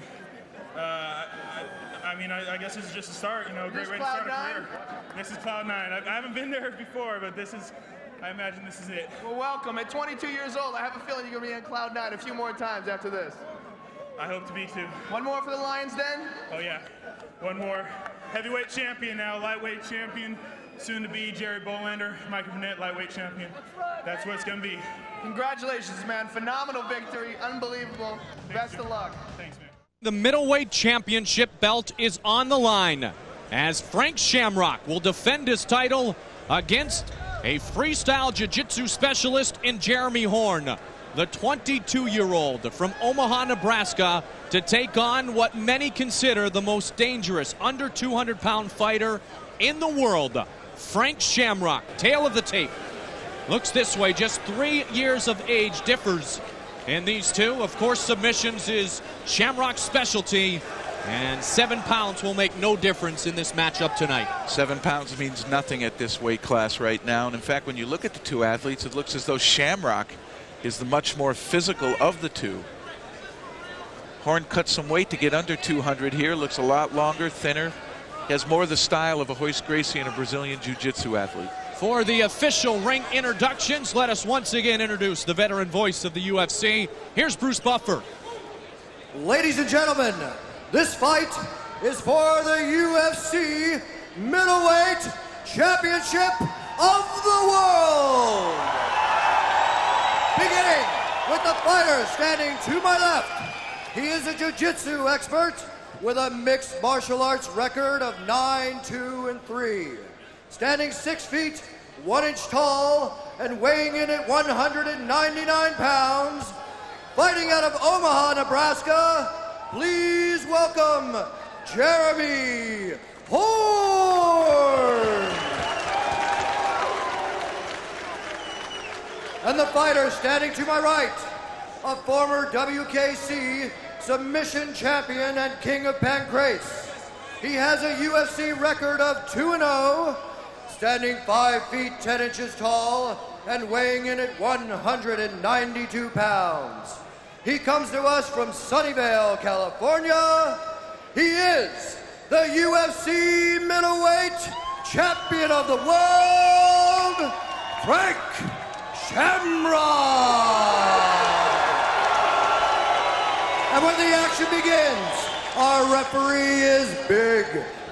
I mean, I guess this is just a start, you know, a great way to start a career. This is Cloud 9. I haven't been there before, but I imagine this is it. Well, welcome. At 22 years old, I have a feeling you're going to be on Cloud 9 a few more times after this. I hope to be too. One more for the Lions Den? Oh, yeah. One more. Heavyweight champion now, lightweight champion. Soon to be Jerry Bolander, Michael Burnett, lightweight champion. That's what it's going to be. Congratulations, man. Phenomenal victory. Unbelievable. Best of luck. Thanks, man. The middleweight championship belt is on the line as Frank Shamrock will defend his title against a freestyle jiu-jitsu specialist in Jeremy Horn, the 22-year-old from Omaha, Nebraska, to take on what many consider the most dangerous under 200-pound fighter in the world, Frank Shamrock. Tail of the tape looks this way. Just 3 years of age differs in these two. Of course, submissions is Shamrock's specialty, and 7 pounds will make no difference in this matchup tonight. 7 pounds means nothing at this weight class right now. And in fact, when you look at the two athletes, it looks as though Shamrock is the much more physical of the two. Horn cut some weight to get under 200 here. Looks a lot longer, thinner. He has more of the style of a Royce Gracie and a Brazilian Jiu-Jitsu athlete. For the official ring introductions, let us once again introduce the veteran voice of the UFC. Here's Bruce Buffer. Ladies and gentlemen, this fight is for the UFC Middleweight Championship of the World. Beginning with the fighter standing to my left. He is a jiu-jitsu expert with a mixed martial arts record of 9-2-3. Standing 6 feet, 1 inch tall, and weighing in at 199 pounds, fighting out of Omaha, Nebraska, please welcome Jeremy Horn. And the fighter standing to my right, a former WKC submission champion and king of Pancrase. He has a UFC record of 2-0, standing 5 feet 10 inches tall and weighing in at 192 pounds. He comes to us from Sunnyvale, California. He is the UFC Middleweight Champion of the World, Frank Shamrock. And when the action begins, our referee is Big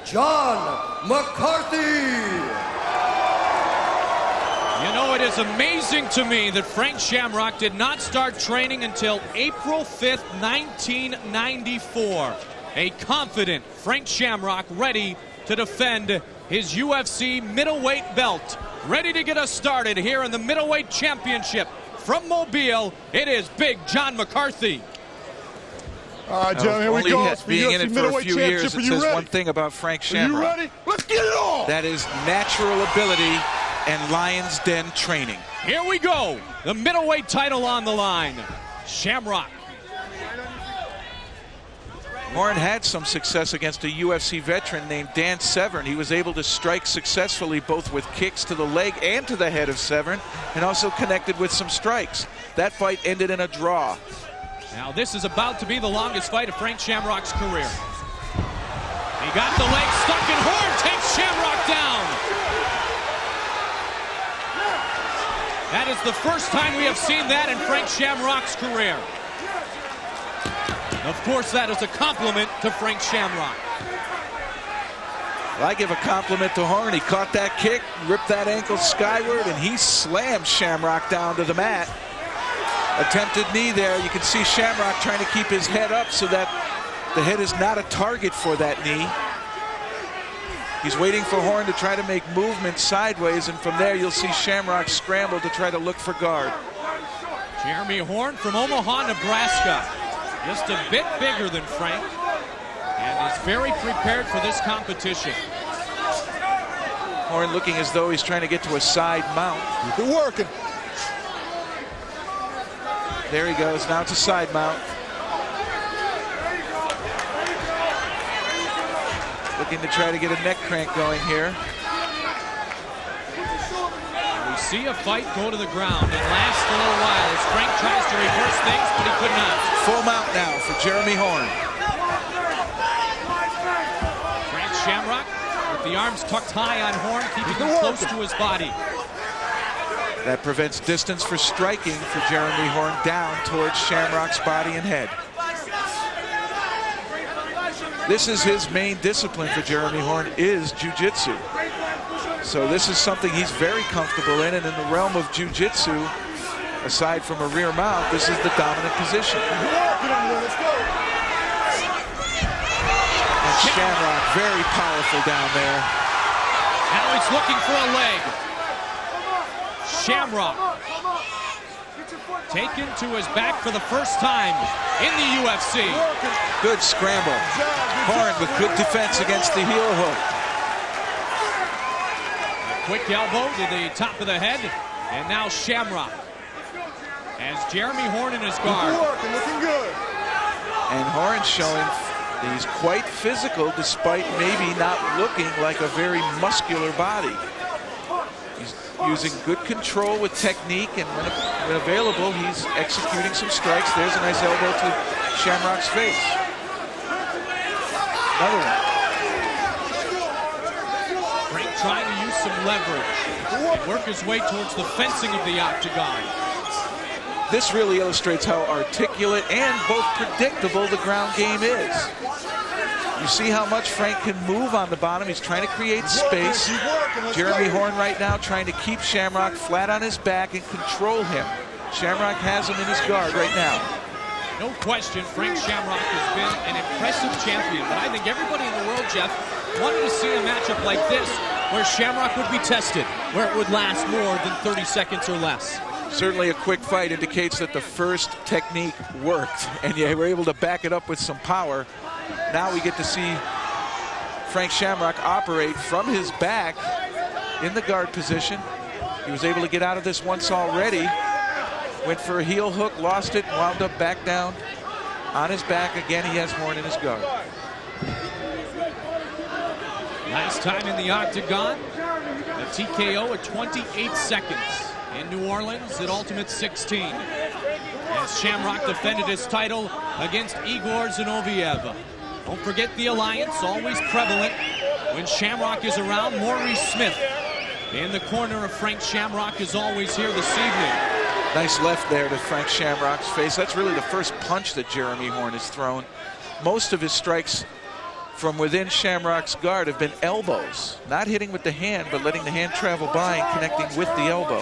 John McCarthy. You know, it is amazing to me that Frank Shamrock did not start training until April 5th, 1994. A confident Frank Shamrock ready to defend his UFC middleweight belt. Ready to get us started here in the Middleweight Championship. From Mobile, it is Big John McCarthy. All right, John, here we go. Being in it for a few years, it says one thing about Frank Shamrock. Are you ready? Let's get it on! That is natural ability and Lion's Den training. Here we go. The middleweight title on the line. Shamrock. Horn had some success against a UFC veteran named Dan Severn. He was able to strike successfully both with kicks to the leg and to the head of Severn, and also connected with some strikes. That fight ended in a draw. Now this is about to be the longest fight of Frank Shamrock's career. He got the leg stuck, and Horn takes Shamrock down. That is the first time we have seen that in Frank Shamrock's career. Of course, that is a compliment to Frank Shamrock. Well, I give a compliment to Horn. He caught that kick, ripped that ankle skyward, and he slammed Shamrock down to the mat. Attempted knee there. You can see Shamrock trying to keep his head up so that the head is not a target for that knee. He's waiting for Horn to try to make movement sideways, and from there you'll see Shamrock scramble to try to look for guard. Jeremy Horn from Omaha, Nebraska. Just a bit bigger than Frank, and is very prepared for this competition. Horn looking as though he's trying to get to a side mount. Keep it working. There he goes. Now it's a side mount. Looking to try to get a neck crank going here. We see a fight go to the ground and last a little while as Frank tries to reverse things, but he could not. Full mount now for Jeremy Horn. Frank Shamrock with the arms tucked high on Horn, keeping him close to his body. That prevents distance for striking for Jeremy Horn down towards Shamrock's body and head. This is his main discipline for Jeremy Horn, is jiu-jitsu. So this is something he's very comfortable in, and in the realm of jiu-jitsu, aside from a rear mount, this is the dominant position. And Shamrock very powerful down there. Now he's looking for a leg. Shamrock taken to his back for the first time in the UFC. Good scramble. Horn with good defense against the heel hook. A quick elbow to the top of the head, and now Shamrock has Jeremy Horn in his guard. Looking good. And Horn showing that he's quite physical despite maybe not looking like a very muscular body. He's using good control with technique, and when available, he's executing some strikes. There's a nice elbow to Shamrock's face. Another one. Frank trying to use some leverage and work his way towards the fencing of the octagon. This really illustrates how articulate and both predictable the ground game is. You see how much Frank can move on the bottom. He's trying to create space. Jeremy Horn right now trying to keep Shamrock flat on his back and control him. Shamrock has him in his guard right now. No question, Frank Shamrock has been an impressive champion, but I think everybody in the world, Jeff, wanted to see a matchup like this where Shamrock would be tested, where it would last more than 30 seconds or less. Certainly a quick fight indicates that the first technique worked, and you were able to back it up with some power. Now we get to see Frank Shamrock operate from his back in the guard position. He was able to get out of this once already. Went for a heel hook, lost it, wound up back down on his back. Again, he has Horn in his guard. Last time in the octagon, a TKO at 28 seconds. In New Orleans at Ultimate 16. As Shamrock defended his title against Igor Zinoviev. Don't forget the alliance, always prevalent when Shamrock is around. Maurice Smith in the corner of Frank Shamrock is always here this evening. Nice left there to Frank Shamrock's face. That's really the first punch that Jeremy Horn has thrown. Most of his strikes from within Shamrock's guard have been elbows. Not hitting with the hand, but letting the hand travel by and connecting with the elbow.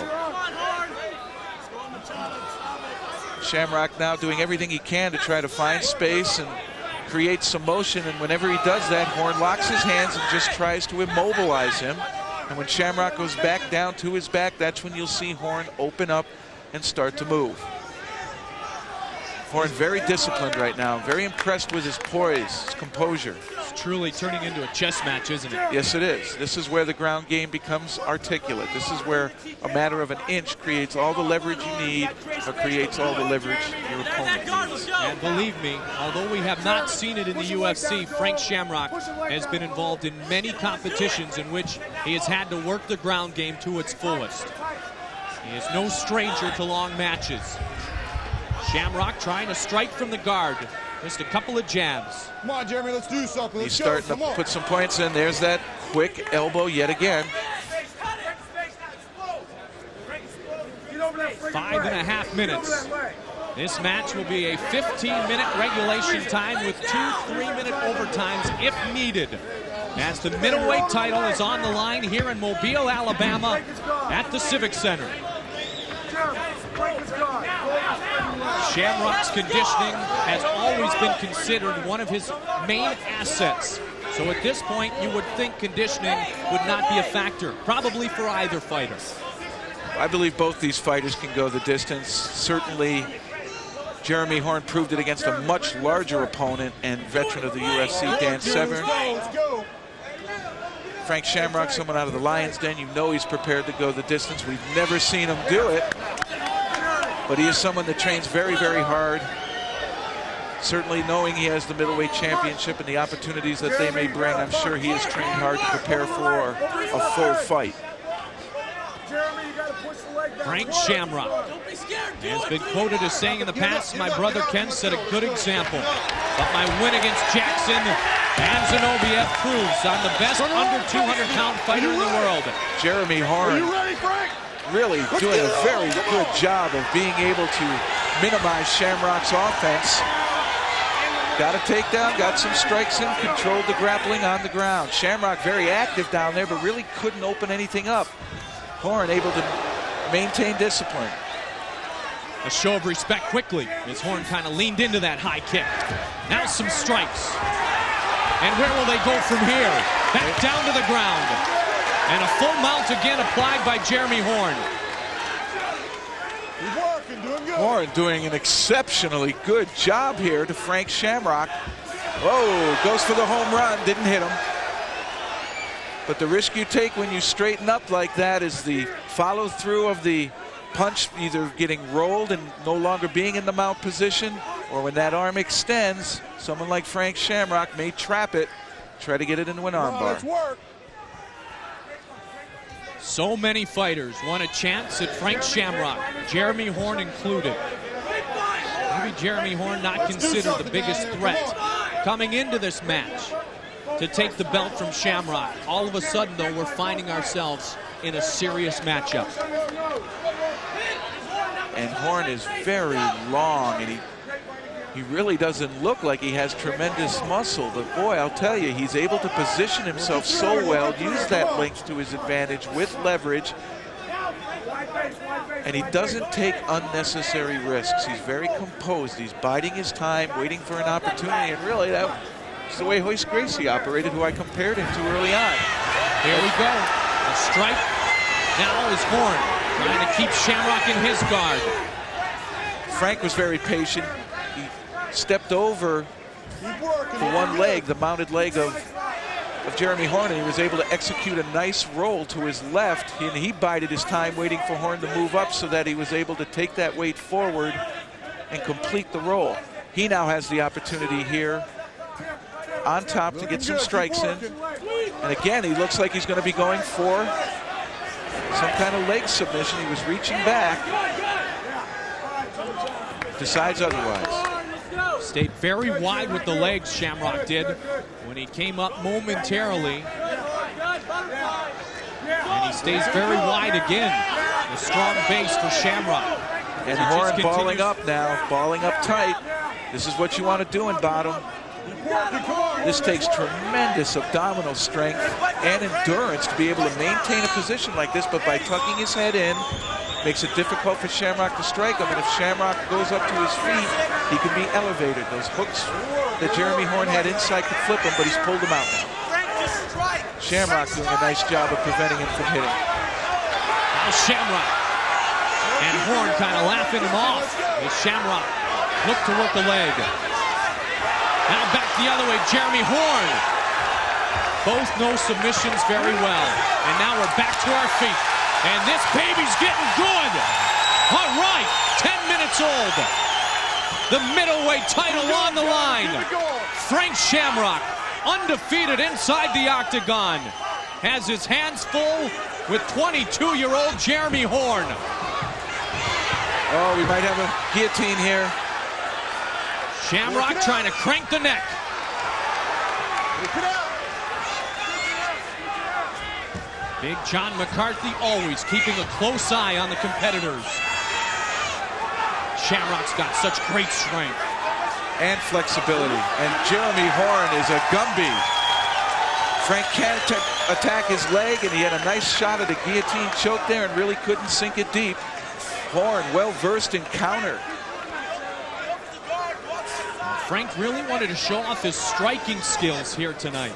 Shamrock now doing everything he can to try to find space and create some motion, and whenever he does that, Horn locks his hands and just tries to immobilize him. And when Shamrock goes back down to his back, that's when you'll see Horn open up and start to move. Horn very disciplined right now, very impressed with his poise, his composure. It's truly turning into a chess match, isn't it? Yes, it is. This is where the ground game becomes articulate. This is where a matter of an inch creates all the leverage you need, or creates all the leverage your opponent needs. And believe me, although we have not seen it in the UFC, Frank Shamrock has been involved in many competitions in which he has had to work the ground game to its fullest. He is no stranger to long matches. Shamrock trying to strike from the guard. Just a couple of jabs. Come on, Jeremy, let's do something. He's starting to put some points in. There's that quick elbow yet again. 5.5 minutes. This match will be a 15-minute regulation time with 2 3-minute overtimes if needed. As the middleweight title is on the line here in Mobile, Alabama at the Civic Center. Shamrock's conditioning has always been considered one of his main assets. So at this point, you would think conditioning would not be a factor, probably for either fighter. I believe both these fighters can go the distance. Certainly, Jeremy Horn proved it against a much larger opponent and veteran of the UFC, Dan Severn. Frank Shamrock, someone out of the Lion's Den, you know he's prepared to go the distance. We've never seen him do it, but he is someone that trains very, very hard. Certainly knowing he has the middleweight championship and the opportunities that they may bring, I'm sure he has trained hard to prepare for a full fight. Frank Shamrock has been quoted as saying in the past, my brother Ken set a good example, but my win against Jackson and Zenobiev proves I'm the best under 200-pound fighter in the world. Jeremy Horn really doing a very good job of being able to minimize Shamrock's offense. Got a takedown, got some strikes in, controlled the grappling on the ground. Shamrock very active down there, but really couldn't open anything up. Horn able to maintain discipline. A show of respect quickly as Horn kind of leaned into that high kick. Now some strikes. And where will they go from here? Back down to the ground. And a full mount again applied by Jeremy Horn. Horn doing an exceptionally good job here to Frank Shamrock. Whoa, goes for the home run, didn't hit him. But the risk you take when you straighten up like that is the follow through of the punch either getting rolled and no longer being in the mount position, or when that arm extends, someone like Frank Shamrock may trap it, try to get it into an armbar. So many fighters want a chance at Frank Shamrock, Jeremy Horn included. Maybe Jeremy Horn not considered the biggest threat coming into this match to take the belt from Shamrock. All of a sudden, though, we're finding ourselves in a serious matchup. And Horn is very long, and he really doesn't look like he has tremendous muscle, but boy, I'll tell you, he's able to position himself so well, use that length to his advantage with leverage, and he doesn't take unnecessary risks. He's very composed. He's biding his time, waiting for an opportunity, and really that was the way Hoist Gracie operated, who I compared him to early on. Here we go. A strike. Now is Horn trying to keep Shamrock in his guard. Frank was very patient. He stepped over the one leg, the mounted leg of Jeremy Horn, and he was able to execute a nice roll to his left. And he bided his time waiting for Horn to move up so that he was able to take that weight forward and complete the roll. He now has the opportunity here on top to get some strikes in. And again, he looks like he's going to be going for some kind of leg submission. He was reaching back. Decides otherwise. Stayed very wide with the legs, Shamrock did, when he came up momentarily. And he stays very wide again. A strong base for Shamrock. And Horn balling up now, balling up tight. This is what you want to do in bottom. This takes tremendous abdominal strength and endurance to be able to maintain a position like this, but by tucking his head in, makes it difficult for Shamrock to strike him. And if Shamrock goes up to his feet, he can be elevated. Those hooks that Jeremy Horn had inside could flip him, but he's pulled them out now. Shamrock doing a nice job of preventing him from hitting. Now Shamrock. And Horn kind of laughing him off as Shamrock looked to work the leg. Now back the other way, Jeremy Horn. Both know submissions very well. And now we're back to our feet. And this baby's getting good. All right, 10 minutes old. The middleweight title on the line. Frank Shamrock, undefeated inside the octagon, has his hands full with 22-year-old Jeremy Horn. Oh, we might have a guillotine here. Shamrock trying to crank the neck. Big John McCarthy always keeping a close eye on the competitors. Shamrock's got such great strength. And flexibility. And Jeremy Horn is a Gumby. Frank can't attack his leg, and he had a nice shot at a guillotine choke there and really couldn't sink it deep. Horn well versed in counter. Frank really wanted to show off his striking skills here tonight.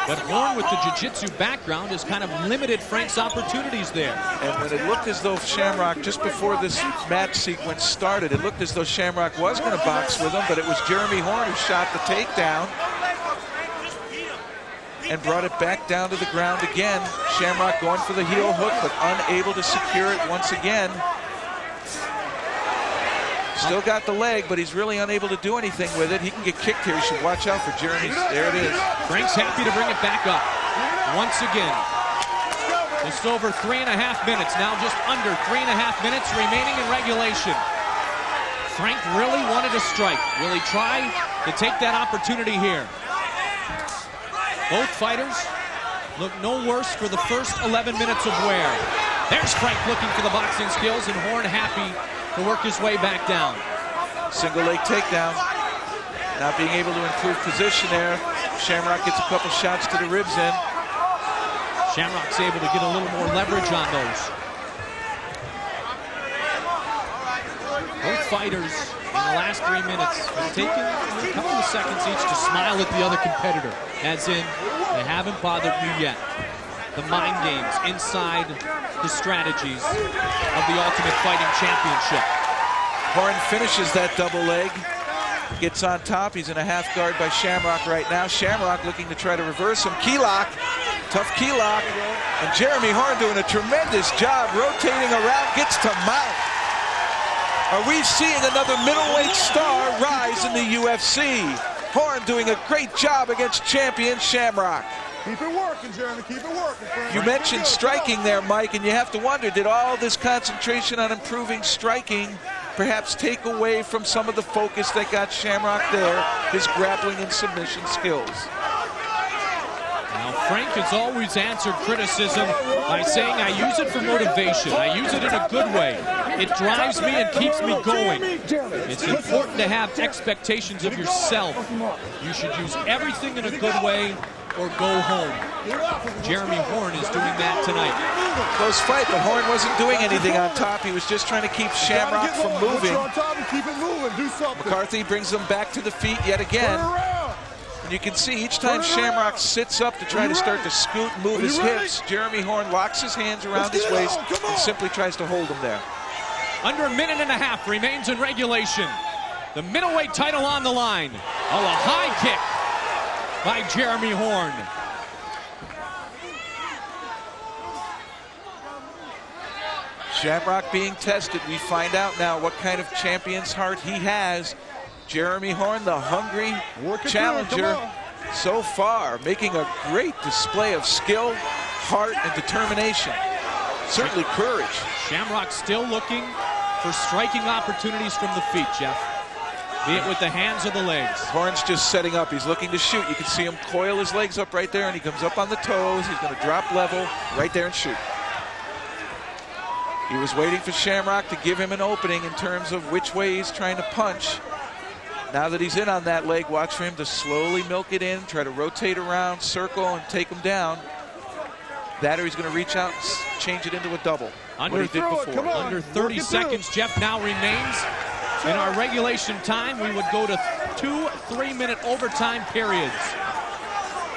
But Horn with the jiu-jitsu background has kind of limited Frank's opportunities there. And when it looked as though Shamrock, just before this match sequence started, it looked as though Shamrock was going to box with him, but it was Jeremy Horn who shot the takedown and brought it back down to the ground again. Shamrock going for the heel hook, but unable to secure it once again. Still got the leg, but he's really unable to do anything with it. He can get kicked here. He should watch out for Jeremy. There it is. Frank's happy to bring it back up once again. Just over 3.5 minutes. Now just under 3.5 minutes remaining in regulation. Frank really wanted to strike. Will he try to take that opportunity here? Both fighters look no worse for the first 11 minutes of wear. There's Frank looking for the boxing skills, and Horn happy to work his way back down. Single leg takedown. Not being able to improve position there. Shamrock gets a couple shots to the ribs in. Shamrock's able to get a little more leverage on those. Both fighters in the last 3 minutes have taken a couple of seconds each to smile at the other competitor, as in, they haven't bothered me yet. The mind games inside the strategies of the Ultimate Fighting Championship. Horn finishes that double leg, gets on top. He's in a half guard by Shamrock right now. Shamrock looking to try to reverse him. Key lock, tough key lock. And Jeremy Horn doing a tremendous job rotating around, gets to mount. Are we seeing another middleweight star rise in the UFC? Horn doing a great job against champion Shamrock. Keep it working, Jeremy. Keep it working, Frank. You mentioned striking there, Mike, and you have to wonder, did all this concentration on improving striking perhaps take away from some of the focus that got Shamrock there, his grappling and submission skills? Now, Frank has always answered criticism by saying, I use it for motivation. I use it in a good way. It drives me and keeps me going. It's important to have expectations of yourself. You should use everything in a good way or go home. Jeremy Horn is doing that tonight. Close fight, but Horn wasn't doing anything on top. He was just trying to keep Shamrock from moving. McCarthy brings him back to the feet yet again. And you can see each time Shamrock sits up to try to start to scoot and move his hips, Jeremy Horn locks his hands around his waist and simply tries to hold him there. Under 1.5 minutes remains in regulation. The middleweight title on the line. Oh, a high kick by Jeremy Horn. Shamrock being tested. We find out now what kind of champion's heart he has. Jeremy Horn, the hungry challenger, so far making a great display of skill, heart, and determination. Certainly courage. Shamrock still looking for striking opportunities from the feet, Jeff. Be it with the hands or the legs. Horn's just setting up. He's looking to shoot. You can see him coil his legs up right there, and he comes up on the toes. He's going to drop level right there and shoot. He was waiting for Shamrock to give him an opening in terms of which way he's trying to punch. Now that he's in on that leg, watch for him to slowly milk it in, try to rotate around, circle, and take him down. That or he's going to reach out and change it into a double. Under, what he did before. Under 30 seconds, Jeff now remains. In our regulation time, we would go to 2 3-minute overtime periods.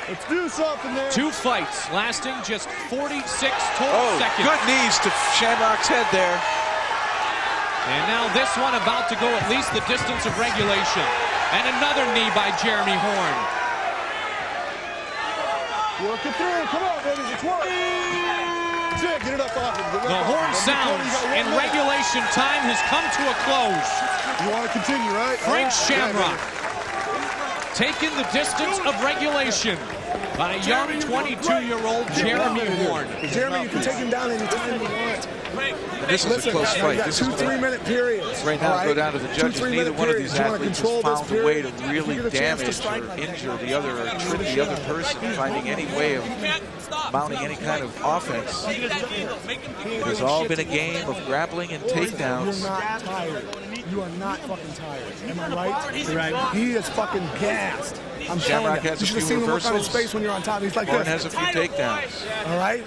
Let's do something there. 2 fights lasting just 46 total seconds. Good knees to Shamrock's head there. And now this one about to go at least the distance of regulation. And another knee by Jeremy Horn. Work it through. Come on, baby. It's work. That's it. Get it up off him. The horn sounds and regulation time has come to a close. You want to continue, right? Frank Shamrock taking the distance of regulation by young 22-year-old Jeremy Horn. Jeremy, you can take him down anytime you want. This is a close fight. This 2 3-minute periods. Right now, go down to the judges. Neither one of these athletes has found a way to really damage or injure the other or trip the other person, finding any way of mounting any kind of offense. It has all been a game of grappling and takedowns. You're not tired. You are not fucking tired. Am I right? You're right. He is fucking gassed. I'm Shamrock telling you. has You a should have few seen the look on his reversals. face when you're on top. He's like Horn this. has a few takedowns. All right?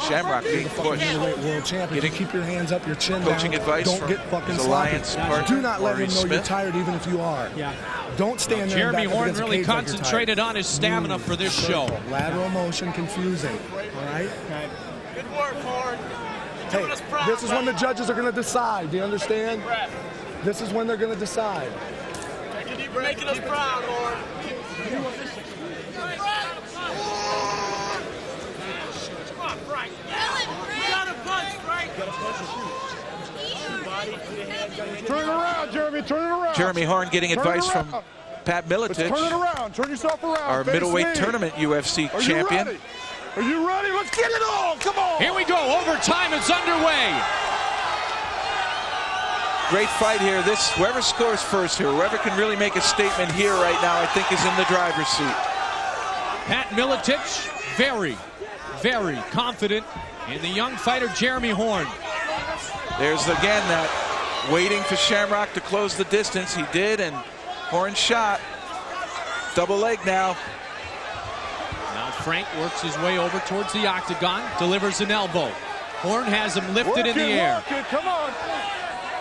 Shamrock being pushed. World champion. Getting keep your hands up, your chin coaching down. advice Don't from get fucking his sloppy. alliance partner, Do not let him Maurice know you're Smith. tired, even if you are. Yeah. Don't stand there. Jeremy and back up Horn against the really cage like you're tired. concentrated on his stamina for this show. Lateral motion confusing. All right? Good work, Horn. Hey, this is when the judges are going to decide. Do you understand? This is when they're going to decide. You're making us proud, Horn. Come on, Frank. You got a punch, Frank. Turn it around, Jeremy. Turn it around. Jeremy Horn getting advice from Pat Let's turn it Miletich, around. Turn yourself around. our Face middleweight me. tournament UFC Are champion. You ready? Are you ready? Let's get it on. Come on. Here we go. Overtime is underway. Great fight here. Whoever scores first here, whoever can really make a statement here right now, I think is in the driver's seat. Pat Miletich, very, very confident in the young fighter Jeremy Horn. There's again that waiting for Shamrock to close the distance. He did, and Horn shot. Double leg now. Now Frank works his way over towards the octagon, delivers an elbow. Horn has him lifted in the air. Work it. Come on.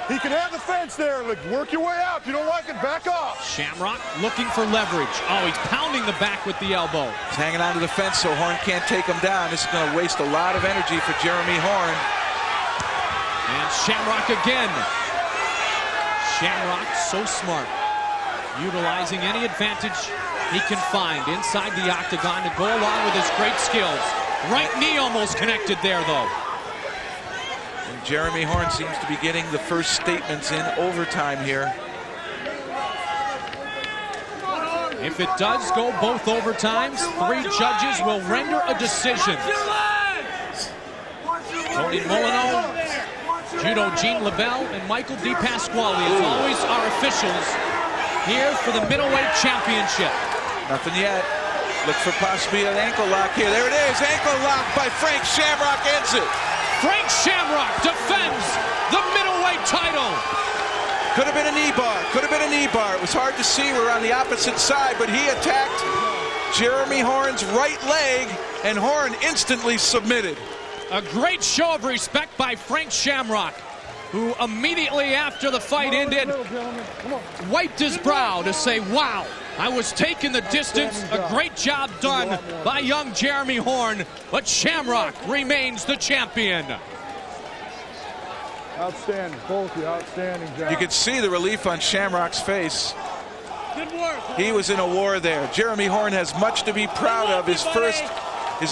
He can have the fence there. Like, work your way out. If you don't like it, back off. Shamrock looking for leverage. Oh, he's pounding the back with the elbow. He's hanging onto the fence so Horn can't take him down. This is going to waste a lot of energy for Jeremy Horn. And Shamrock again. Shamrock so smart, utilizing any advantage he can find inside the octagon to go along with his great skills. Right knee almost connected there, though. And Jeremy Horn seems to be getting the first statements in overtime here. If it does go both overtimes, 3 judges will render a decision. Tony Molyneux, Judo Gene LaBelle, and Michael DePasquale, as always, are officials here for the middleweight championship. Nothing yet. Look for possibly an ankle lock here. There it is. Ankle lock by Frank Shamrock ends it. Frank Shamrock defends the middleweight title. Could have been a knee bar. Could have been a knee bar. It was hard to see. We're on the opposite side, but he attacked Jeremy Horn's right leg, and Horn instantly submitted. A great show of respect by Frank Shamrock, who immediately after the fight ended, wiped his brow to say, wow, I was taking the distance. A great job done by young Jeremy Horn, but Shamrock remains the champion. Outstanding. Both of you. Outstanding job. You could see the relief on Shamrock's face. Good work. He was in a war there. Jeremy Horn has much to be proud of. His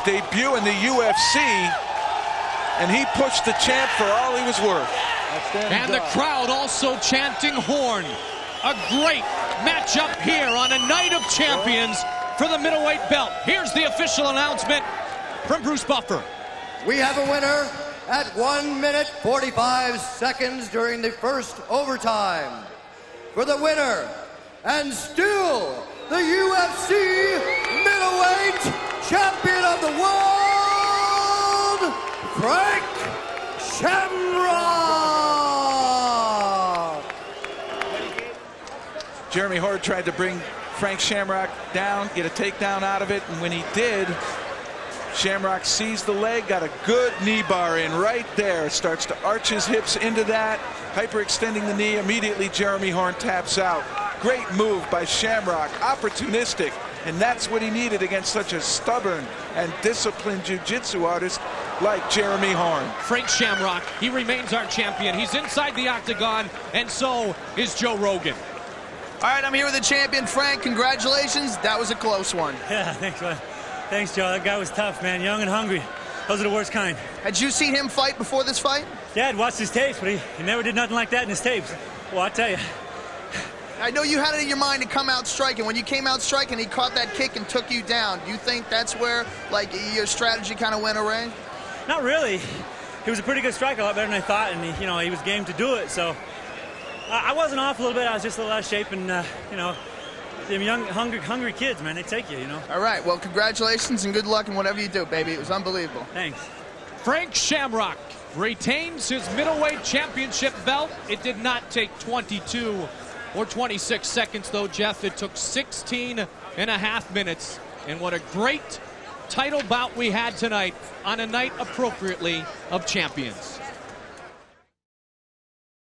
debut in the UFC, and he pushed the champ for all he was worth. And the crowd also chanting Horn. A great matchup here on a Night of Champions for the middleweight belt. Here's the official announcement from Bruce Buffer. We have a winner at 1 minute 45 seconds during the first overtime. For the winner, and still the UFC middleweight champion of the world, Frank Shamrock. Jeremy Horn tried to bring Frank Shamrock down, get a takedown out of it, and when he did, Shamrock seized the leg, got a good knee bar in right there, starts to arch his hips into that, hyperextending the knee. Immediately Jeremy Horn taps out. Great move by Shamrock, opportunistic, and that's what he needed against such a stubborn and disciplined jiu-jitsu artist like Jeremy Horn. Frank Shamrock, he remains our champion. He's inside the octagon, and so is Joe Rogan. All right, I'm here with the champion, Frank. Congratulations. That was a close one. Yeah, thanks, man. Thanks, Joe. That guy was tough, man. Young and hungry. Those are the worst kind. Had you seen him fight before this fight? Yeah, I'd watched his tapes, but he never did nothing like that in his tapes. Well, I tell you. I know you had it in your mind to come out striking. When you came out striking, he caught that kick and took you down. Do you think that's where, like, your strategy kind of went away? Not really. He was a pretty good striker, a lot better than I thought, and he was game to do it. So I wasn't off a little bit. I was just a little out of shape, and them young, hungry kids, man, they take you, All right, well, congratulations and good luck in whatever you do, baby. It was unbelievable. Thanks. Frank Shamrock retains his middleweight championship belt. It did not take 22 or 26 seconds, though, Jeff. It took 16 and a half minutes. And what a great title bout we had tonight on a night appropriately of champions.